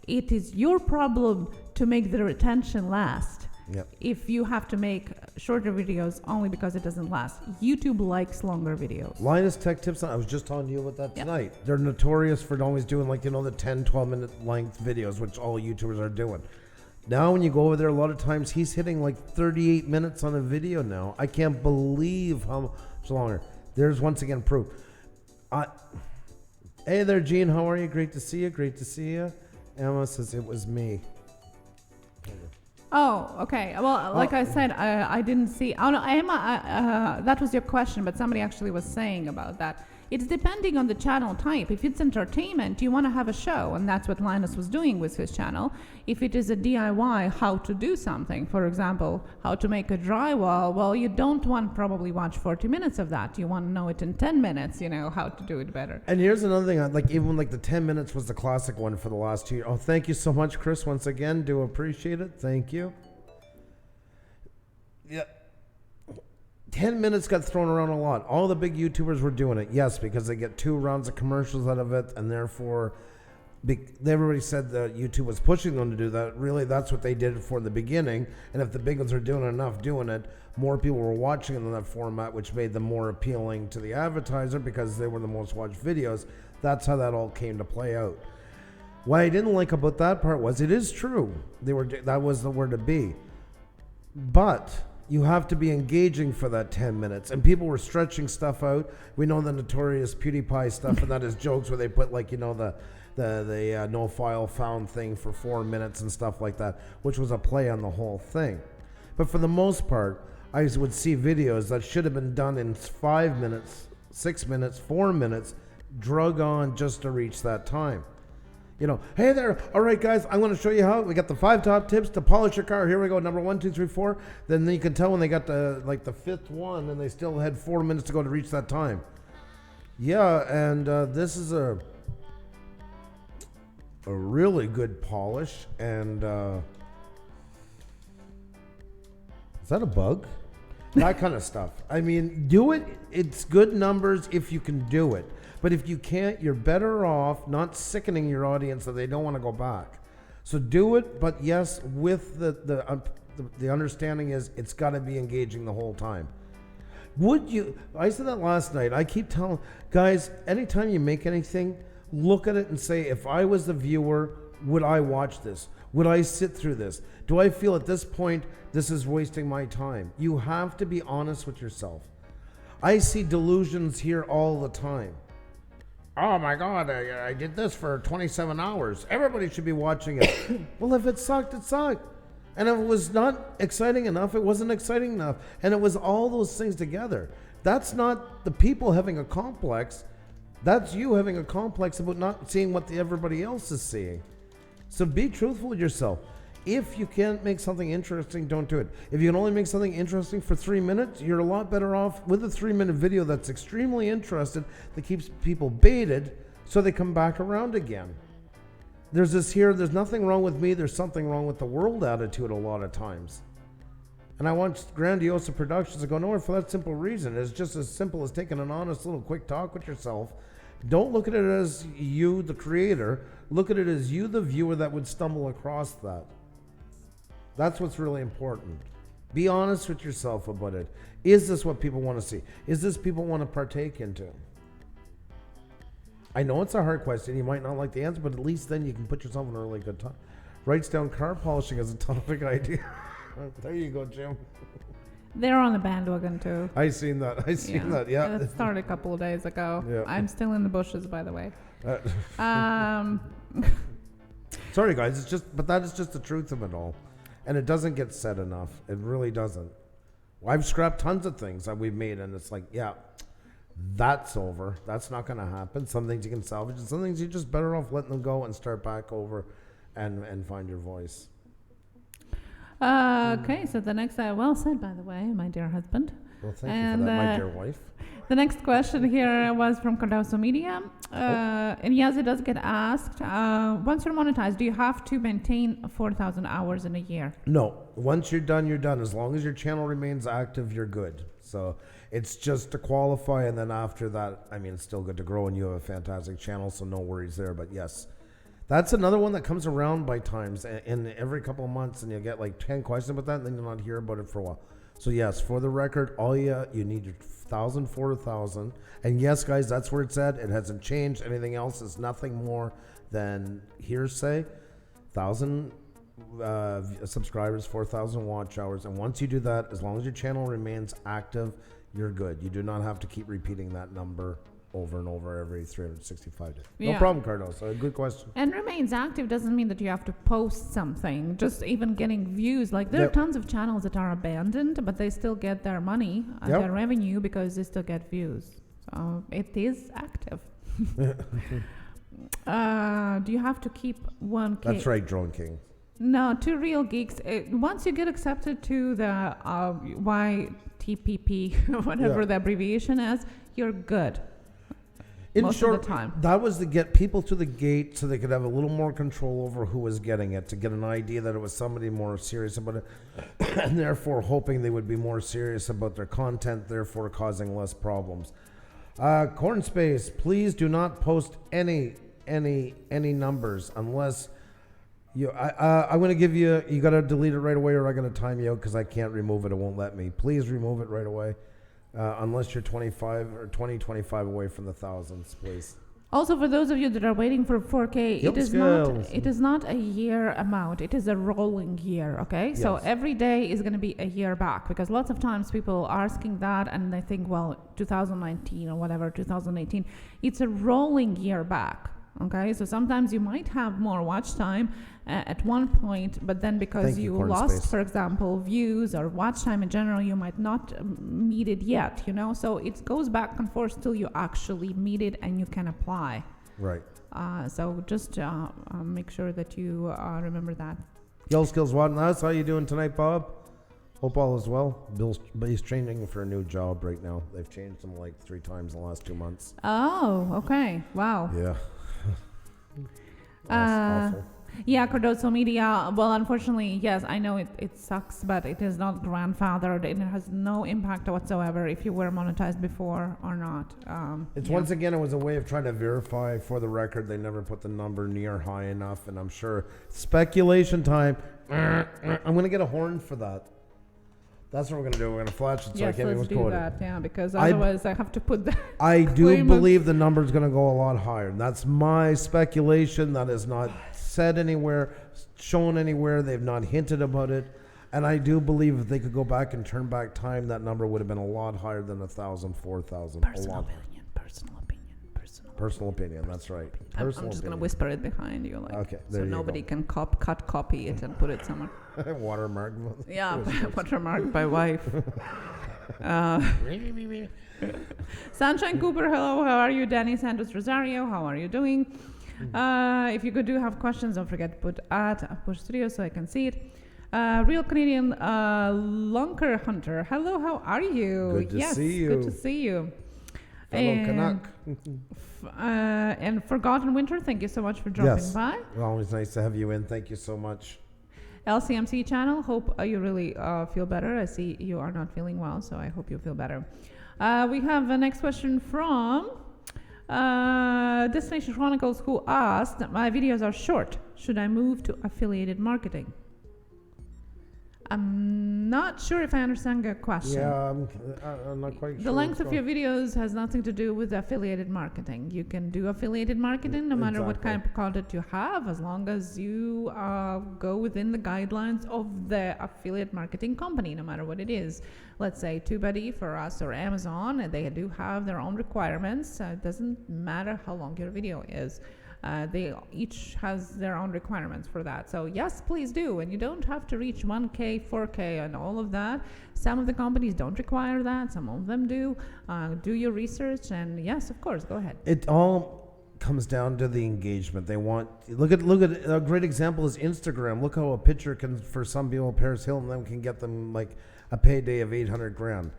it is your problem to make the retention last. Yep. If you have to make shorter videos only because it doesn't last. YouTube likes longer videos. Linus Tech Tips, I was just telling you about that tonight. They're notorious for always doing the 10-12 minute length videos, which all YouTubers are doing. Now when you go over there, a lot of times he's hitting 38 minutes on a video now. I can't believe how much longer. There's once again proof. Hey there, Gene. How are you? Great to see you. Great to see you. Emma says it was me. Oh, okay. Well, like I said, I didn't see. Oh no, Emma, that was your question, but somebody actually was saying about that. It's depending on the channel type. If it's entertainment, you want to have a show, and that's what Linus was doing with his channel. If it is a DIY, how to do something, for example, how to make a drywall, well, you don't want probably watch 40 minutes of that. You want to know it in 10 minutes, how to do it better. And here's another thing, even the 10 minutes was the classic one for the last 2 years. Oh, thank you so much, Chris, once again. Do appreciate it. Thank you. Yeah. 10 minutes got thrown around a lot. All the big YouTubers were doing it, yes, because they get 2 rounds of commercials out of it, and therefore everybody said that YouTube was pushing them to do that. Really, that's what they did for the beginning, and if the big ones are doing enough doing it, more people were watching in that format, which made them more appealing to the advertiser because they were the most watched videos. That's how that all came to play out. What I didn't like about that part was it is true. That was the word to be. But you have to be engaging for that 10 minutes. And people were stretching stuff out. We know the notorious PewDiePie stuff, and that is jokes where they put the no file found thing for 4 minutes and stuff like that, which was a play on the whole thing. But for the most part, I would see videos that should have been done in 5 minutes, 6 minutes, 4 minutes, drug on just to reach that time. You know, hey there, all right guys, I'm going to show you how. We got the 5 top tips to polish your car. Here we go, number 1, 2, 3, 4. Then you can tell when they got the 5th one and they still had 4 minutes to go to reach that time. Yeah, and this is a really good polish. And is that a bug? That kind of stuff. I mean, do it. It's good numbers if you can do it. But if you can't, you're better off not sickening your audience so they don't want to go back. So do it, but yes, with the understanding is it's got to be engaging the whole time. Would you? I said that last night. I keep telling guys, anytime you make anything, look at it and say, if I was the viewer, would I watch this? Would I sit through this? Do I feel at this point this is wasting my time? You have to be honest with yourself. I see delusions here all the time. Oh my God, I did this for 27 hours. Everybody should be watching it. Well, if it sucked, it sucked. And if it was not exciting enough, it wasn't exciting enough. And it was all those things together. That's not the people having a complex. That's you having a complex about not seeing what everybody else is seeing. So be truthful with yourself. If you can't make something interesting, don't do it. If you can only make something interesting for 3 minutes, you're a lot better off with a 3-minute video that's extremely interested, that keeps people baited so they come back around again. There's there's nothing wrong with me, there's something wrong with the world attitude a lot of times. And I want Grandiosa Productions to go nowhere for that simple reason. It's just as simple as taking an honest little quick talk with yourself. Don't look at it as you, the creator. Look at it as you, the viewer, that would stumble across that. That's what's really important. Be honest with yourself about it. Is this what people want to see? Is this people want to partake into? I know it's a hard question. You might not like the answer, but at least then you can put yourself in a really good time. Writes down car polishing as a topic idea. There you go, Jim. They're on the bandwagon too. I seen that. Yeah. It started a couple of days ago. Yeah. I'm still in the bushes, by the way. Sorry, guys. But that is just the truth of it all. And it doesn't get said enough. It really doesn't. I've scrapped tons of things that we've made, and it's like, yeah, that's over. That's not going to happen. Some things you can salvage, and some things you're just better off letting them go and start back over and find your voice. Okay, so the next, well said, by the way, my dear husband. Well, thank you for that, my dear wife. The next question here was from Cardoso Media. And yes, it does get asked. Once you're monetized, do you have to maintain 4,000 hours in a year? No. Once you're done, you're done. As long as your channel remains active, you're good. So it's just to qualify, and then after that, I mean, it's still good to grow, and you have a fantastic channel, so no worries there. But yes, that's another one that comes around by times, in every couple of months, and you'll get like 10 questions about that, and then you'll not hear about it for a while. So yes, for the record, you need your 1,000 for 1,000. And yes, guys, that's where it's at. It hasn't changed. Anything else is nothing more than hearsay. 1,000 subscribers, 4,000 watch hours. And once you do that, as long as your channel remains active, you're good. You do not have to keep repeating that number over and over every 365 days. No problem, Carlos. Good question. And remains active doesn't mean that you have to post something. Just even getting views. Like there are tons of channels that are abandoned, but they still get their money and their revenue because they still get views. So it is active. Do you have to keep 1K? That's right, Drone King. No, 2 Real Geeks. Once you get accepted to the YTPP, whatever the abbreviation is, you're good. In most short, of the time. That was to get people to the gate so they could have a little more control over who was getting it, to get an idea that it was somebody more serious about it, and therefore hoping they would be more serious about their content, therefore causing less problems. Corn Space, please do not post any numbers unless you. I'm going to give you. You got to delete it right away, or I'm going to time you out because I can't remove it. It won't let me. Please remove it right away. Unless you're 25 or 25 away from the thousands, please. Also, for those of you that are waiting for 4K, it is not a year amount. It is a rolling year, okay? Yes. So every day is going to be a year back, because lots of times people are asking that and they think, well, 2019 or whatever, 2018. It's a rolling year back, okay? So sometimes you might have more watch time at one point, but then because you lost, for example, views or watch time in general, you might not meet it yet, you know? So it goes back and forth till you actually meet it and you can apply. Right. So just make sure that you remember that. Yell Skills What Nuts, how you doing tonight, Bob? Hope all is well. He's training for a new job right now. They've changed him like 3 times in the last 2 months. Oh, okay. Wow. Yeah. That's awful. Yeah, Cardozo Media. Well, unfortunately, yes, I know it sucks, but it is not grandfathered. It has no impact whatsoever if you were monetized before or not. Once again, it was a way of trying to verify. For the record, they never put the number near high enough, and I'm sure speculation time. I'm gonna get a horn for that. That's what we're gonna do. We're gonna flash it so I Yes, can't be let's do misquoted. that. Yeah, because otherwise I have to put the. I do claim of- believe the number's gonna go a lot higher. That's my speculation. That is not said anywhere, shown anywhere. They've not hinted about it. And I do believe if they could go back and turn back time, that number would have been a lot higher than 1,000, 4,000. Personal opinion. Personal opinion, that's right. I'm just going to whisper it behind you. Like, Okay, so there you nobody go. can copy it and put it somewhere. Watermark. Yeah, watermark by wife. Sunshine Cooper, hello, how are you? Danny Santos Rosario, how are you doing? If you do have questions, don't forget to put at Puša Studios so I can see it. Real Canadian Lunker Hunter, hello, how are you? Good to see you. Good to see you. Fellow Canuck. And Forgotten Winter, thank you so much for dropping by. Always nice to have you in. Thank you so much. LCMC channel, hope you really feel better. I see you are not feeling well, so I hope you feel better. We have a next question from Destination Chronicles, who asked, my videos are short. Should I move to affiliated marketing? I'm not sure if I understand your question. Yeah, I'm not quite sure. The length of your videos has nothing to do with affiliated marketing. You can do affiliated marketing no matter what kind of content you have, as long as you go within the guidelines of the affiliate marketing company, no matter what it is. Let's say TubeBuddy for us or Amazon, and they do have their own requirements. It doesn't matter how long your video is. They each has their own requirements for that. So yes, please do. And you don't have to reach 1K, 4K and all of that. Some of the companies don't require that. Some of them do. Do your research. And yes, of course, go ahead. It all comes down to the engagement. They want, look at a great example is Instagram. Look how a picture can, for some people, Paris Hilton can get them like a payday of 800 grand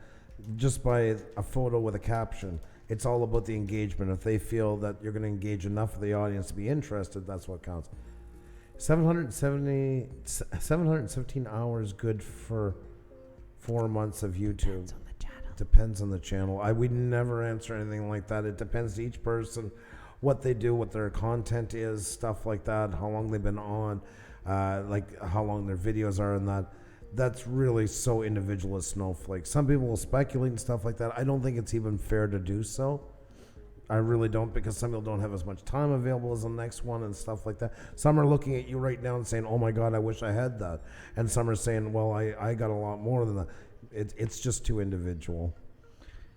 just by a photo with a caption. It's all about the engagement. If they feel that you're going to engage enough of the audience to be interested, that's what counts. 717 hours good for 4 months of YouTube. Depends on the channel. I would never answer anything like that. It depends to each person, what they do, what their content is, stuff like that, how long they've been on, like how long their videos are and that. That's really so individual as snowflake. Some people will speculate and stuff like that. I don't think it's even fair to do so. I really don't, because some people don't have as much time available as the next one and stuff like that. Some are looking at you right now and saying, oh my God, I wish I had that. And some are saying, well, I got a lot more than that. It's just too individual.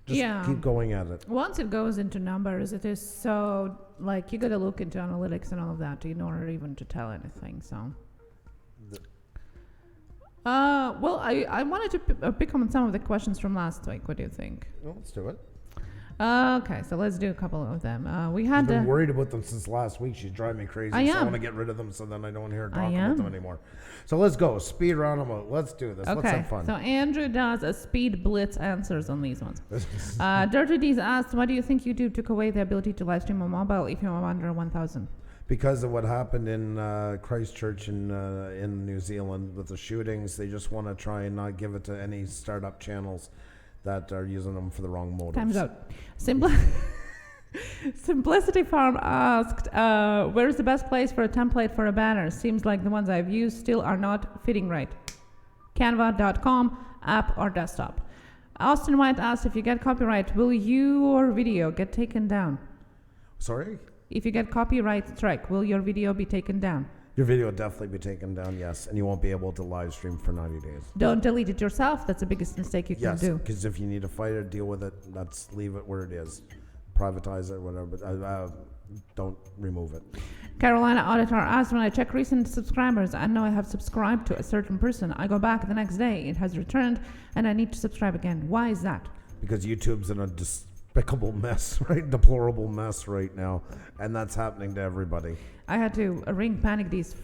Just keep going at it. Once it goes into numbers, it is so, like, you got to look into analytics and all of that in order even to tell anything, so... well, I wanted to pick on some of the questions from last week. What do you think? Well, let's do it. Okay, so let's do a couple of them. We had I've been worried about them since last week. She's driving me crazy. I so I am. want to get rid of them so then I don't hear her talk about them anymore. So let's go. Speed round them out. Let's do this. Let's Okay, have fun. so Andrew does a speed blitz answers on these ones. Dirty D's asked, why do you think YouTube took away the ability to live stream on mobile if you're under 1,000? Because of what happened in Christchurch in New Zealand with the shootings, they just want to try and not give it to any startup channels that are using them for the wrong motives. Time's out. Simplicity Farm asked, where is the best place for a template for a banner? Seems like the ones I've used still are not fitting right. Canva.com, app or desktop. Austin White asked, if you get copyright, will your video get taken down? Sorry? If you get copyright strike, will your video be taken down? Your video will definitely be taken down, yes, and you won't be able to live stream for 90 days. Don't delete it yourself. That's the biggest mistake you can do. Yes, because if you need to fight it, deal with it, let's leave it where it is. Privatize it, whatever, but don't remove it. Carolina Auditor asked, when I check recent subscribers, I know I have subscribed to a certain person. I go back the next day, it has returned, and I need to subscribe again. Why is that? Because YouTube's in a despicable mess, right? Deplorable mess right now, and that's happening to everybody. I had to ring Panic D's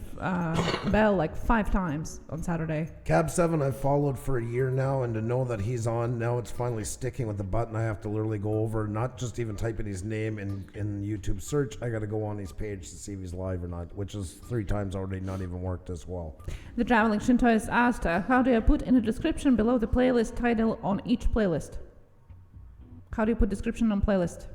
bell like 5 times on Saturday. Cab 7 I've followed for a year now, and to know that he's on now, it's finally sticking with the button. I have to literally go over, not just even type in his name in YouTube search. I got to go on his page to see if he's live or not, which is 3 times already not even worked as well. The Traveling Shinto has asked, how do I put in a description below the playlist title on each playlist? How do you put description on playlist?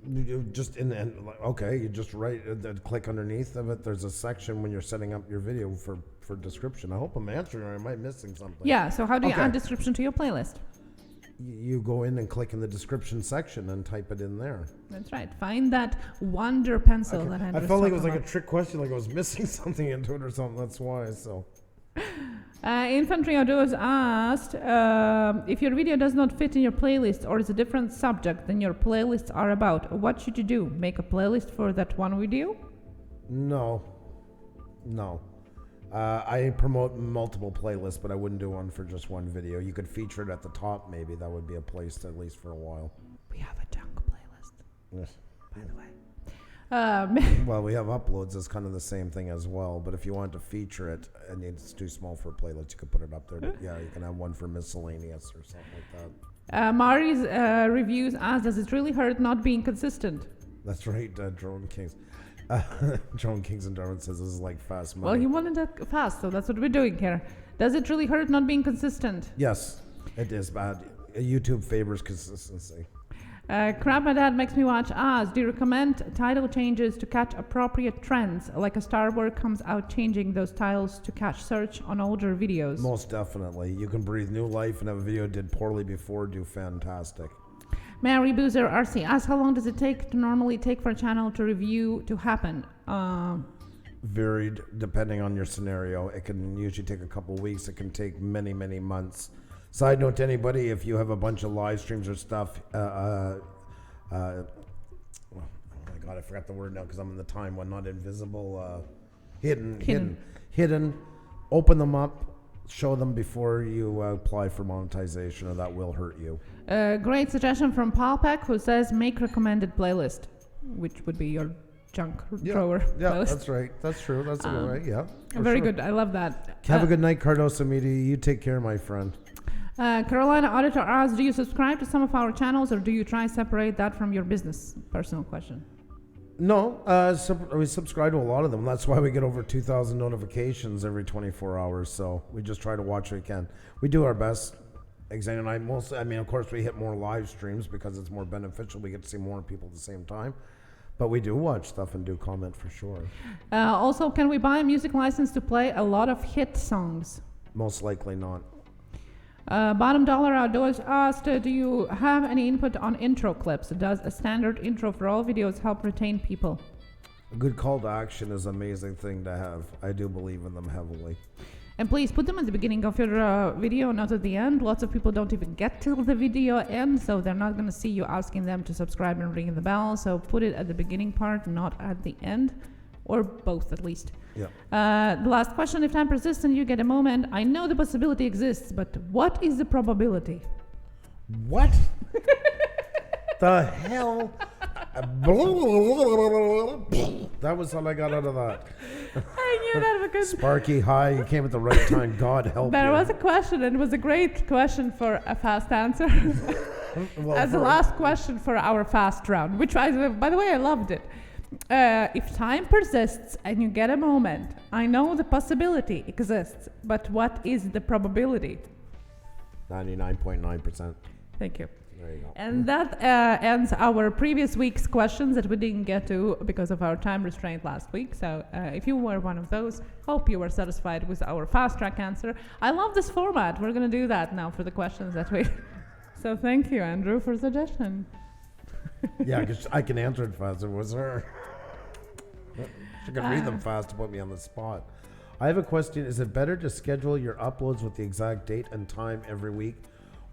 You just you just write, click underneath of it. There's a section when you're setting up your video for description. I hope I'm answering, or am I missing something? Yeah, so how do you add description to your playlist? You go in and click in the description section and type it in there. That's right. Find that wonder pencil that I felt like it was like a trick question, like I was missing something into it or something. That's why. So. Infantry Outdoors asked, if your video does not fit in your playlist or is a different subject than your playlists are about, what should you do? Make a playlist for that one video? No. I promote multiple playlists, but I wouldn't do one for just one video. You could feature it at the top, maybe. That would be a place to, at least for a while. We have a junk playlist, yes. by the way. Well, we have uploads as kind of the same thing as well, but if you want to feature it and it's too small for a playlist, you could put it up there. But yeah, you can have one for miscellaneous or something like that. Mari's reviews asked, does it really hurt not being consistent? That's right, Drone Kings. Drone Kings and Darwin says this is like fast money. Well, he wanted it fast, so that's what we're doing here. Does it really hurt not being consistent? Yes, it is bad. YouTube favors consistency. Crap My Dad Makes Me Watch asks, do you recommend title changes to catch appropriate trends, like a Star Wars comes out changing those titles to catch search on older videos? Most definitely. You can breathe new life, and if a video did poorly before, do fantastic. Mary Boozer RC asks, how long does it normally take for a channel to review to happen? Varied depending on your scenario. It can usually take a couple weeks. It can take many, many months. Side note to anybody, if you have a bunch of live streams or stuff, oh my God, I forgot the word now because I'm in the time one, not invisible, hidden. Open them up, show them before you apply for monetization, or that will hurt you. Great suggestion from Palpak, who says make recommended playlist, which would be your junk thrower playlist. That's right. That's true. That's a good way. Yeah. Very good. I love that. Have a good night, Cardoso Media. You take care, my friend. Carolina Auditor asks, do you subscribe to some of our channels or do you try separate that from your business? Personal question. No, we subscribe to a lot of them. That's why we get over 2,000 notifications every 24 hours. So we just try to watch what we can. We do our best. Xane and I of course, we hit more live streams because it's more beneficial. We get to see more people at the same time. But we do watch stuff and do comment for sure. Also, can we buy a music license to play a lot of hit songs? Most likely not. Bottom Dollar Outdoors asked, do you have any input on intro clips? Does a standard intro for all videos help retain people? A good call to action is an amazing thing to have. I do believe in them heavily. And please put them at the beginning of your video, not at the end. Lots of people don't even get till the video end, so they're not going to see you asking them to subscribe and ring the bell. So put it at the beginning part, not at the end, or both at least. Yeah. The last question, if time persists and you get a moment, I know the possibility exists, but what is the probability? What? The hell? That was all I got out of that. I knew that because Sparky, hi, you came at the right time. God help you. There was a question, and it was a great question for a fast answer. Well, As the last question for our fast round, which by the way, I loved it. If time persists and you get a moment, I know the possibility exists, but what is the probability? 99.9%. Thank you. There you go. And that ends our previous week's questions that we didn't get to because of our time restraint last week. So if you were one of those, hope you were satisfied with our fast track answer. I love this format. We're going to do that now for the questions that we... So thank you, Andrew, for suggestion. Yeah, because I can answer it fast. It was her. She can read them fast to put me on the spot. I have a question. Is it better to schedule your uploads with the exact date and time every week?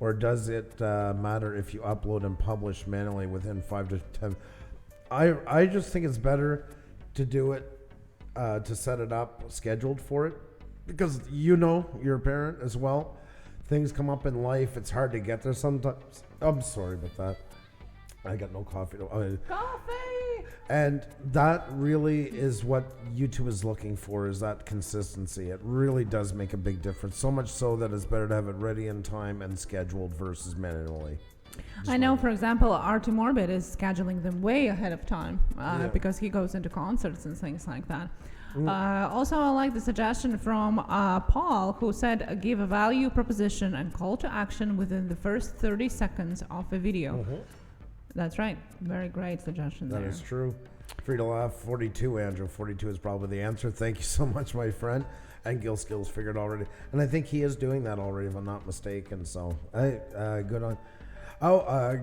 Or does it matter if you upload and publish manually within 5 to 10? I just think it's better to do it, to set it up scheduled for it. Because you're a parent as well. things come up in life. It's hard to get there sometimes. I'm sorry about that. I got no coffee. Coffee! And that really is what YouTube is looking for, is that consistency. It really does make a big difference. So much so that it's better to have it ready in time and scheduled versus manually. I know, for example, Artie Morbid is scheduling them way ahead of time because he goes into concerts and things like that. Also, I like the suggestion from Paul, who said give a value proposition and call to action within the first 30 seconds of a video. That's right. Very great suggestion there. That is true. Free to laugh. 42, Andrew. 42 is probably the answer. Thank you so much, my friend. And Gil Skills figured already. And I think he is doing that already, if I'm not mistaken. So, good on.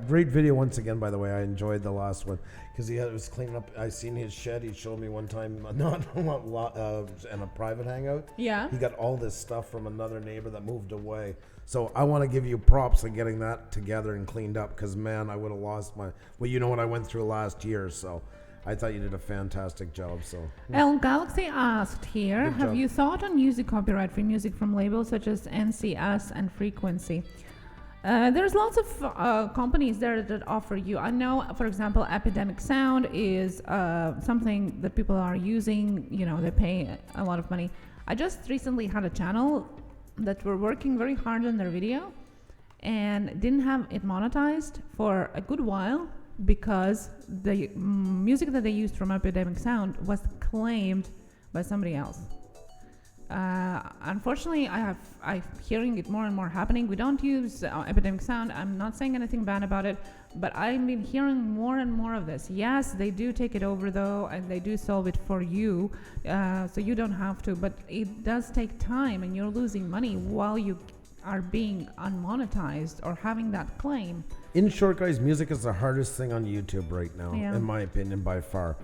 Great video once again, by the way. I enjoyed the last one because he was cleaning up. I seen his shed. He showed me one time, not in a private hangout. Yeah. He got all this stuff from another neighbor that moved away. So I want to give you props on getting that together and cleaned up because, man, I would have lost my... Well, you know what I went through last year, so I thought you did a fantastic job. So El Galaxy asked here, have you thought on using copyright-free music from labels such as NCS and Frequency? There's lots of companies there that offer you. I know, for example, Epidemic Sound is something that people are using. You know, they pay a lot of money. I just recently had a channel that were working very hard on their video and didn't have it monetized for a good while because the music that they used from Epidemic Sound was claimed by somebody else. Unfortunately, I'm hearing it more and more happening. We don't use Epidemic Sound. I'm not saying anything bad about it, but I've been hearing more and more of this. Yes, they do take it over though, and they do solve it for you, so you don't have to, but it does take time and you're losing money while you are being unmonetized or having that claim. in short, guys, music is the hardest thing on YouTube right now, in my opinion, by far.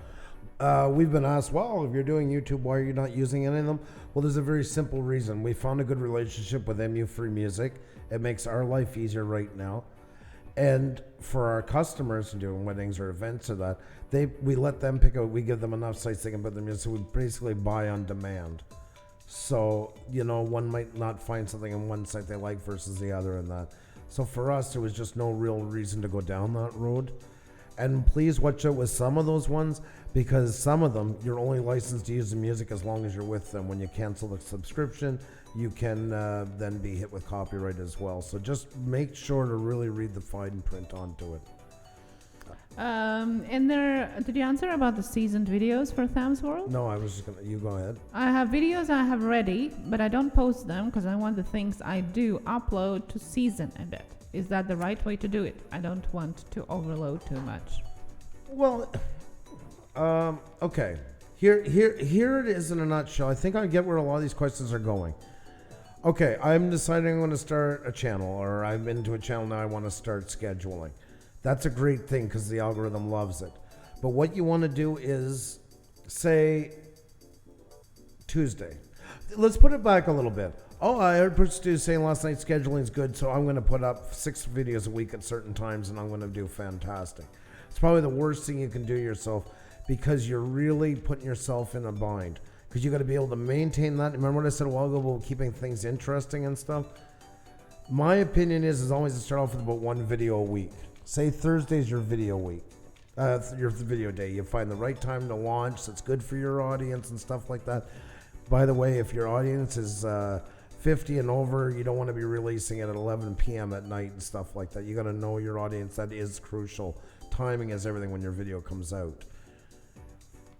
We've been asked, well, if you're doing YouTube, why are you not using any of them? Well, there's a very simple reason. We found a good relationship with MU Free Music. It makes our life easier right now. And for our customers doing weddings or events or that, we let them pick out, we give them enough sites they can put their music, so we basically buy on demand. So, you know, one might not find something in one site they like versus the other and that. So for us, there was just no real reason to go down that road. And please watch out with some of those ones, because some of them, you're only licensed to use the music as long as you're with them. When you cancel the subscription, you can then be hit with copyright as well. So just make sure to really read the fine print onto it. And did you answer about the seasoned videos for Tham's World? No, I was just gonna, you go ahead. I have videos I have ready, but I don't post them because I want the things I do upload to season a bit. Is that the right way to do it? I don't want to overload too much. Well, okay. Here it is in a nutshell. I think I get where a lot of these questions are going. Okay, I'm deciding I'm going to start a channel, or I'm into a channel now. I want to start scheduling. That's a great thing because the algorithm loves it. But what you want to do is, say, Tuesday. Let's put it back a little bit. Oh, I heard Puša Studios saying last night scheduling is good, so I'm going to put up 6 videos a week at certain times, and I'm going to do fantastic. It's probably the worst thing you can do yourself, because you're really putting yourself in a bind. Because you got to be able to maintain that. Remember what I said a while ago about keeping things interesting and stuff? My opinion is always to start off with about 1 video a week. Say Thursday's your video week, your video day. You find the right time to launch that's good for your audience and stuff like that. By the way, if your audience is 50 and over, you don't want to be releasing it at 11 p.m. at night and stuff like that. You got to know your audience. That is crucial. Timing is everything when your video comes out.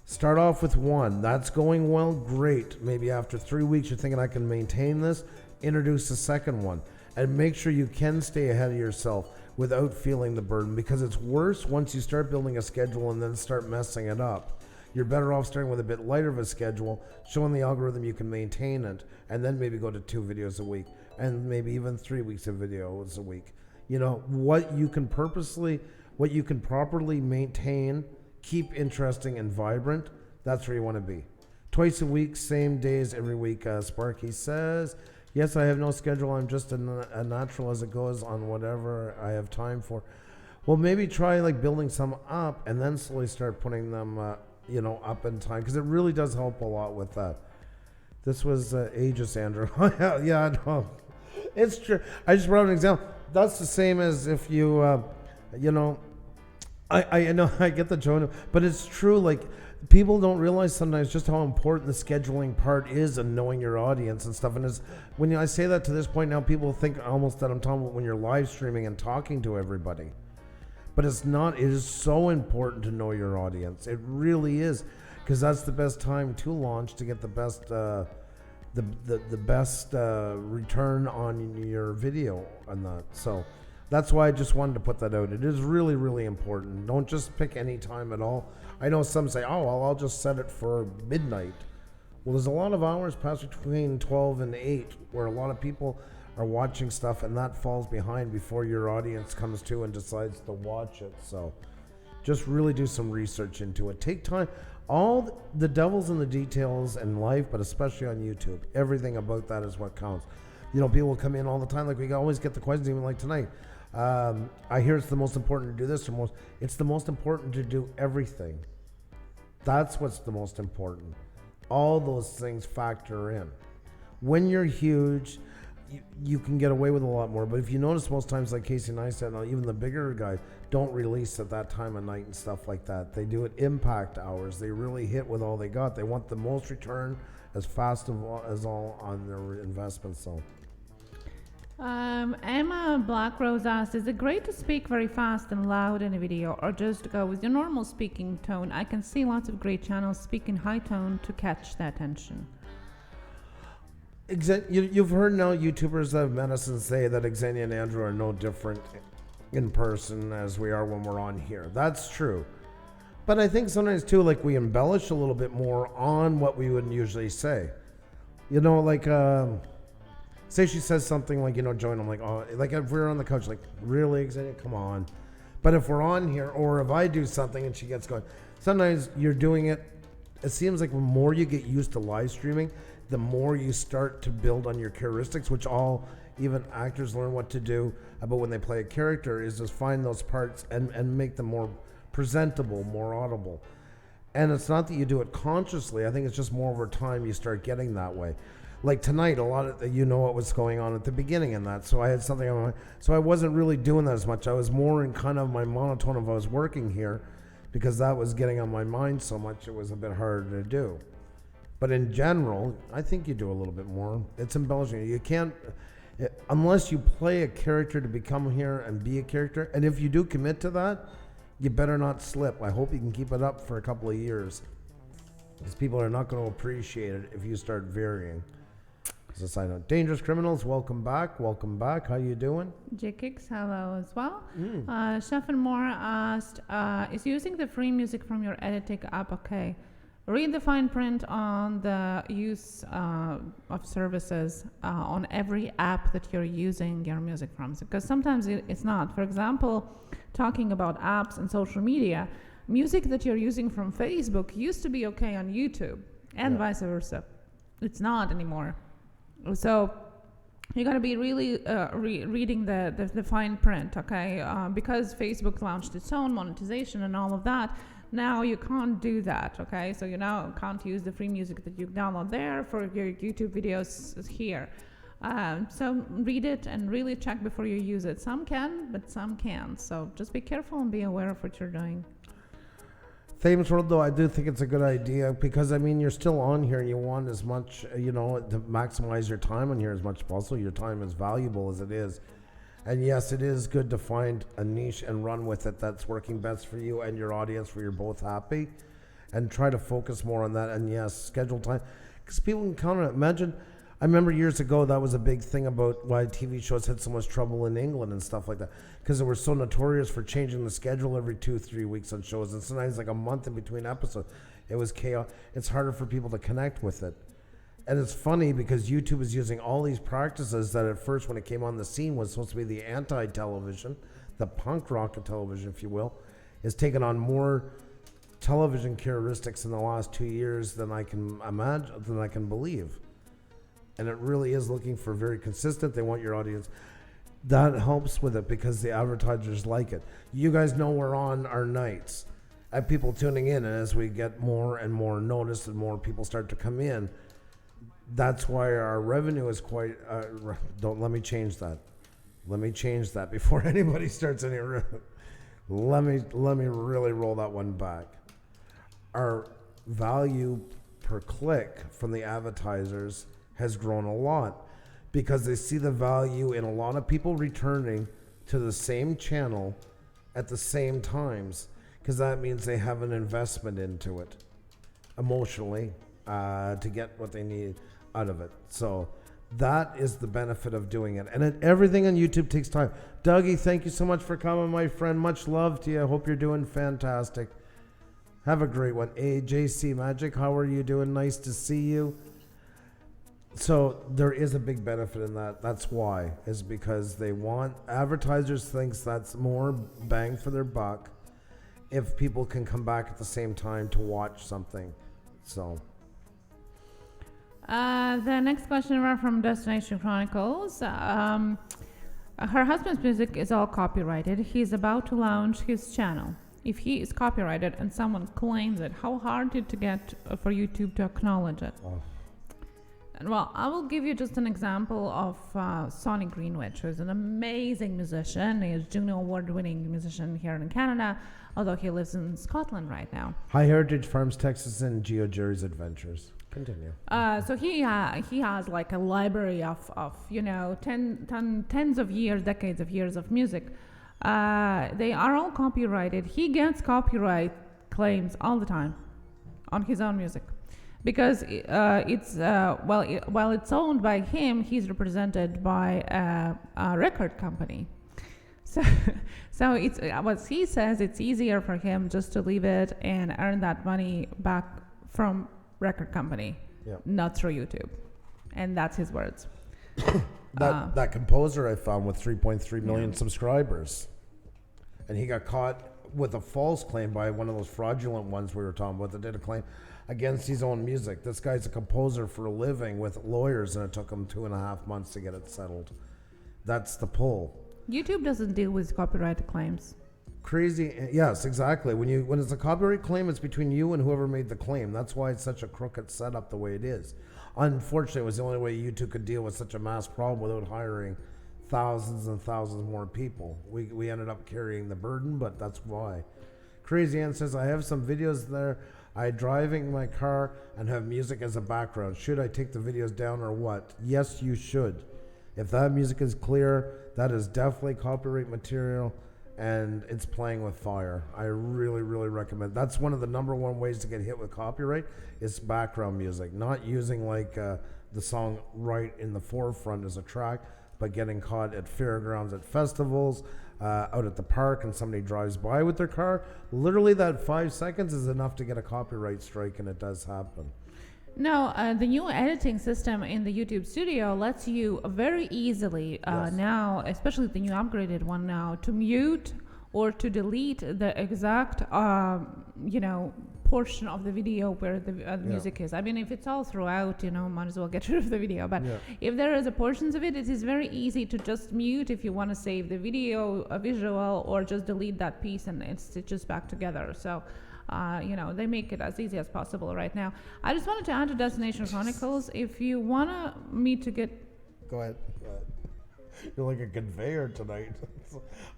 Start off with 1. That's going well, great. Maybe after 3 weeks, you're thinking I can maintain this. Introduce the second one. And make sure you can stay ahead of yourself without feeling the burden, because it's worse once you start building a schedule and then start messing it up. You're better off starting with a bit lighter of a schedule, showing the algorithm you can maintain it, and then maybe go to 2 videos a week, and maybe even 3 weeks of videos a week. You know, what you can properly maintain, keep interesting and vibrant, that's where you want to be. Twice a week, same days every week. Sparky says, yes, I have no schedule. I'm just a natural as it goes on whatever I have time for. Well, maybe try like building some up and then slowly start putting them, up in time, because it really does help a lot with that. This was Aegis, Andrew. Yeah, I know. It's true. I just brought an example. That's the same as if you, you know, I know I get the joke, but it's true. Like people don't realize sometimes just how important the scheduling part is and knowing your audience and stuff. And when I say that to this point now, people think almost that I'm talking about when you're live streaming and talking to everybody. But it's not. It is so important to know your audience. It really is, because that's the best time to launch to get the best, the best return on your video and that. So that's why I just wanted to put that out. It is really, really important. Don't just pick any time at all. I know some say, oh, well, I'll just set it for midnight. Well, there's a lot of hours past between 12 and 8 where a lot of people are watching stuff, and that falls behind before your audience comes to and decides to watch it. So just really do some research into it. Take time. All the devil's in the details in life, but especially on YouTube. Everything about that is what counts. You know, people come in all the time. Like we always get the questions, even like tonight. I hear it's the most important to do this or it's the most important to do everything. That's what's the most important. All those things factor in. When you're huge, you can get away with a lot more. But if you notice, most times, like Casey and I said, even the bigger guys don't release at that time of night and stuff like that. They do it impact hours. They really hit with all they got. They want the most return as fast as all on their investment. So. Emma Blackrose asked, is it great to speak very fast and loud in a video, or just go with your normal speaking tone? I can see lots of great channels speaking high tone to catch the attention. You've heard now YouTubers that have met us and say that Xenia and Andrew are no different in person as we are when we're on here. That's true. But I think sometimes too, like we embellish a little bit more on what we would usually say. You know, like, say she says something like, you know, join, I'm like, oh, like if we're on the couch, like, really, Xenia, come on. But if we're on here, or if I do something and she gets going, sometimes you're doing it, it seems like the more you get used to live streaming, the more you start to build on your characteristics, which even actors learn what to do about when they play a character, is just find those parts and make them more presentable, more audible. And it's not that you do it consciously. I think it's just more over time you start getting that way. Like tonight, a lot of, you know what was going on at the beginning in that. So I had something on my, so I wasn't really doing that as much. I was more in kind of my monotone if I was working here, because that was getting on my mind so much, it was a bit harder to do. But in general, I think you do a little bit more. It's embellishing. You can't, unless you play a character to become here and be a character. And if you do commit to that, you better not slip. I hope you can keep it up for a couple of years, because people are not going to appreciate it if you start varying. As a side note, Dangerous Criminals, welcome back. Welcome back. How you doing? JKix, hello as well. Chef and Moore asked, is using the free music from your editing app okay? Read the fine print on the use of services on every app that you're using your music from, because sometimes it's not. For example, talking about apps and social media, music that you're using from Facebook used to be okay on YouTube, and vice versa. It's not anymore. So you got to be really reading the fine print, okay? Because Facebook launched its own monetization and all of that, now you can't do that, okay? So you now can't use the free music that you download there for your YouTube videos here. So read it and really check before you use it. Some can, but some can't. So just be careful and be aware of what you're doing. Thames Road, though, I do think it's a good idea, because, I mean, you're still on here and you want as much, you know, to maximize your time on here as much as possible. Your time is valuable as it is. And yes, it is good to find a niche and run with it that's working best for you and your audience, where you're both happy, and try to focus more on that. And yes, schedule time, because people can count on it. Imagine, I remember years ago, that was a big thing about why TV shows had so much trouble in England and stuff like that, because they were so notorious for changing the schedule every 2-3 weeks on shows, and sometimes like a month in between episodes. It was chaos. It's harder for people to connect with it. And it's funny because YouTube is using all these practices that at first, when it came on the scene, was supposed to be the anti-television, the punk rock of television, if you will, is taken on more television characteristics in the last 2 years than I can imagine, than I can believe. And it really is looking for very consistent. They want your audience. That helps with it because the advertisers like it. You guys know we're on our nights. I have people tuning in, and as we get more and more noticed and more people start to come in, That's why our revenue is quite. Don't let me change that. Let me change that before anybody starts any. Let me really roll that one back. Our value per click from the advertisers has grown a lot because they see the value in a lot of people returning to the same channel at the same times, because that means they have an investment into it emotionally to get what they need out of it. So that is the benefit of doing it. And everything on YouTube takes time. Dougie, thank you so much for coming, my friend. Much love to you. I hope you're doing fantastic. Have a great one. AJC Magic, how are you doing? Nice to see you. So there is a big benefit in that. That's why, is because they want, advertisers thinks that's more bang for their buck if people can come back at the same time to watch something. So the next question are from Destination Chronicles. Her husband's music is all copyrighted. He's about to launch his channel. If he is copyrighted and someone claims it, how hard is it to get for YouTube to acknowledge it? Oh. Well, I will give you just an example of Sonny Greenwich, who is an amazing musician. He is Juno Award-winning musician here in Canada, although he lives in Scotland right now. High Heritage Farms, Texas, and Geo Jerry's Adventures. Continue. So he has like a library of tens of years, decades of years of music. They are all copyrighted. He gets copyright claims all the time on his own music. Because while it's owned by him, he's represented by a record company. So it's what he says. It's easier for him just to leave it and earn that money back from record company, not through YouTube, and that's his words. That composer I found with 3.3 million subscribers, and he got caught with a false claim by one of those fraudulent ones we were talking about that did a claim against his own music. This guy's a composer for a living with lawyers, and it took him 2.5 months to get it settled. That's the pull. YouTube doesn't deal with copyright claims. Crazy. Yes, exactly. When it's a copyright claim, it's between you and whoever made the claim. That's why it's such a crooked setup the way it is. Unfortunately, it was the only way YouTube could deal with such a mass problem without hiring thousands and thousands more people. We ended up carrying the burden, but that's why. Crazy Ann says, I have some videos there. I driving my car and have music as a background. Should I take the videos down or what? Yes, you should. If that music is clear, that is definitely copyright material, and it's playing with fire. I really, really recommend. That's one of the number one ways to get hit with copyright is background music. Not using like the song right in the forefront as a track, but getting caught at fairgrounds, at festivals, out at the park, and somebody drives by with their car. Literally that 5 seconds is enough to get a copyright strike, and it does happen. No, the new editing system in the YouTube Studio lets you very easily now, especially the new upgraded one now, to mute or to delete the exact, portion of the video where the music is. I mean, if it's all throughout, might as well get rid of the video. But if there is a portions of it, it is very easy to just mute if you want to save the video, a visual, or just delete that piece and it stitches back together. So. They make it as easy as possible right now. I just wanted to add to Destination Chronicles, if you want me to get... Go ahead. You're like a conveyor tonight.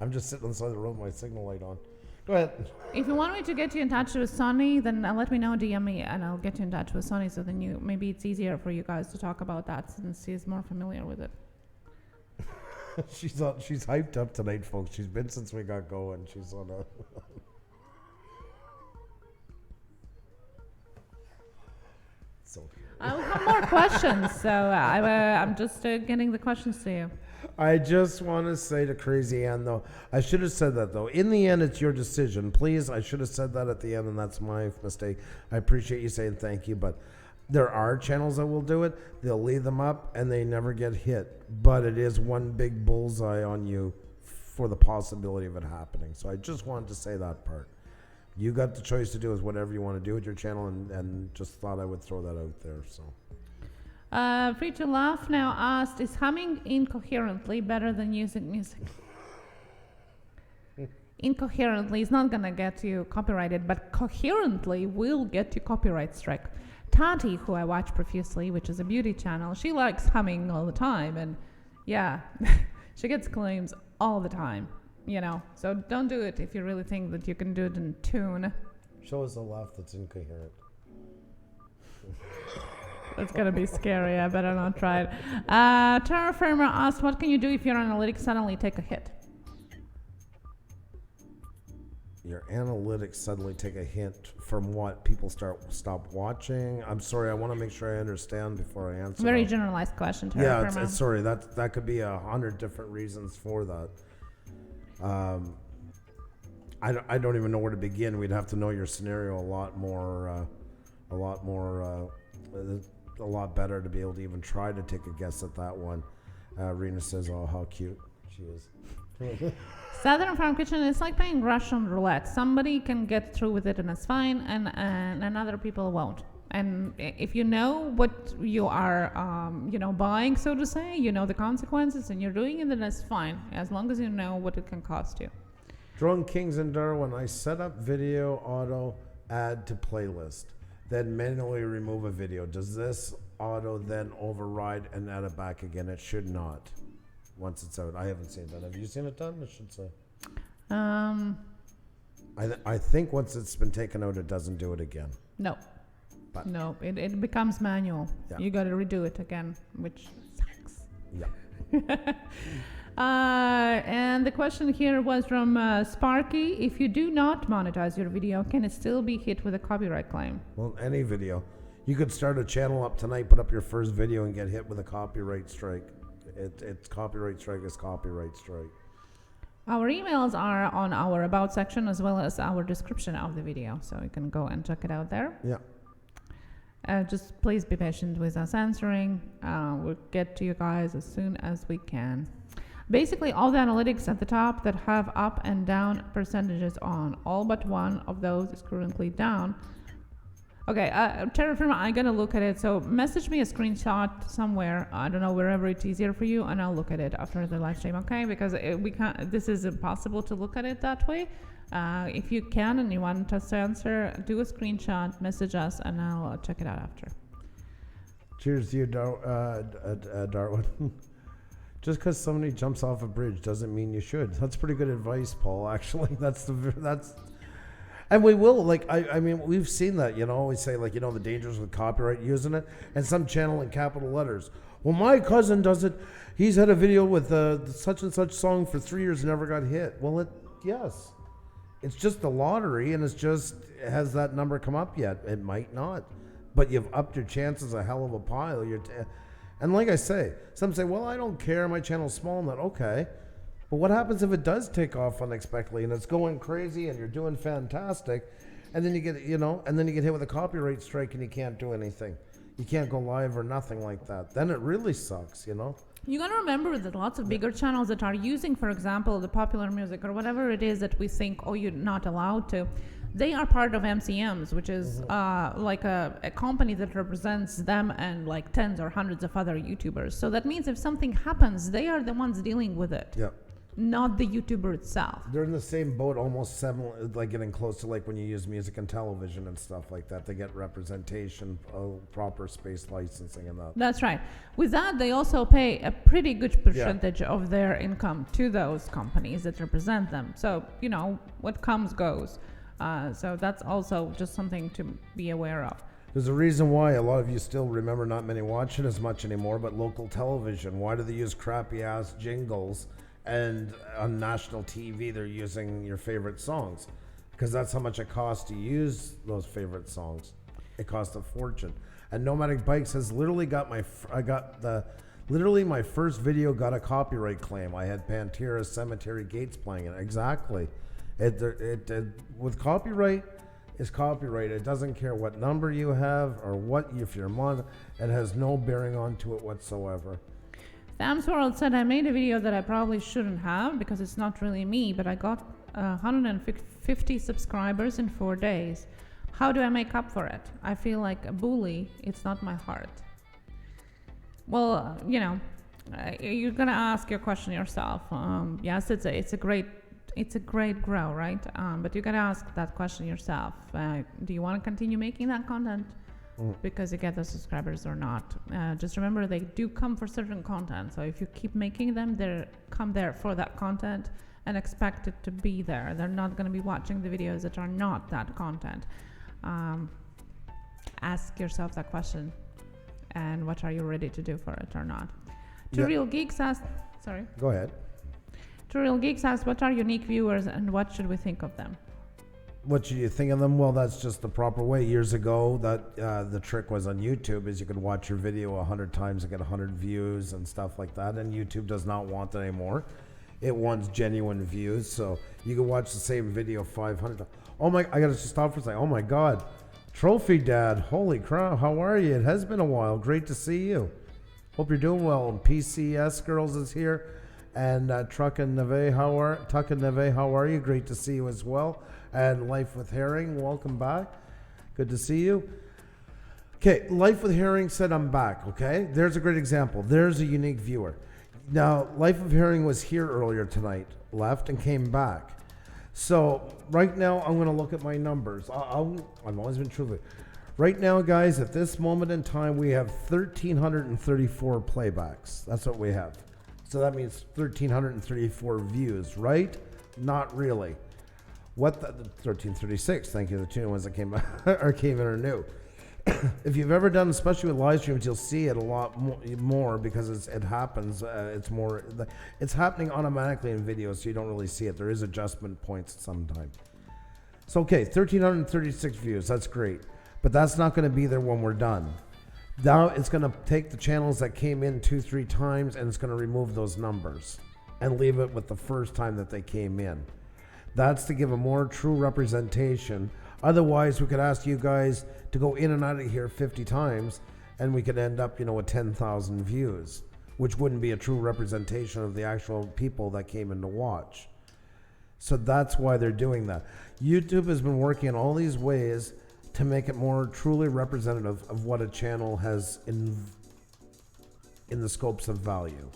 I'm just sitting on the side of the road with my signal light on. Go ahead. If you want me to get you in touch with Sonny, then let me know, DM me, and I'll get you in touch with Sonny, so then maybe it's easier for you guys to talk about that since he's more familiar with it. She's hyped up tonight, folks. She's been since we got going. She's on a... I will have more questions, so I'm just getting the questions to you. I just want to say to Crazy Ann, though, I should have said that, though. In the end, it's your decision. Please, I should have said that at the end, and that's my mistake. I appreciate you saying thank you, but there are channels that will do it. They'll leave them up, and they never get hit. But it is one big bullseye on you for the possibility of it happening. So I just wanted to say that part. You got the choice to do is whatever you want to do with your channel, and just thought I would throw that out there. So, Free to Laugh now asked, is humming incoherently better than using music? Incoherently is not gonna get you copyrighted, but coherently will get you copyright strike. Tati, who I watched previously, which is a beauty channel, she likes humming all the time, and yeah, she gets claims all the time, you know. So don't do it if you really think that you can do it in tune. Show us a laugh that's incoherent. It's gonna be scary. I better not try it. Terraformer asked, what can you do if your analytics suddenly take a hit? Your analytics suddenly take a hint from what? People stop watching? I'm sorry, I want to make sure I understand before I answer. Very that. generalized question, Yeah, Terraformer. sorry, that could be 100 different reasons for that. I don't even know where to begin. We'd have to know your scenario a lot better to be able to even try to take a guess at that one. Rena says, "Oh, how cute she is." Southern Farm Kitchen is like playing Russian roulette. Somebody can get through with it and it's fine, and other people won't. And if you know what you are, buying, so to say, you know the consequences, and you're doing it, then it's fine, as long as you know what it can cost you. Drone Kings in Darwin, I set up video auto add to playlist, then manually remove a video. Does this auto then override and add it back again? It should not. Once it's out, I haven't seen that. Have you seen it done? I should say. I think once it's been taken out, it doesn't do it again. No. But no, it becomes manual. Yeah. You got to redo it again, which sucks. Yeah. And the question here was from Sparky. If you do not monetize your video, can it still be hit with a copyright claim? Well, any video. You could start a channel up tonight, put up your first video, and get hit with a copyright strike. It's copyright strike is copyright strike. Our emails are on our About section as well as our description of the video, so you can go and check it out there. Yeah. Just please be patient with us answering. We'll get to you guys as soon as we can. Basically, all the analytics at the top that have up and down percentages on, all but one of those is currently down. Okay, Terraform, I'm gonna look at it. So message me a screenshot somewhere. I don't know, wherever it's easier for you, and I'll look at it after the live stream. Okay, because we can't. This is impossible to look at it that way. If you can and you want us to answer, do a screenshot, message us, and I'll check it out after. Cheers to you, Darwin. Just because somebody jumps off a bridge doesn't mean you should. That's pretty good advice, Paul. Actually, that's. And we will, I mean, we've seen that, we say, the dangers with copyright using it, and some channel in capital letters. Well, my cousin does it. He's had a video with such and such song for 3 years and never got hit. Well, yes. It's just the lottery, and has that number come up yet? It might not. But you've upped your chances a hell of a pile. And like I say, some say, well, I don't care. My channel's small and that. Okay. But what happens if it does take off unexpectedly and it's going crazy and you're doing fantastic, and then you get hit with a copyright strike and you can't do anything. You can't go live or nothing like that. Then it really sucks, You got to remember that lots of bigger channels that are using, for example, the popular music or whatever it is that we think, you're not allowed to, they are part of MCMs, which is like a company that represents them and like tens or hundreds of other YouTubers. So that means if something happens, they are the ones dealing with it. Yeah. Not the YouTuber itself. They're in the same boat, almost getting close to when you use music and television and stuff like that. They get representation, proper space licensing and that. That's right. With that, they also pay a pretty good percentage of their income to those companies that represent them. So, what comes goes. So that's also just something to be aware of. There's a reason why a lot of you still remember, not many watch it as much anymore, but local television. Why do they use crappy ass jingles? And on national TV, they're using your favorite songs because that's how much it costs to use those favorite songs. It costs a fortune. And Nomadic Bikes has literally my first video got a copyright claim. I had Pantera's Cemetery Gates playing it. Exactly. With copyright, is copyright. It doesn't care what number you have or if you're it has no bearing onto it whatsoever. Sam's World said, I made a video that I probably shouldn't have because it's not really me, but I got 150 subscribers in 4 days. How do I make up for it? I feel like a bully. It's not my heart. Well, you're gonna ask your question yourself. Yes, it's a great grow, right? But you gotta ask that question yourself. Do you want to continue making that content? because you get the subscribers or not. Just remember, they do come for certain content. So if you keep making them, they come there for that content and expect it to be there. They're not going to be watching the videos that are not that content. Ask yourself that question, and what are you ready to do for it or not? Two Real Geeks asked, sorry. Go ahead. Two Real Geeks asked, what are unique viewers and what should we think of them? What should you think of them? Well, that's just the proper way. Years ago, that the trick was on YouTube is you could watch your video 100 times and get 100 views and stuff like that. And YouTube does not want that anymore. It wants genuine views. So you can watch the same video 500 times. Oh my! I gotta stop for a second. Oh my God, Trophy Dad! Holy crap! How are you? It has been a while. Great to see you. Hope you're doing well. And PCS Girls is here, and Truck and Neve. How are you? Great to see you as well. And Life with Herring, welcome back. Good to see you. Okay, Life with Herring said I'm back, okay? There's a great example. There's a unique viewer. Now, Life of Herring was here earlier tonight, left and came back. So right now, I'm going to look at my numbers. I've always been truthful. Right now, guys, at this moment in time, we have 1,334 playbacks. That's what we have. So that means 1,334 views, right? Not really. What the 1336? Thank you. The two ones that came or came in are new. If you've ever done, especially with live streams, you'll see it a lot more because it happens. It's happening automatically in videos, so you don't really see it. There is adjustment points sometimes. So okay, 1,336 views. That's great, but that's not going to be there when we're done. Now it's going to take the channels that came in 2-3 times, and it's going to remove those numbers and leave it with the first time that they came in. That's to give a more true representation. Otherwise, we could ask you guys to go in and out of here 50 times, and we could end up, with 10,000 views, which wouldn't be a true representation of the actual people that came in to watch. So that's why they're doing that. YouTube has been working in all these ways to make it more truly representative of what a channel has in the scopes of value.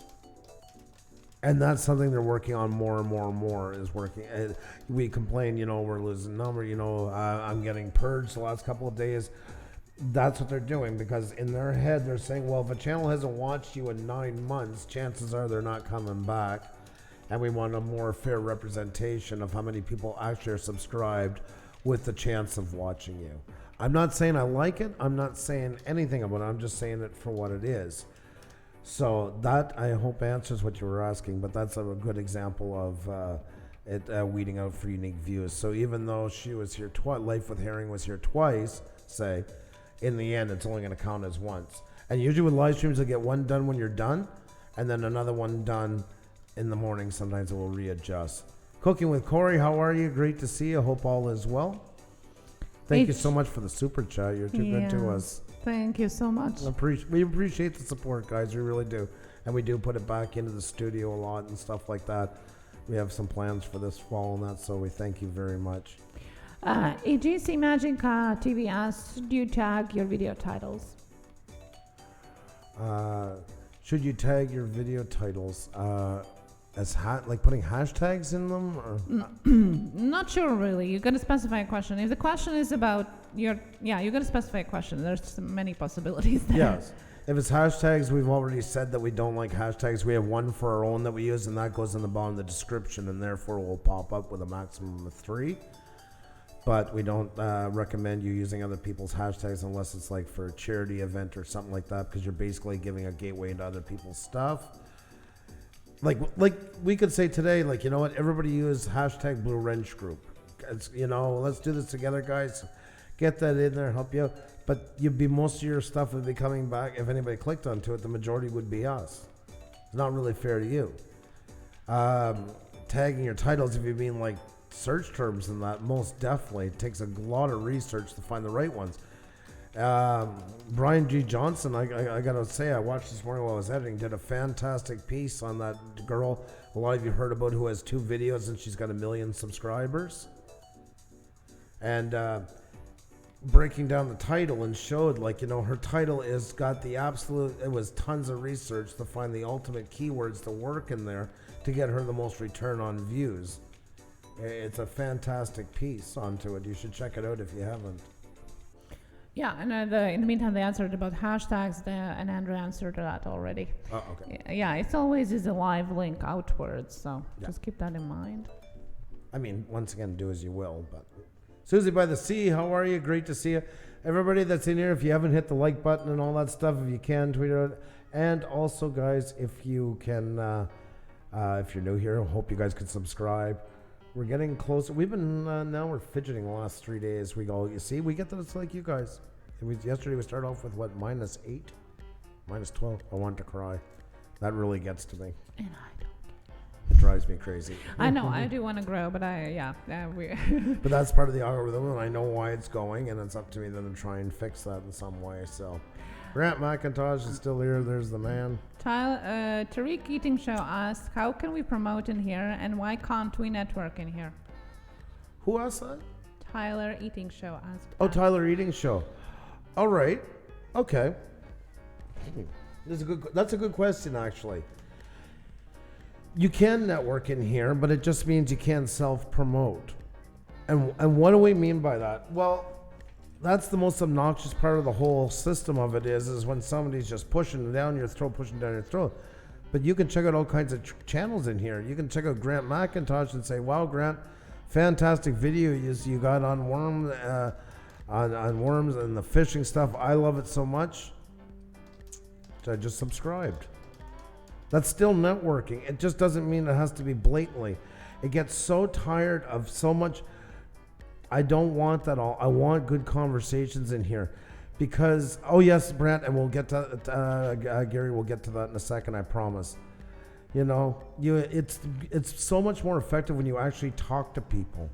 And that's something they're working on more and more and more is working. We complain, we're losing number, I'm getting purged the last couple of days. That's what they're doing because in their head, they're saying, well, if a channel hasn't watched you in 9 months, chances are they're not coming back. And we want a more fair representation of how many people actually are subscribed with the chance of watching you. I'm not saying I like it. I'm not saying anything about it. I'm just saying it for what it is. So that, I hope, answers what you were asking, but that's a good example of it weeding out for unique views. So even though she was here twice, Life with Herring was here twice, say, in the end, it's only going to count as once. And usually with live streams, you'll get one done when you're done, and then another one done in the morning. Sometimes it will readjust. Cooking with Corey, how are you? Great to see you. Hope all is well. Thank you so much for the super chat. You're too good to us. Thank you so much. We appreciate the support, guys. We really do. And we do put it back into the studio a lot and stuff like that. We have some plans for this fall and that, so we thank you very much. AGC Magic TV asks, do you tag your video titles? Should you tag your video titles as like putting hashtags in them? Or? Not sure, really. You got to specify a question. If the question is about you got to specify a question. There's many possibilities there. Yes. If it's hashtags, we've already said that we don't like hashtags. We have one for our own that we use, and that goes in the bottom of the description, and therefore will pop up with a maximum of 3. But we don't recommend you using other people's hashtags unless it's like for a charity event or something like that, because you're basically giving a gateway into other people's stuff. Like we could say today, like, you know what, everybody use hashtag Blue Wrench Group. It's, let's do this together, guys. Get that in there, help you out. But most of your stuff would be coming back. If anybody clicked onto it, the majority would be us. It's not really fair to you. Tagging your titles, if you mean like search terms and that, most definitely. It takes a lot of research to find the right ones. Brian G. Johnson, I gotta say, I watched this morning while I was editing, did a fantastic piece on that girl a lot of you heard about, who has 2 videos and she's got 1 million subscribers. And breaking down the title and showed, like, her title is got the absolute, it was tons of research to find the ultimate keywords to work in there to get her the most return on views. It's a fantastic piece onto it. You should check it out if you haven't. Yeah, and in the meantime, they answered about hashtags, and Andrew answered that already. Oh, okay. Yeah, it's always is a live link outwards, so Yeah. just keep that in mind. I mean, once again, do as you will. But Susie by the Sea, how are you? Great to see you. Everybody that's in here, if you haven't hit the like button and all that stuff, if you can, tweet it out. And also, guys, if you can, if you're new here, I hope you guys can subscribe. We're getting closer. We've been, now we're fidgeting the last 3 days. We go, you see, we get this like you guys. Yesterday we started off with what, -8? -12? I want to cry. That really gets to me. And I don't. It drives me crazy. I know, I do want to grow, but we. But that's part of the algorithm, and I know why it's going, and it's up to me then to try and fix that in some way. So, Grant McIntosh is still here. There's the man. Tariq Eating Show asked, how can we promote in here, and why can't we network in here? Who asked that? Tyler Eating Show asked. Oh, that. Tyler Eating Show. All right. Okay. That's a good question, actually. You can network in here, but it just means you can't self-promote. And what do we mean by that? Well, that's the most obnoxious part of the whole system of it is when somebody's just pushing down your throat. But you can check out all kinds of channels in here. You can check out Grant McIntosh and say, wow, Grant, fantastic video you got on worms, on worms and the fishing stuff. I love it so much. I just subscribed. That's still networking. It just doesn't mean it has to be blatantly. It gets so tired of so much. I don't want that all. I want good conversations in here. Because, oh yes, Brent, and we'll get to, Gary, we'll get to that in a second, I promise. You know, it's so much more effective when you actually talk to people.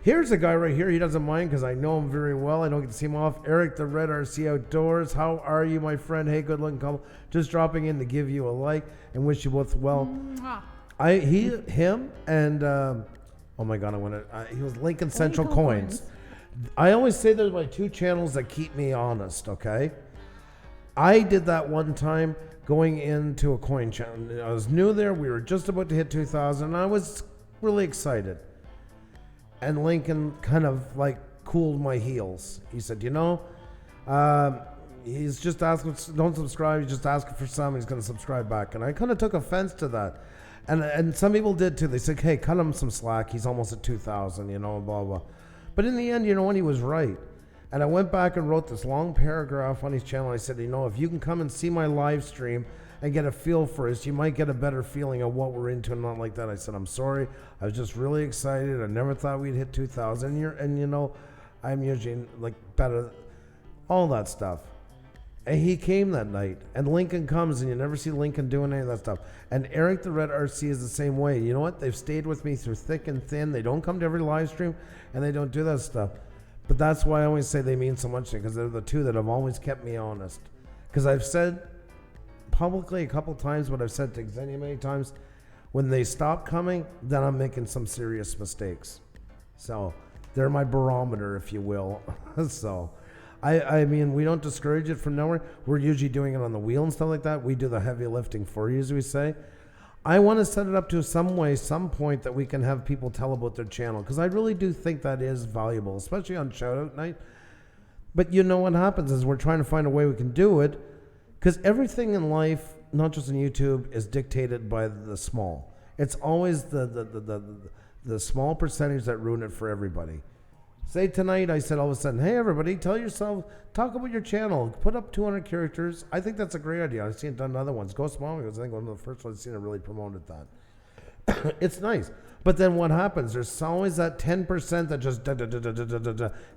Here's a guy right here. He doesn't mind because I know him very well. I don't get to see him off. Eric, the Red RC Outdoors. How are you, my friend? Hey, good looking couple. Just dropping in to give you a like and wish you both well. Him, and oh my God, he was Lincoln Central Coins. I always say there's my two channels that keep me honest. Okay, I did that one time going into a coin channel. I was new there. We were just about to hit 2,000. And I was really excited. And Lincoln kind of like cooled my heels. He said, you know, he's just asking, don't subscribe. He's just asking for some. He's going to subscribe back. And I kind of took offense to that. And some people did too. They said, hey, cut him some slack. He's almost at 2,000, you know, blah, blah. But in the end, you know what? He was right. And I went back and wrote this long paragraph on his channel. I said, you know, if you can come and see my live stream and get a feel for us, you might get a better feeling of what we're into and not like that. I said, I'm sorry. I was just really excited. I never thought we'd hit 2,000. And you know, I'm usually like better, all that stuff. And he came that night. And Lincoln comes, and you never see Lincoln doing any of that stuff. And Eric the Red RC is the same way. You know what? They've stayed with me through thick and thin. They don't come to every live stream, and they don't do that stuff. But that's why I always say they mean so much to me, because they're the two that have always kept me honest. Because I've said publicly a couple times what I've said to Xenia many times, when they stop coming, then I'm making some serious mistakes. So they're my barometer, if you will. So I mean, we don't discourage it from nowhere. We're usually doing it on the wheel and stuff like that. We do the heavy lifting for you, as we say. I want to set it up to some way, some point that we can have people tell about their channel, because I really do think that is valuable, especially on shout out night. But you know what happens is we're trying to find a way we can do it, because everything in life, not just on YouTube, is dictated by the small. It's always the small percentage that ruin it for everybody. Say tonight, I said all of a sudden, hey everybody, tell yourself, talk about your channel, put up 200 characters. I think that's a great idea. I've seen it done other ones. Ghost Mom was, I think, one of the first ones I've seen it really promoted that. It's nice. But then what happens? There's always that 10% that just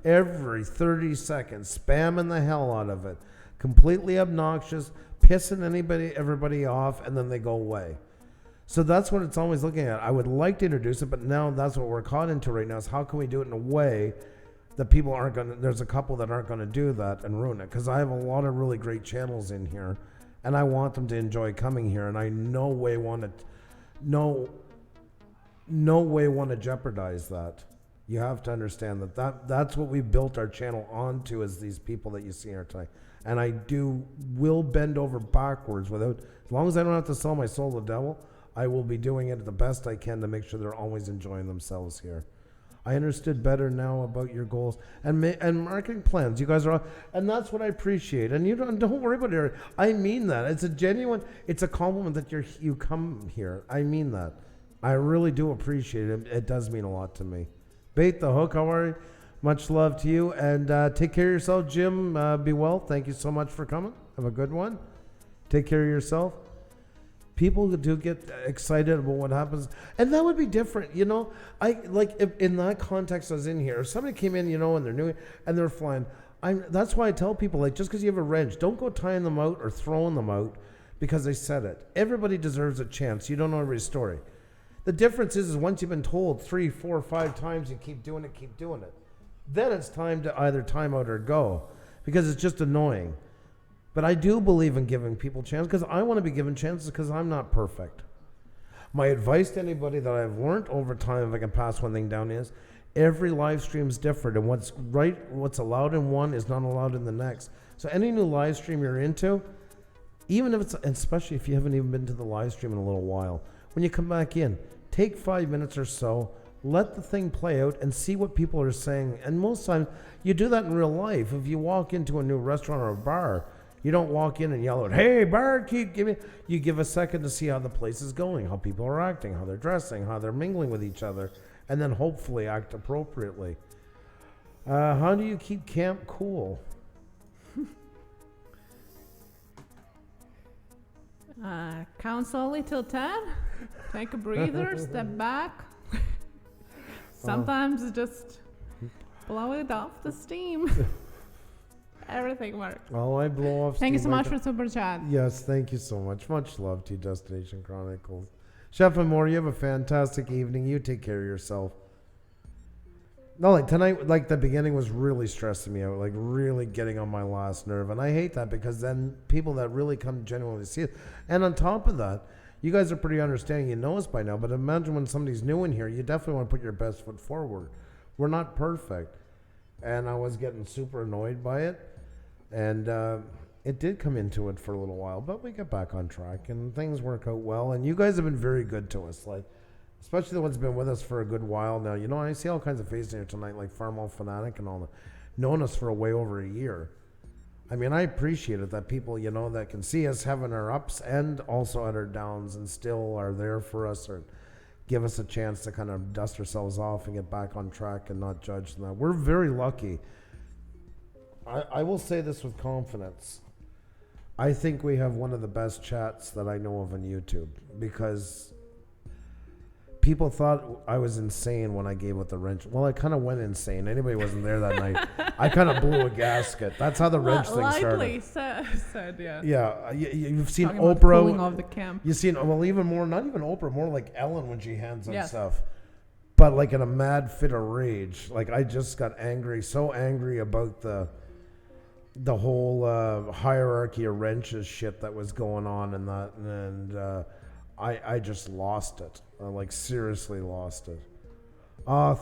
every 30 seconds, spamming the hell out of it. Completely obnoxious, pissing everybody off, and then they go away. So that's what it's always looking at. I would like to introduce it, but now that's what we're caught into right now, is how can we do it in a way that people aren't going to, there's a couple that aren't going to do that and ruin it. Because I have a lot of really great channels in here, and I want them to enjoy coming here, and I no way want to jeopardize that. You have to understand that's what we built our channel onto, is these people that you see here tonight. And I will bend over backwards as long as I don't have to sell my soul to the devil, I will be doing it the best I can to make sure they're always enjoying themselves here. I understood better now about your goals and marketing plans. You guys are, and that's what I appreciate. And you don't worry about it. I mean that. It's a genuine. It's a compliment that you come here. I mean that. I really do appreciate it. It does mean a lot to me. Bait the hook. How are you? Much love to you, and take care of yourself, Jim. Be well. Thank you so much for coming. Have a good one. Take care of yourself. People do get excited about what happens, and that would be different, you know. I like if in that context I was in here. If somebody came in, you know, and they're new and they're flying. That's why I tell people, like, just because you have a wrench, don't go tying them out or throwing them out because they said it. Everybody deserves a chance. You don't know every story. The difference is once you've been told 3, 4, 5 times, you keep doing it. Then it's time to either time out or go because it's just annoying. But I do believe in giving people chances because I want to be given chances because I'm not perfect. My advice to anybody that I've learned over time, if I can pass one thing down, is every live stream is different, and what's allowed in one is not allowed in the next. So any new live stream you're into, even if it's, especially if you haven't even been to the live stream in a little while, when you come back in, take 5 minutes or so, let the thing play out and see what people are saying. And most times you do that in real life. If you walk into a new restaurant or a bar, you don't walk in and yell out, "Hey, barkeep, give me." You give a second to see how the place is going, how people are acting, how they're dressing, how they're mingling with each other, and then hopefully act appropriately. How do you keep camp cool? Count slowly till 10. Take a breather, step back. Sometimes just blow it off the steam. Everything works. Oh, I blow off. Thank you so much for super chat. Yes, thank you so much. Much love to you, Destination Chronicles. Chef Amore, you have a fantastic evening. You take care of yourself. No, like tonight, like the beginning was really stressing me out, like really getting on my last nerve. And I hate that because then people that really come genuinely see it. And on top of that, you guys are pretty understanding. You know us by now, but imagine when somebody's new in here, you definitely want to put your best foot forward. We're not perfect. And I was getting super annoyed by it. And it did come into it for a little while, but we got back on track and things work out well. And you guys have been very good to us, like especially the ones who've been with us for a good while now. You know, I see all kinds of faces here tonight, like Farmall Fanatic and all that, known us for way over a year. I mean, I appreciate it that people, you know, that can see us having our ups and also at our downs and still are there for us or give us a chance to kind of dust ourselves off and get back on track and not judge them. We're very lucky. I will say this with confidence. I think we have one of the best chats that I know of on YouTube because people thought I was insane when I gave out the wrench. Well, I kind of went insane. Anybody wasn't there that night. I kind of blew a gasket. That's how the wrench thing started. Lightly said, yeah. Yeah, you've seen Talking Oprah. about cooling off the camp. You've seen, well, even more, not even Oprah, more like Ellen when she hands on Yes. stuff. But like in a mad fit of rage. Like I just got angry, so angry about the whole hierarchy of wrenches shit that was going on and that, and I just lost it. I like seriously lost it. I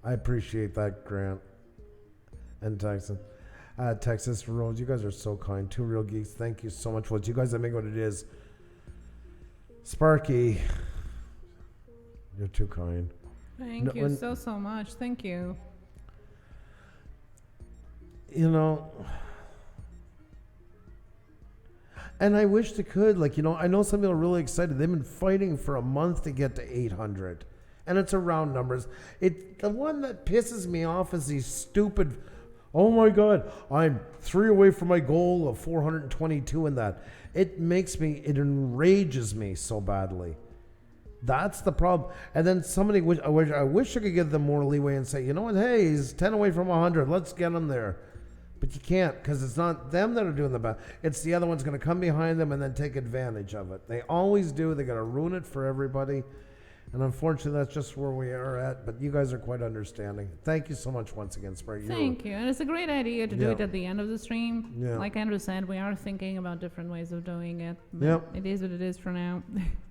appreciate that, Grant and Texas. Texas Rose, you guys are so kind. Two Real Geeks, thank you so much for it. You guys that make what it is. Sparky, you're too kind. Thank you so much. Thank you. You know, and I wish they could, like, you know, I know some people are really excited. They've been fighting for a month to get to 800, and it's around numbers. The one that pisses me off is these stupid, oh my God, I'm 3 away from my goal of 422 in that. It enrages me so badly. That's the problem. And then somebody, I wish I could give them more leeway and say, you know what, hey, he's 10 away from 100. Let's get him there. But you can't because it's not them that are doing the best. It's the other one's going to come behind them and then take advantage of it. They always do. They're going to ruin it for everybody. And unfortunately, that's just where we are at. But you guys are quite understanding. Thank you so much once again, Sprite. Thank you. And it's a great idea to do it at the end of the stream. Yeah. Like Andrew said, we are thinking about different ways of doing it. But Yep. it is what it is for now.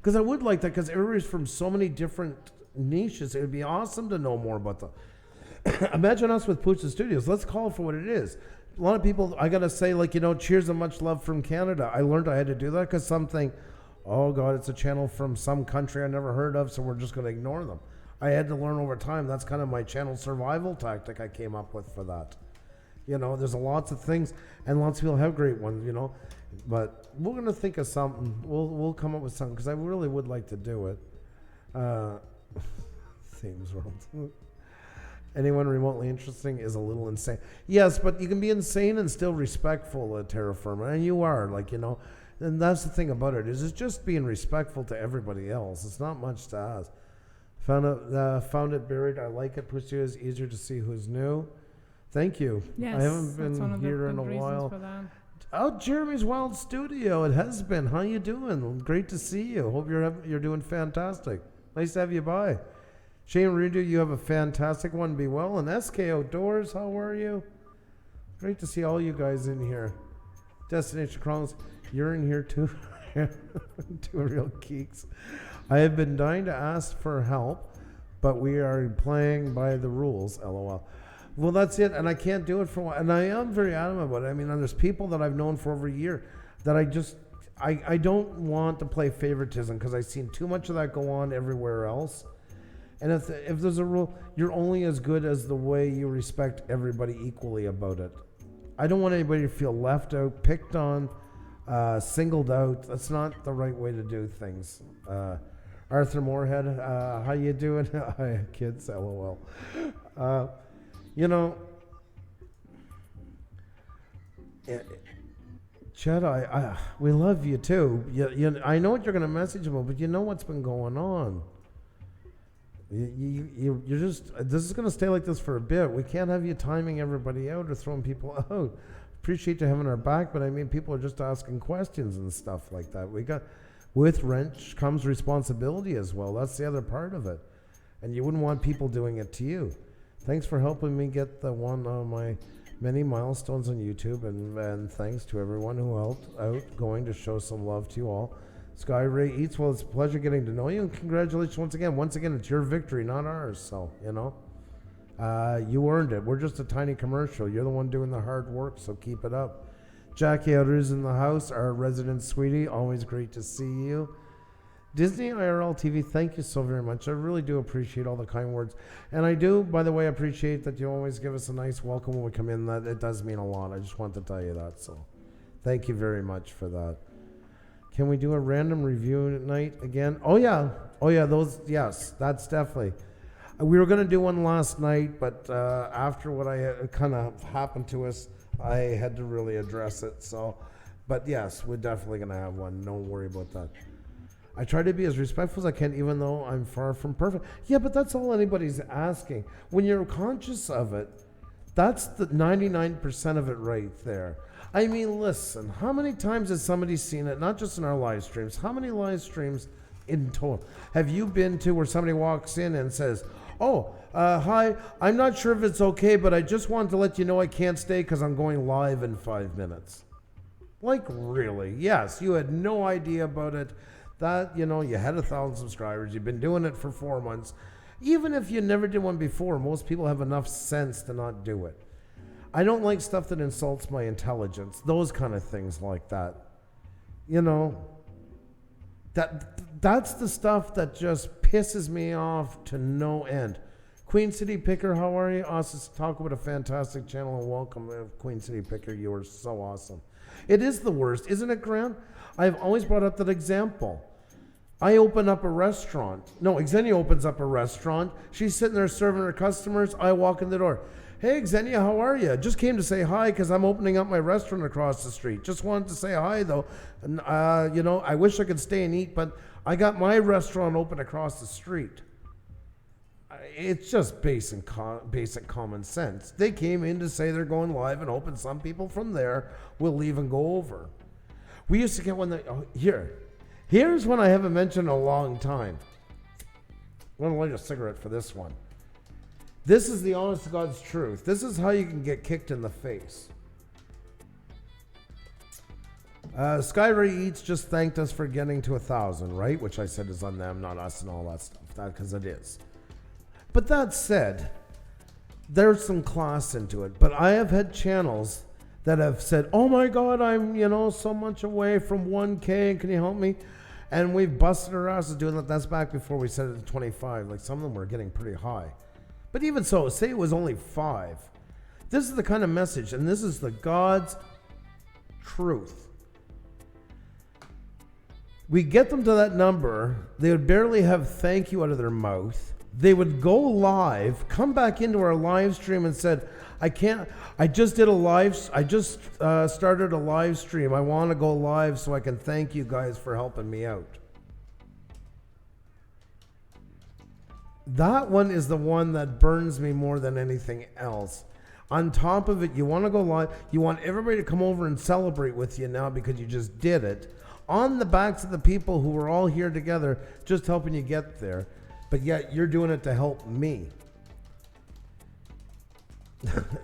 Because I would like that because everybody's from so many different niches. It would be awesome to know more about them. Imagine us with Puša Studios. Let's call it for what it is. A lot of people, I got to say, like, you know, cheers and much love from Canada. I learned I had to do that because some think, oh, God, it's a channel from some country I never heard of, so we're just going to ignore them. I had to learn over time. That's kind of my channel survival tactic I came up with for that. You know, there's lots of things, and lots of people have great ones, you know. But we're going to think of something. We'll come up with something, because I really would like to do it. Themes world. Anyone remotely interesting is a little insane. Yes, but you can be insane and still respectful, Terraformer. And you are, like, you know. And that's the thing about it, is it's just being respectful to everybody else. It's not much to ask. Found it buried. I like it. Pusa Studios is easier to see who's new. Thank you. Yes, I haven't been here in a while. Oh, Jeremy's Wild Studio. It has been. How you doing? Great to see you. Hope you're doing fantastic. Nice to have you by. Shane Redo, you have a fantastic one. Be well. And SK Outdoors, how are you? Great to see all you guys in here. Destination Chronicles, you're in here too. Two real geeks. I have been dying to ask for help, but we are playing by the rules, LOL. Well, that's it, and I can't do it for a while. And I am very adamant about it. I mean, there's people that I've known for over a year that I don't want to play favoritism, because I've seen too much of that go on everywhere else. And if there's a rule, you're only as good as the way you respect everybody equally about it. I don't want anybody to feel left out, picked on, singled out. That's not the right way to do things. Arthur Moorhead, how you doing? Hi, kids, LOL. You know, Chet, we love you too. I know what you're going to message about, but you know what's been going on. You're just, this is going to stay like this for a bit. We can't have you timing everybody out or throwing people out. Appreciate you having our back, but I mean, people are just asking questions and stuff like that. With wrench comes responsibility as well. That's the other part of it. And you wouldn't want people doing it to you. Thanks for helping me get the one on my many milestones on YouTube, and thanks to everyone who helped out going to show some love to you all. Sky Ray Eats, well, it's a pleasure getting to know you, and congratulations once again. Once again, it's your victory, not ours. So, you know, you earned it. We're just a tiny commercial. You're the one doing the hard work, so keep it up. Jackie Outers in the house, our resident sweetie, always great to see you. Disney IRL TV, thank you so very much. I really do appreciate all the kind words. And I do, by the way, appreciate that you always give us a nice welcome when we come in. That it does mean a lot. I just want to tell you that. So thank you very much for that. Can we do a random review night again? Oh, yeah. Those, yes, that's definitely. We were going to do one last night, but after what kind of happened to us, I had to really address it. So, but yes, we're definitely going to have one. Don't worry about that. I try to be as respectful as I can, even though I'm far from perfect. Yeah, but that's all anybody's asking. When you're conscious of it, that's the 99% of it right there. I mean, listen, how many times has somebody seen it, not just in our live streams, how many live streams in total have you been to where somebody walks in and says, oh, hi, I'm not sure if it's okay, but I just wanted to let you know I can't stay because I'm going live in 5 minutes. Like, really? Yes, you had no idea about it. That, you know, you had 1,000 subscribers. You've been doing it for 4 months. Even if you never did one before, most people have enough sense to not do it. I don't like stuff that insults my intelligence. Those kind of things like that. You know, that's the stuff that just pisses me off to no end. Queen City Picker, how are you? Awesome. Talk about a fantastic channel, and welcome, Queen City Picker. You are so awesome. It is the worst, isn't it, Grant? I've always brought up that example. I open up a restaurant. No, Xenia opens up a restaurant. She's sitting there serving her customers. I walk in the door. Hey, Xenia, how are you? Just came to say hi because I'm opening up my restaurant across the street. Just wanted to say hi, though. And, you know, I wish I could stay and eat, but I got my restaurant open across the street. It's just basic common sense. They came in to say they're going live and open. Some people from there will leave and go over. We used to get one that, here's one I haven't mentioned in a long time. I'm going to light a cigarette for this one. This is the honest to God's truth. This is how you can get kicked in the face. Skyray Eats just thanked us for getting to 1,000, right? Which I said is on them, not us and all that stuff. Because it is. But that said, there's some class into it. But I have had channels that have said, oh my God, I'm, so much away from 1K, and can you help me? And we've busted our asses doing that. That's back before we set it to 25. Like some of them were getting pretty high. But even so, say it was only 5. This is the kind of message, and this is the God's truth. We get them to that number, they would barely have thank you out of their mouth. They would go live, come back into our live stream and said, I just started a live stream. I want to go live so I can thank you guys for helping me out. That one is the one that burns me more than anything else. On top of it, you want to go live. You want everybody to come over and celebrate with you now because you just did it. On the backs of the people who were all here together, just helping you get there. But yet you're doing it to help me.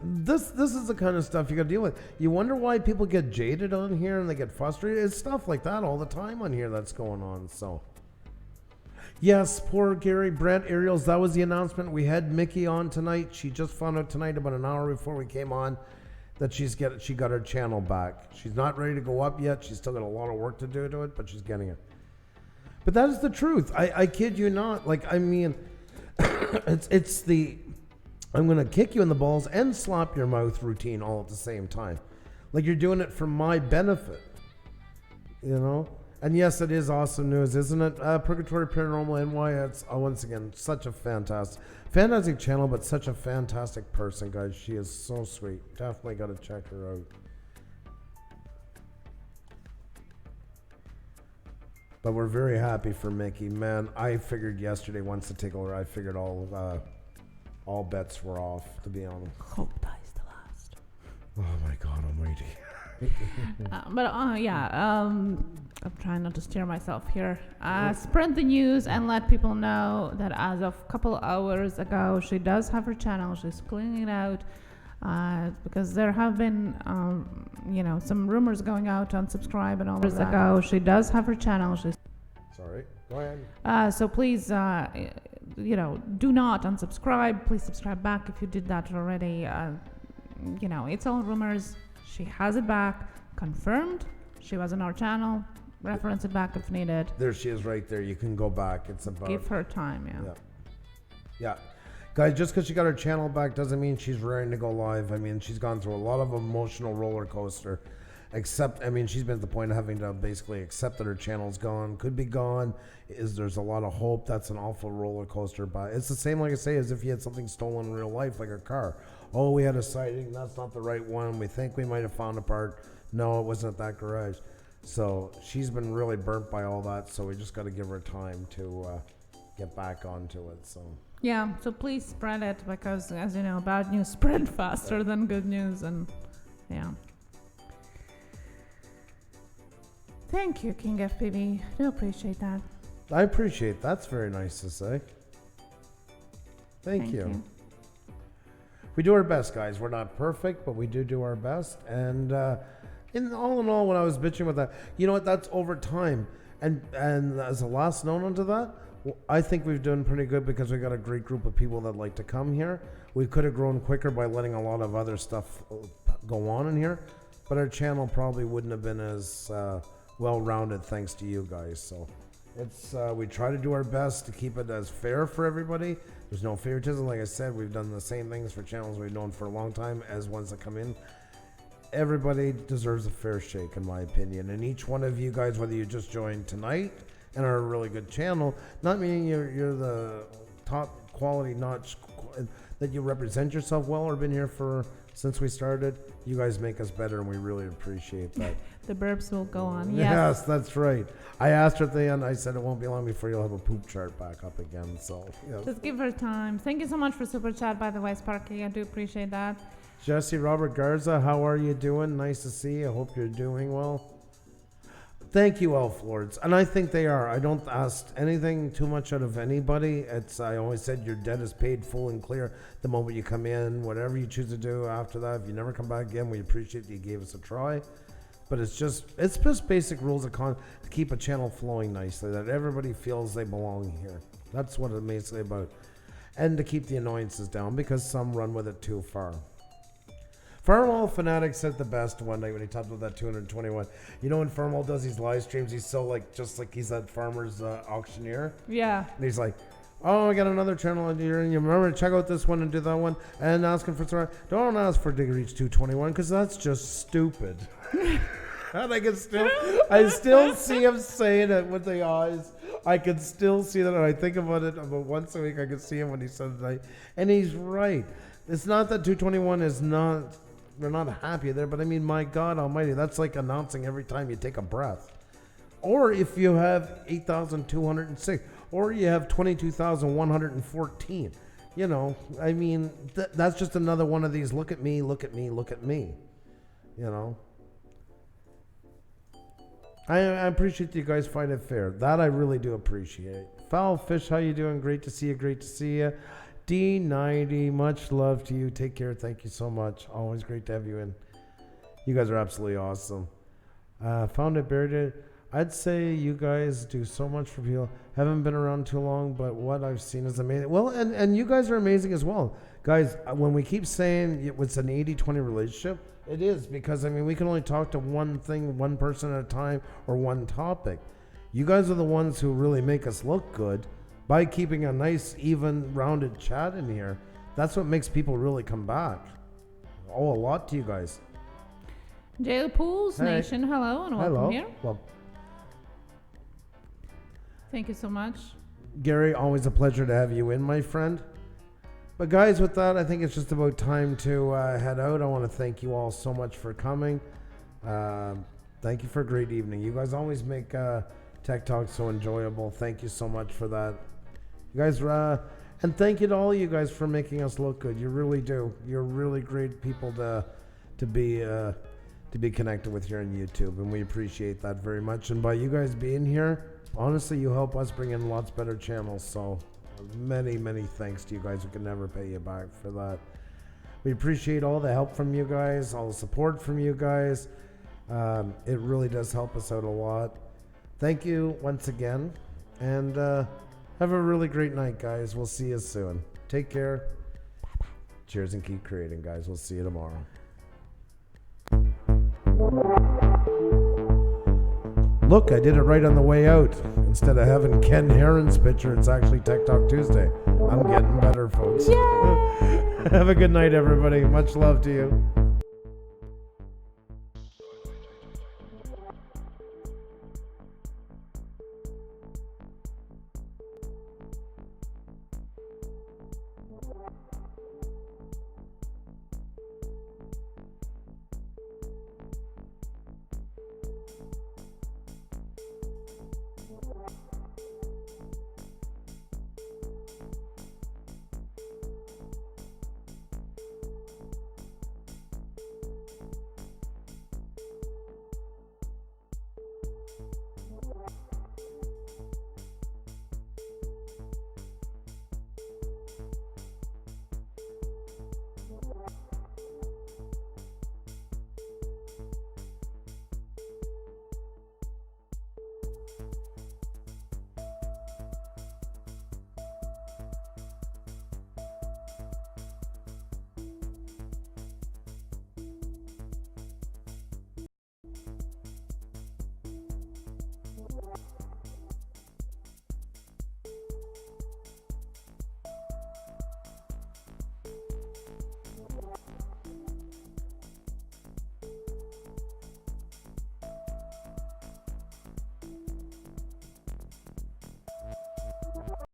This is the kind of stuff you got to deal with. You wonder why people get jaded on here and they get frustrated. It's stuff like that all the time on here that's going on. So, yes, poor Gary, Brent, Ariels. That was the announcement. We had Mickey on tonight. She just found out tonight, about an hour before we came on, that she got her channel back. She's not ready to go up yet. She's still got a lot of work to do to it, but she's getting it. But that is the truth. I kid you not. Like, I mean, it's the I'm going to kick you in the balls and slap your mouth routine all at the same time. Like you're doing it for my benefit, you know? And yes, it is awesome news, isn't it? Purgatory Paranormal NY, it's once again such a fantastic channel, but such a fantastic person, guys. She is so sweet. Definitely got to check her out. But we're very happy for Mickey. Man, I figured yesterday, once to take over, I figured all bets were off, to be honest. Hope dies the last. Oh my God almighty. I'm trying not to steer myself here. Spread the news and let people know that as of a couple hours ago, she does have her channel. She's cleaning it out because there have been, some rumors going out, unsubscribe and all of that. Ago, she does have her channel. Sorry, go ahead. So please, do not unsubscribe. Please subscribe back if you did that already. It's all rumors. She has it back, confirmed. She was on our channel. Reference it back if needed. There she is right there. You can go back. It's about... Give her time, Yeah. Guys, just because she got her channel back doesn't mean she's raring to go live. I mean, she's gone through a lot of emotional roller coaster. She's been at the point of having to basically accept that her channel's gone, could be gone. There's a lot of hope. That's an awful roller coaster. But it's the same, like I say, as if you had something stolen in real life, like a car. Oh, we had a sighting. That's not the right one. We think we might have found a part. No, it wasn't at that garage. So she's been really burnt by all that. So we just got to give her time to get back onto it. So please spread it because, as you know, bad news spread faster than good news. And thank you, King FPV. Do appreciate that. I appreciate that's very nice to say. Thank you. We do our best, guys. We're not perfect, but we do our best. And in all, when I was bitching with that, you know what? That's over time. And as a last note onto that, I think we've done pretty good because we got a great group of people that like to come here. We could have grown quicker by letting a lot of other stuff go on in here, but our channel probably wouldn't have been as well-rounded thanks to you guys. So it's we try to do our best to keep it as fair for everybody. There's no favoritism. Like I said, we've done the same things for channels we've known for a long time as ones that come in. Everybody deserves a fair shake, in my opinion. And each one of you guys, whether you just joined tonight and are a really good channel, not meaning you're the top quality notch, that you represent yourself well or been here since we started, you guys make us better and we really appreciate that. The burps will go on. Yes, that's right. I asked her at the end, I said it won't be long before you'll have a poop chart back up again. So just give her time. Thank you so much for super chat, by the way, Sparky. I do appreciate that. Jesse Robert Garza, how are you doing? Nice to see you. I hope you're doing well. Thank you, Elf Lords. And I think they are. I don't ask anything too much out of anybody. I always said your debt is paid full and clear the moment you come in. Whatever you choose to do after that, if you never come back again, we appreciate that you gave us a try. But it's just basic rules of to keep a channel flowing nicely, that everybody feels they belong here. That's what it's basically about. And to keep the annoyances down, because some run with it too far. Farmall Fanatic said the best one night when he talked about that 221. You know when Farmall does these live streams, he's so like just like he's that farmer's auctioneer. Yeah. And he's like, oh, I got another channel in here, and you remember to check out this one and do that one, and asking for some. Don't ask for to reach 221 because that's just stupid. And I still see him saying it with the eyes. I can still see that, and I think about it about once a week. I can see him when he says that, and he's right. It's not that 221 is not. We're not happy there, but I mean, my God Almighty, that's like announcing every time you take a breath. Or if you have 8,206, or you have 22,114. You know, I mean, that's just another one of these. Look at me, look at me, look at me. You know. I appreciate you guys find it fair. That I really do appreciate. Foul Fish, how you doing? Great to see you. Great to see you. D90, much love to you. Take care. Thank you so much. Always great to have you in. You guys are absolutely awesome. Found it, buried it. I'd say you guys do so much for people. Haven't been around too long, but what I've seen is amazing. Well, and you guys are amazing as well. Guys, when we keep saying it's an 80-20 relationship, it is, because I mean we can only talk to one thing, one person at a time, or one topic. You guys are the ones who really make us look good by keeping a nice, even, rounded chat in here. That's what makes people really come back. Oh, a lot to you guys. Jail Pools Nation, hello and welcome here. Well, thank you so much. Gary, always a pleasure to have you in, my friend. But guys, with that, I think it's just about time to head out. I want to thank you all so much for coming. Thank you for a great evening. You guys always make Tech Talk so enjoyable. Thank you so much for that. You guys, and thank you to all you guys for making us look good. You really do. You're really great people to be connected with here on YouTube, and we appreciate that very much. And by you guys being here, honestly, you help us bring in lots better channels. So many, many thanks to you guys. We can never pay you back for that. We appreciate all the help from you guys, all the support from you guys. It really does help us out a lot. Thank you once again, and have a really great night, guys. We'll see you soon. Take care. Cheers and keep creating, guys. We'll see you tomorrow. Look, I did it right on the way out. Instead of having Ken Heron's picture, it's actually Tek Talk Tuesday. I'm getting better, folks. Have a good night, everybody. Much love to you.